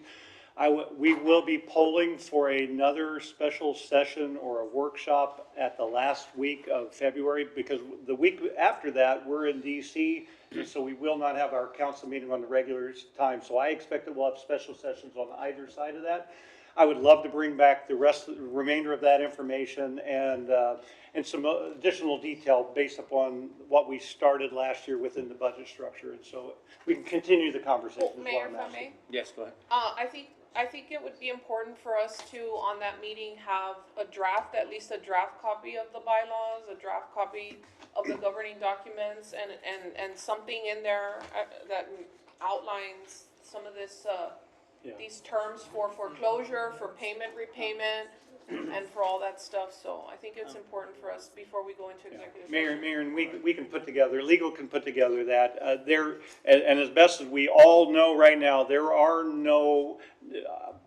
We will be polling for another special session or a workshop at the last week of February, because the week after that, we're in DC, and so we will not have our council meeting on the regular time. So I expect that we'll have special sessions on either side of that. I would love to bring back the remainder of that information and some additional detail based upon what we started last year within the budget structure. And so we can continue the conversation. Well, is Mayor, what I'm if I asking. may? Yes, go ahead. I think it would be important for us to, on that meeting, have a draft, at least a draft copy of the bylaws, a draft copy of the governing documents, and something in there that outlines some of this, these terms for foreclosure, for payment, repayment, and for all that stuff. So I think it's important for us before we go into executive session. Mayor, and we can put together, legal can put together that, and as best as we all know right now, there are no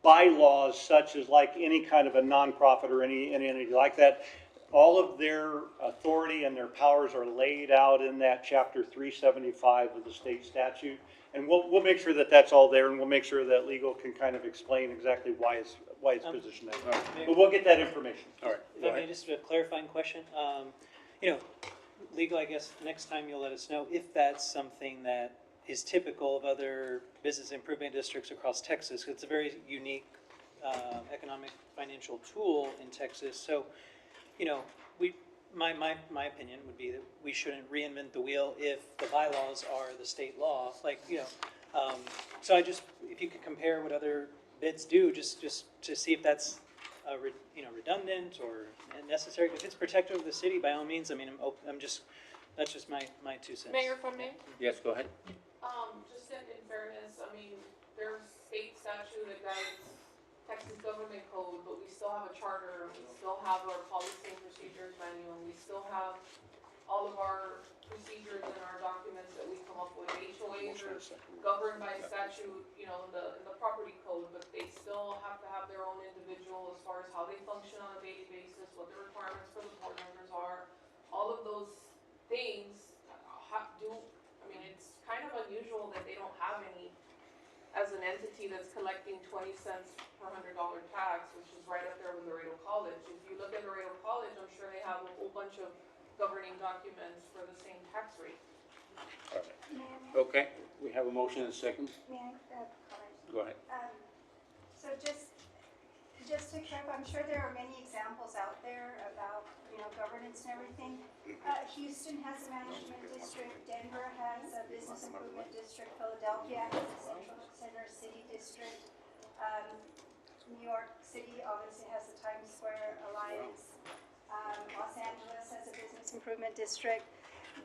bylaws such as like any kind of a nonprofit or any entity like that. All of their authority and their powers are laid out in that chapter 375 of the state statute. And we'll make sure that that's all there, and we'll make sure that legal can kind of explain exactly why it's positioned that way. But we'll get that information. All right. If I may, just a clarifying question, legal, I guess, next time you'll let us know if that's something that is typical of other business improvement districts across Texas. It's a very unique, economic, financial tool in Texas. So, my opinion would be that we shouldn't reinvent the wheel if the bylaws are the state law, so if you could compare what other bids do, just to see if that's, redundant or necessary. If it's protective of the city, by all means, that's just my 2 cents. Mayor, if I may? Yes, go ahead. Just in fairness, there's state statute that guides Texas government code, but we still have a charter, we still have our policy and procedures manual, and we still have all of our procedures and our documents that we come up with. HOAs are governed by statute, in the property code, but they still have to have their own individual as far as how they function on a daily basis, what the requirements for the board members are. All of those things it's kind of unusual that they don't have any as an entity that's collecting 20 cents per $100 tax, which is right up there with Laredo College. If you look at Laredo College, I'm sure they have a whole bunch of governing documents for the same tax rate. Okay, we have a motion and a second. May I comment? Go ahead. So just to clarify, I'm sure there are many examples out there about, governance and everything. Houston has a management district, Denver has a business improvement district, Philadelphia has a central center city district. New York City obviously has the Times Square Alliance. Los Angeles has a business improvement district.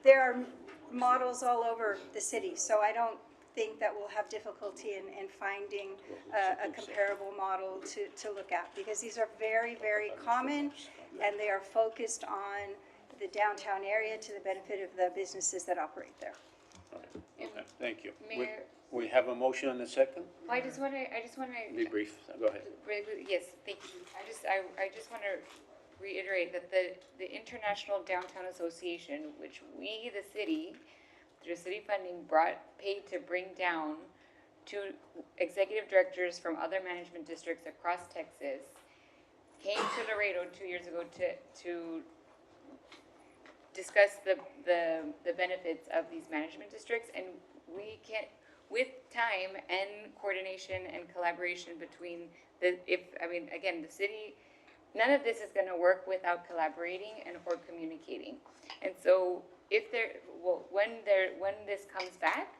There are models all over the city, so I don't think that we'll have difficulty in finding a comparable model to look at, because these are very, very common, and they are focused on the downtown area to the benefit of the businesses that operate there. Okay, thank you. Mayor? We have a motion and a second? Well, I just wanna. Be brief, go ahead. Yes, thank you. I just wanna reiterate that the International Downtown Association, which we, the city, through city funding, paid to bring down two executive directors from other management districts across Texas, came to Laredo 2 years ago to discuss the benefits of these management districts, and we can, with time and coordination and collaboration between the city, none of this is gonna work without collaborating or communicating. And so when this comes back,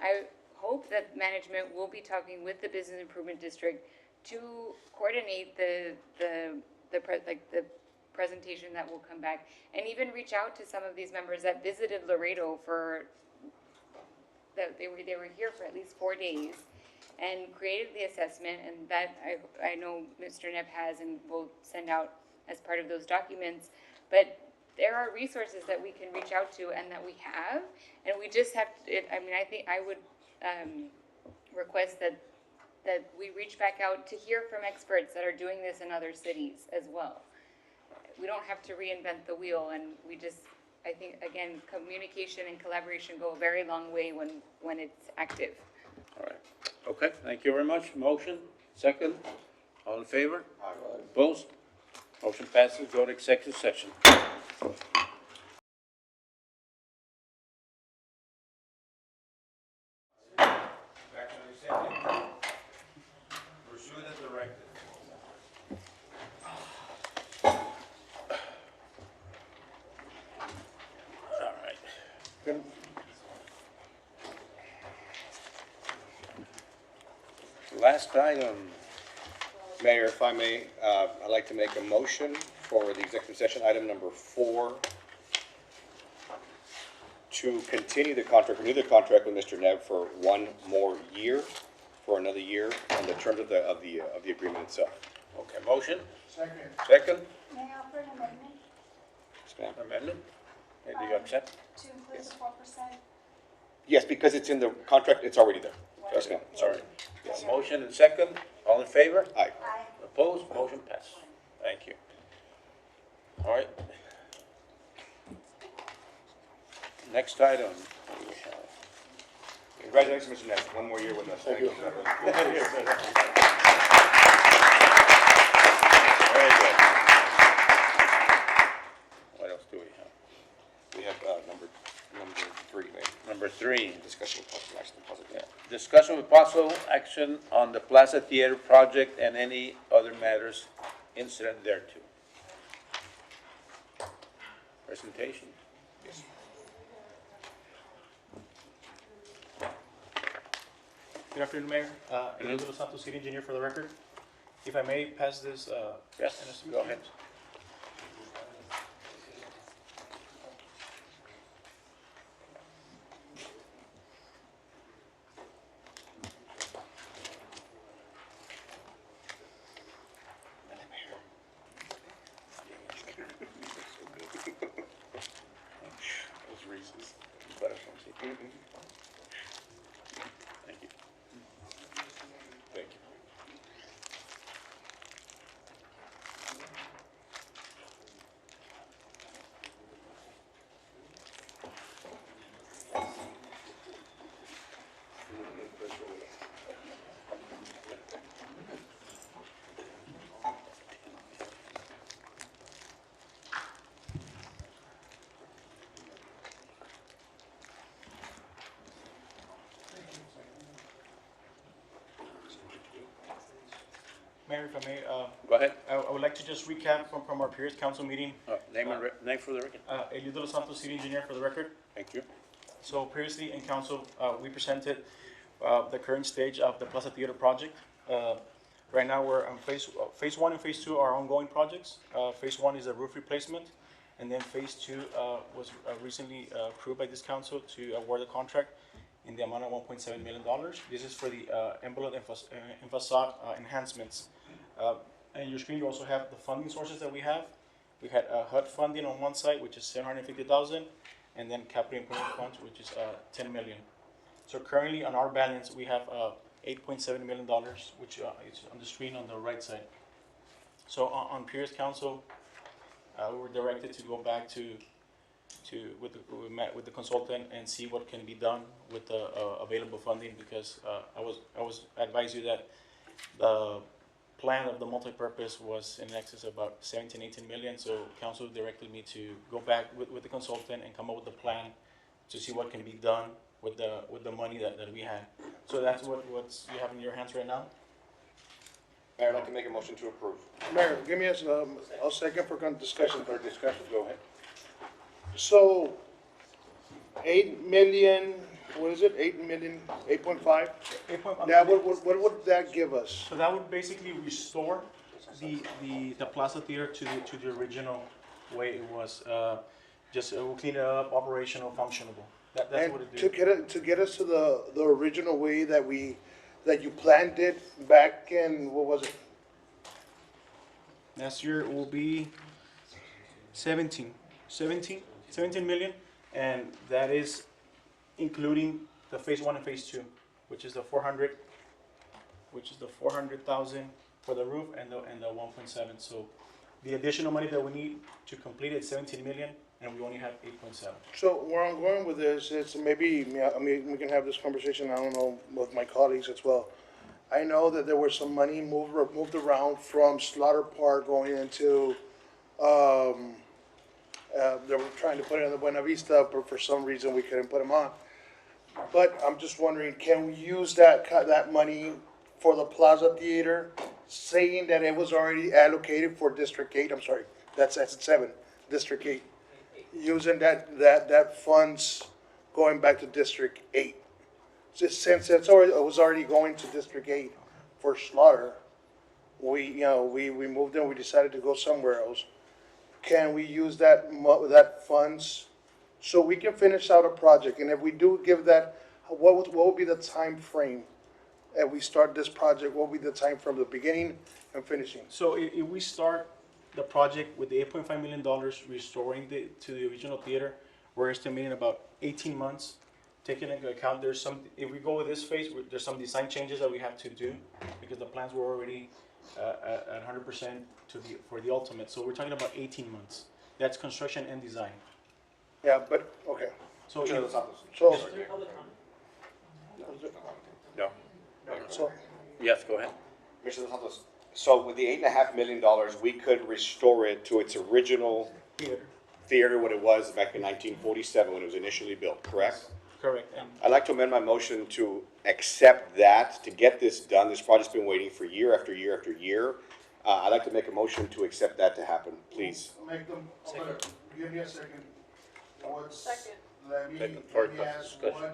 I hope that management will be talking with the business improvement district to coordinate the presentation that will come back, and even reach out to some of these members that visited Laredo that they were here for at least 4 days and created the assessment, and that I know Mr. Neff has and will send out as part of those documents. But there are resources that we can reach out to and that we have, and we just have to, I think I would request that we reach back out to hear from experts that are doing this in other cities as well. We don't have to reinvent the wheel, and I think, again, communication and collaboration go a very long way when it's active. All right. Okay, thank you very much. Motion, second. All in favor? Opposed? Motion passes. Go to executive session. Pursue the directive. All right. Last item. Mayor, if I may, I'd like to make a motion for the executive session, item number 4, to continue the contract, renew the contract with Mr. Nev for 1 more year, for another year, on the terms of the agreement itself. Okay, motion? Second. Second? May I offer an amendment Yes, ma'am. Amendment? Okay, do you accept? to include the 4%? Yes, because it's in the contract, it's already there. Yes, ma'am. Sorry. Yes. Motion and second. All in favor? Aye. Aye. Opposed? Motion passed. Thank you. All right. Next item. Congratulations, Mr. Nev, 1 more year with us. Thank you. Very good. What else do we have? We have number 3, Mayor. Number 3. Discussion of possible action on positive. Discussion with possible action on the Plaza Theater project and any other matters incident thereto. Presentation. Yes. Good afternoon, Mayor. Elio de los Santos, City Engineer for the record. If I may pass this. Yes, go ahead. Thank you. Thank you. Mayor, if I may, Go ahead. I would like to just recap from our previous council meeting. Name for the record. Elio de los Santos, City Engineer for the record. Thank you. So previously in council, we presented the current stage of the Plaza Theater project. Right now, we're on phase 1 and phase 2 are ongoing projects. Phase 1 is a roof replacement, and then phase 2 was recently approved by this council to award the contract in the amount of $1.7 million. This is for the envelope and facade enhancements. And your screen, you also have the funding sources that we have. We had HUD funding on one side, which is $750,000, and then capital improvement funds, which is $10 million. So currently on our balance, we have $8.7 million, which is on the screen on the right side. So on previous council, we were directed to go back we met with the consultant and see what can be done with the available funding, because I was advised you that the plan of the multipurpose was in excess of about 17-18 million. So council directed me to go back with the consultant and come up with a plan to see what can be done with the money that we had. So that's what's you have in your hands right now. Mayor, I'd like to make a motion to approve. Mayor, give me a second for discussion. For discussion, go ahead. So, 8 million, what is it, 8.5? 8.5. Now, what would that give us? So that would basically restore the Plaza Theater to the original way it was. Just we'll clean it up, operational, functional. That's And what it to did. get us to the original way that you planned it back in, what was it? Next year it will be 17 million, and that is including the phase 1 and phase 2, which is the 400,000 for the roof and the 1.7. So the additional money that we need to complete it is 17 million, and we only have 8.7. So where I'm going with this is maybe, I mean, we can have this conversation, I don't know, with my colleagues as well. I know that there was some money moved around from Slaughter Park going into, they were trying to put it in the Buena Vista, but for some reason we couldn't put them on. But I'm just wondering, can we use that money for the Plaza Theater, saying that it was already allocated for District 8, I'm sorry, that's at 7, District 8. Using that funds going back to District 8. Just since it was already going to District 8 for Slaughter, we moved in, we decided to go somewhere else. Can we use that funds so we can finish out a project? And if we do give that, what would be the time frame? If we start this project, what would be the time from the beginning and finishing? So if we start the project with the $8.5 million restoring to the original theater, we're estimating about 18 months. Taking into account, if we go with this phase, there's some design changes that we have to do because the plans were already at 100% for the ultimate. So we're talking about 18 months. That's construction and design. Yeah, but, okay. So So, No. so, Yes, go ahead. Mr. Dos Santos, so with the $8.5 million, we could restore it to its original theater, what it was back in 1947 when it was initially built, correct? Correct. And I'd like to amend my motion to accept that, to get this done. This project's been waiting for year after year after year. I'd like to make a motion to accept that to happen, please. make them, give me a second. Second. Let me Second part of ask discussion.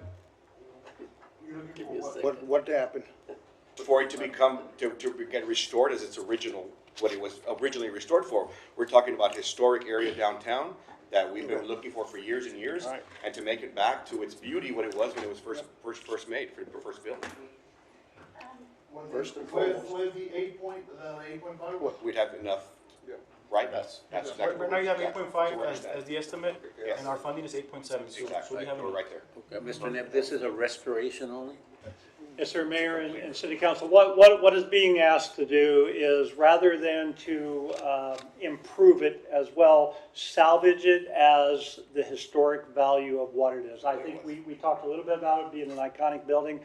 what happened? For it to get restored as its original, what it was originally restored for, we're talking about historic area downtown that we've been looking for years and years, Right. and to make it back to its beauty, what it was when it was first made, first built. First and foremost. With the 8.5? We'd have enough, right? That's exactly. right now you have what we're- 8.5 as the estimate, Yes. and our funding is 8.7. So Exactly, we have we're right there. Okay, Mr. Neff, this is a restoration only? Yes, sir, Mayor and City Council, what is being asked to do is, rather than to improve it as well, salvage it as the historic value of what it is. I think we talked a little bit about it being an iconic building,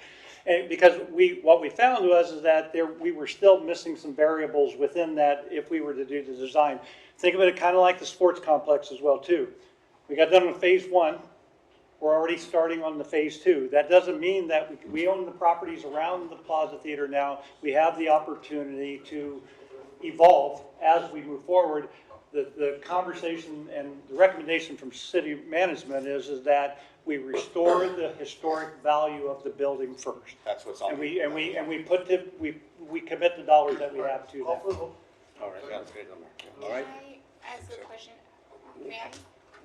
and because what we found is that we were still missing some variables within that if we were to do the design. Think of it kind of like the sports complex as well, too. We got done with phase 1. We're already starting on the phase 2. That doesn't mean that we own the properties around the Plaza Theater now. We have the opportunity to evolve as we move forward. The conversation and the recommendation from city management is that we restore the historic value of the building first. That's what's on. And we commit the dollars that we have to that. All right, Yeah, that's good number. all right. Can I ask a question? May I,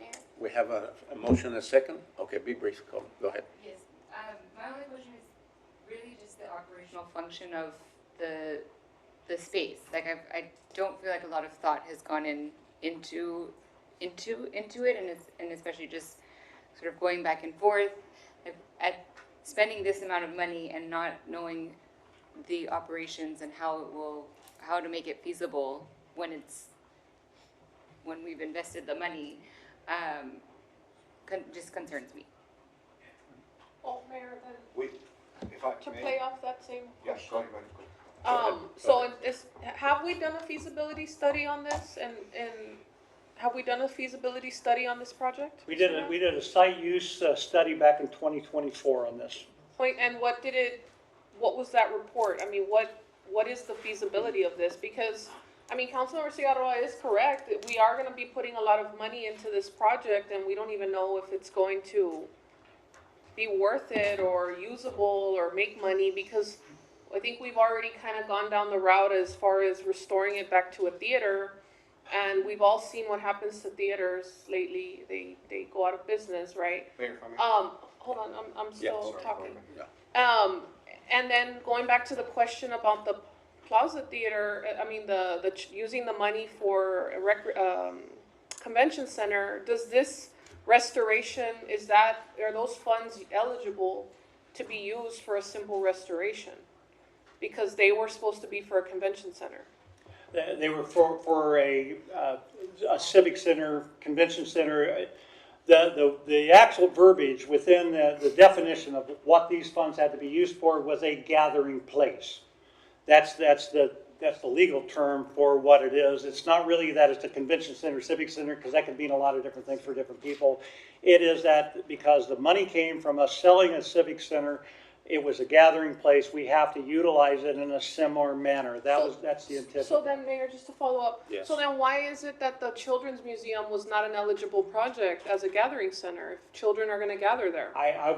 Mayor? We have a motion and a second. Okay, be brief, go ahead. Yes, my only question is really just the operational function of the space. Like, I don't feel like a lot of thought has gone into it, and especially just sort of going back and forth, like, at spending this amount of money and not knowing the operations and how to make it feasible when we've invested the money. Just concerns me. Oh, Mayor, then, If I to may. play off that same Yeah, question. go ahead. So have we done a feasibility study on this, and have we done a feasibility study on this project? We did a site use study back in 2024 on this. And what was that report? I mean, what is the feasibility of this? Because, I mean, Councilmember Cigarroa is correct, that we are gonna be putting a lot of money into this project, and we don't even know if it's going to be worth it, or usable, or make money, because I think we've already kind of gone down the route as far as restoring it back to a theater. And we've all seen what happens to theaters lately. They go out of business, right? Mayor, if I may? Hold on, I'm still talking. Yeah. And then going back to the question about the Plaza Theater, I mean, using the money for a convention center, does this restoration, are those funds eligible to be used for a simple restoration? Because they were supposed to be for a convention center. They were for a civic center, convention center. The actual verbiage within the definition of what these funds had to be used for was a gathering place. That's the legal term for what it is. It's not really that it's a convention center, civic center, because that can mean a lot of different things for different people. It is that because the money came from us selling a civic center, it was a gathering place. We have to utilize it in a similar manner. That's the intent. So then, Mayor, just to follow up. Yes. So then why is it that the Children's Museum was not an eligible project as a gathering center if children are gonna gather there? I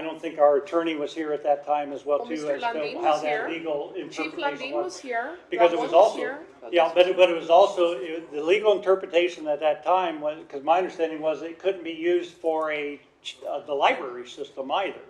don't think our attorney was here at that time as well, Well, too, Mr. as to Landine how was that here. legal Chief interpretation Landine was here. Because it Ramon was also, here. yeah, but it was also, the legal interpretation at that time was, because my understanding was it couldn't be used for the library system either.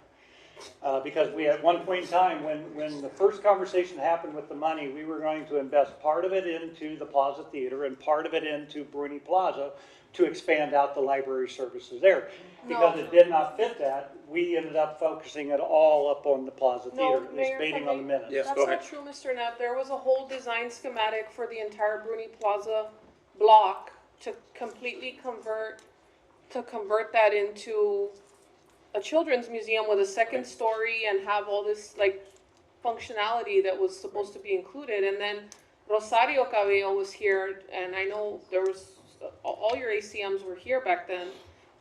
Because we, at one point in time, when the first conversation happened with the money, we were going to invest part of it into the Plaza Theater and part of it into Bruni Plaza to expand out the library services there. Because it did not fit that, we ended up focusing it all up on the Plaza No, Theater, at least Mayor, waiting if I on the may- minutes. Yes, That's go not ahead. true, Mr. Knapp. There was a whole design schematic for the entire Bruni Plaza block to completely convert that into a children's museum with a second story and have all this like functionality that was supposed to be included. And then Rosario Cabello was here, and I know there was, all your ACMs were here back then.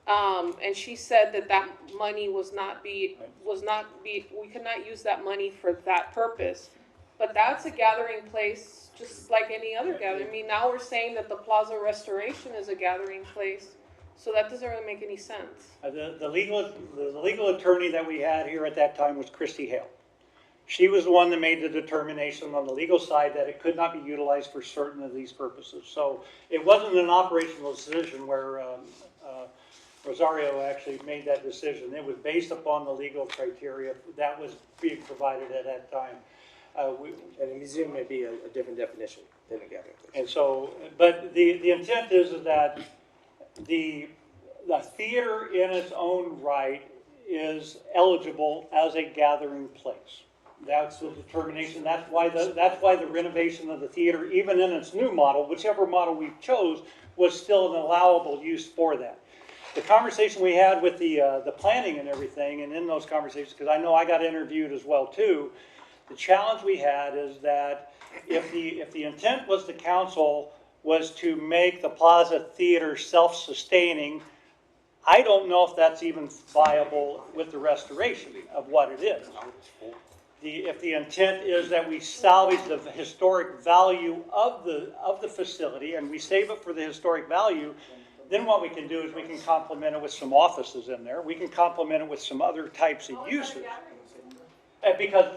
And she said that money we could not use that money for that purpose. But that's a gathering place, just like any other gathering. I mean, now we're saying that the Plaza Restoration is a gathering place. So that doesn't really make any sense. The legal attorney that we had here at that time was Christy Hale. She was the one that made the determination on the legal side that it could not be utilized for certain of these purposes. So it wasn't an operational decision where Rosario actually made that decision. It was based upon the legal criteria that was being provided at that time. And a museum may be a different definition than a gathering place. And so, but the intent is that the theater in its own right is eligible as a gathering place. That's the determination. That's why the renovation of the theater, even in its new model, whichever model we chose, was still an allowable use for that. The conversation we had with the planning and everything, and in those conversations, because I know I got interviewed as well too, the challenge we had is that if the intent was the council was to make the Plaza Theater self-sustaining, I don't know if that's even viable with the restoration of what it is. If the intent is that we salvage the historic value of the facility and we save it for the historic value, then what we can do is we can complement it with some offices in there. We can complement it with some other types of uses. Because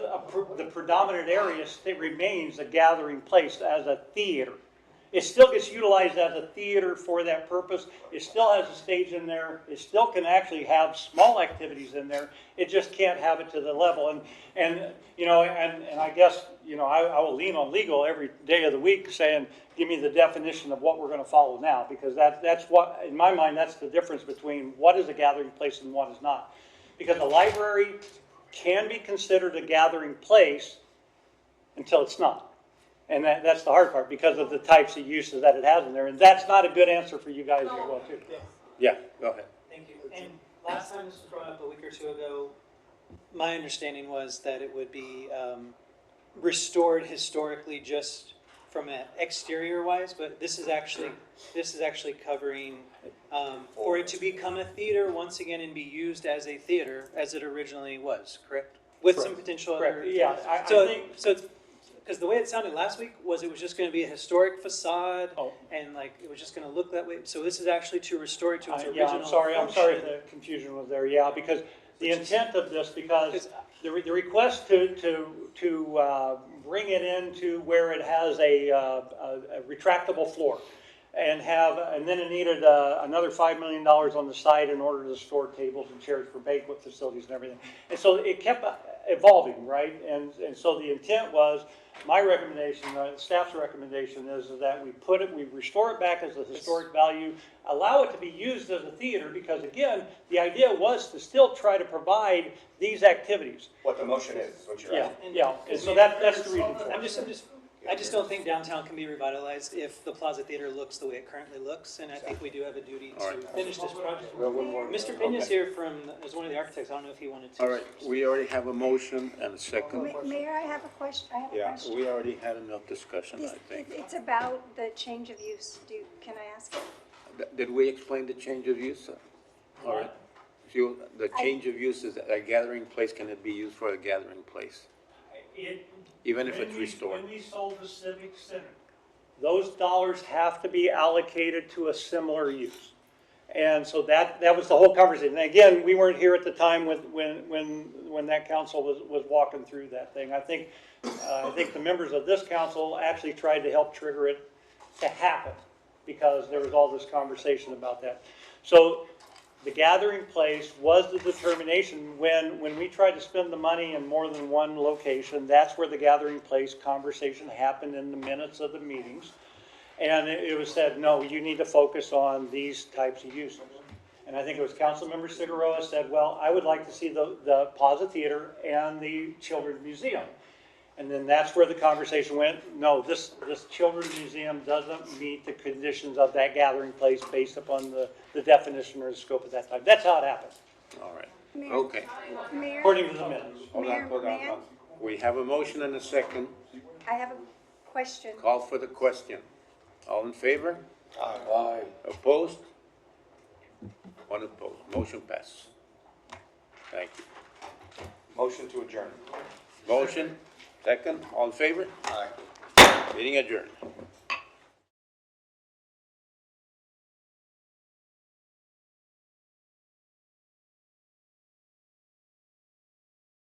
the predominant area remains a gathering place as a theater. It still gets utilized as a theater for that purpose. It still has a stage in there. It still can actually have small activities in there. It just can't have it to the level. And I guess, I will lean on legal every day of the week saying, give me the definition of what we're going to follow now. Because that's what, in my mind, that's the difference between what is a gathering place and what is not. Because the library can be considered a gathering place until it's not. And that's the hard part because of the types of uses that it has in there. And that's not a good answer for you guys as well, too. Yeah, go ahead. Thank you. And last time this was brought up a week or two ago, my understanding was that it would be restored historically just from an exterior wise, but this is actually covering for it to become a theater once again and be used as a theater as it originally was, correct? With some potential other. Correct. Yeah, I think. So it's, because the way it sounded last week was it was just going to be a historic facade, and like it was just going to look that way. So this is actually to restore it to its original I'm sorry function. the confusion was there. Yeah, because the intent of this, because the request to bring it into where it has a retractable floor and then it needed another $5 million on the side in order to store tables and chairs for banquet facilities and everything. And so it kept evolving, right? And so the intent was, my recommendation, staff's recommendation is that we restore it back as a historic value, allow it to be used as a theater, because again, the idea was to still try to provide these activities. What the motion is what you're asking. Yeah, and so that's the reason for it. I just don't think downtown can be revitalized if the Plaza Theater looks the way it currently looks, and I think we do have a duty to finish this project. Mr. Pena's here as one of the architects, I don't know if he wanted to. All right, we already have a motion and a second. Mayor, I have a question. Yeah, we already had enough discussion, I think. It's about the change of use. Can I ask it? Did we explain the change of use? All right. So the change of use is a gathering place, can it be used for a gathering place? Even if it's restored? When we sold the Civic Center, those dollars have to be allocated to a similar use. And so that was the whole conversation. And again, we weren't here at the time when that council was walking through that thing. I think the members of this council actually tried to help trigger it to happen, because there was all this conversation about that. So the gathering place was the determination when we tried to spend the money in more than one location. That's where the gathering place conversation happened in the minutes of the meetings. And it was said, no, you need to focus on these types of uses. And I think it was Councilmember Figueroa said, well, I would like to see the Plaza Theater and the Children's Museum. And then that's where the conversation went, no, this Children's Museum doesn't meet the conditions of that gathering place based upon the definition or the scope at that time. That's how it happened, All right, Mayor? okay. Mayor? according to the minutes. Hold on, hold on, hold on. We have a motion and a second. I have a question. Call for the question. All in favor? Aye. Opposed? One opposed. Motion passes. Thank you. Motion to adjourn. Motion, second, all in favor? Aye. Meeting adjourned.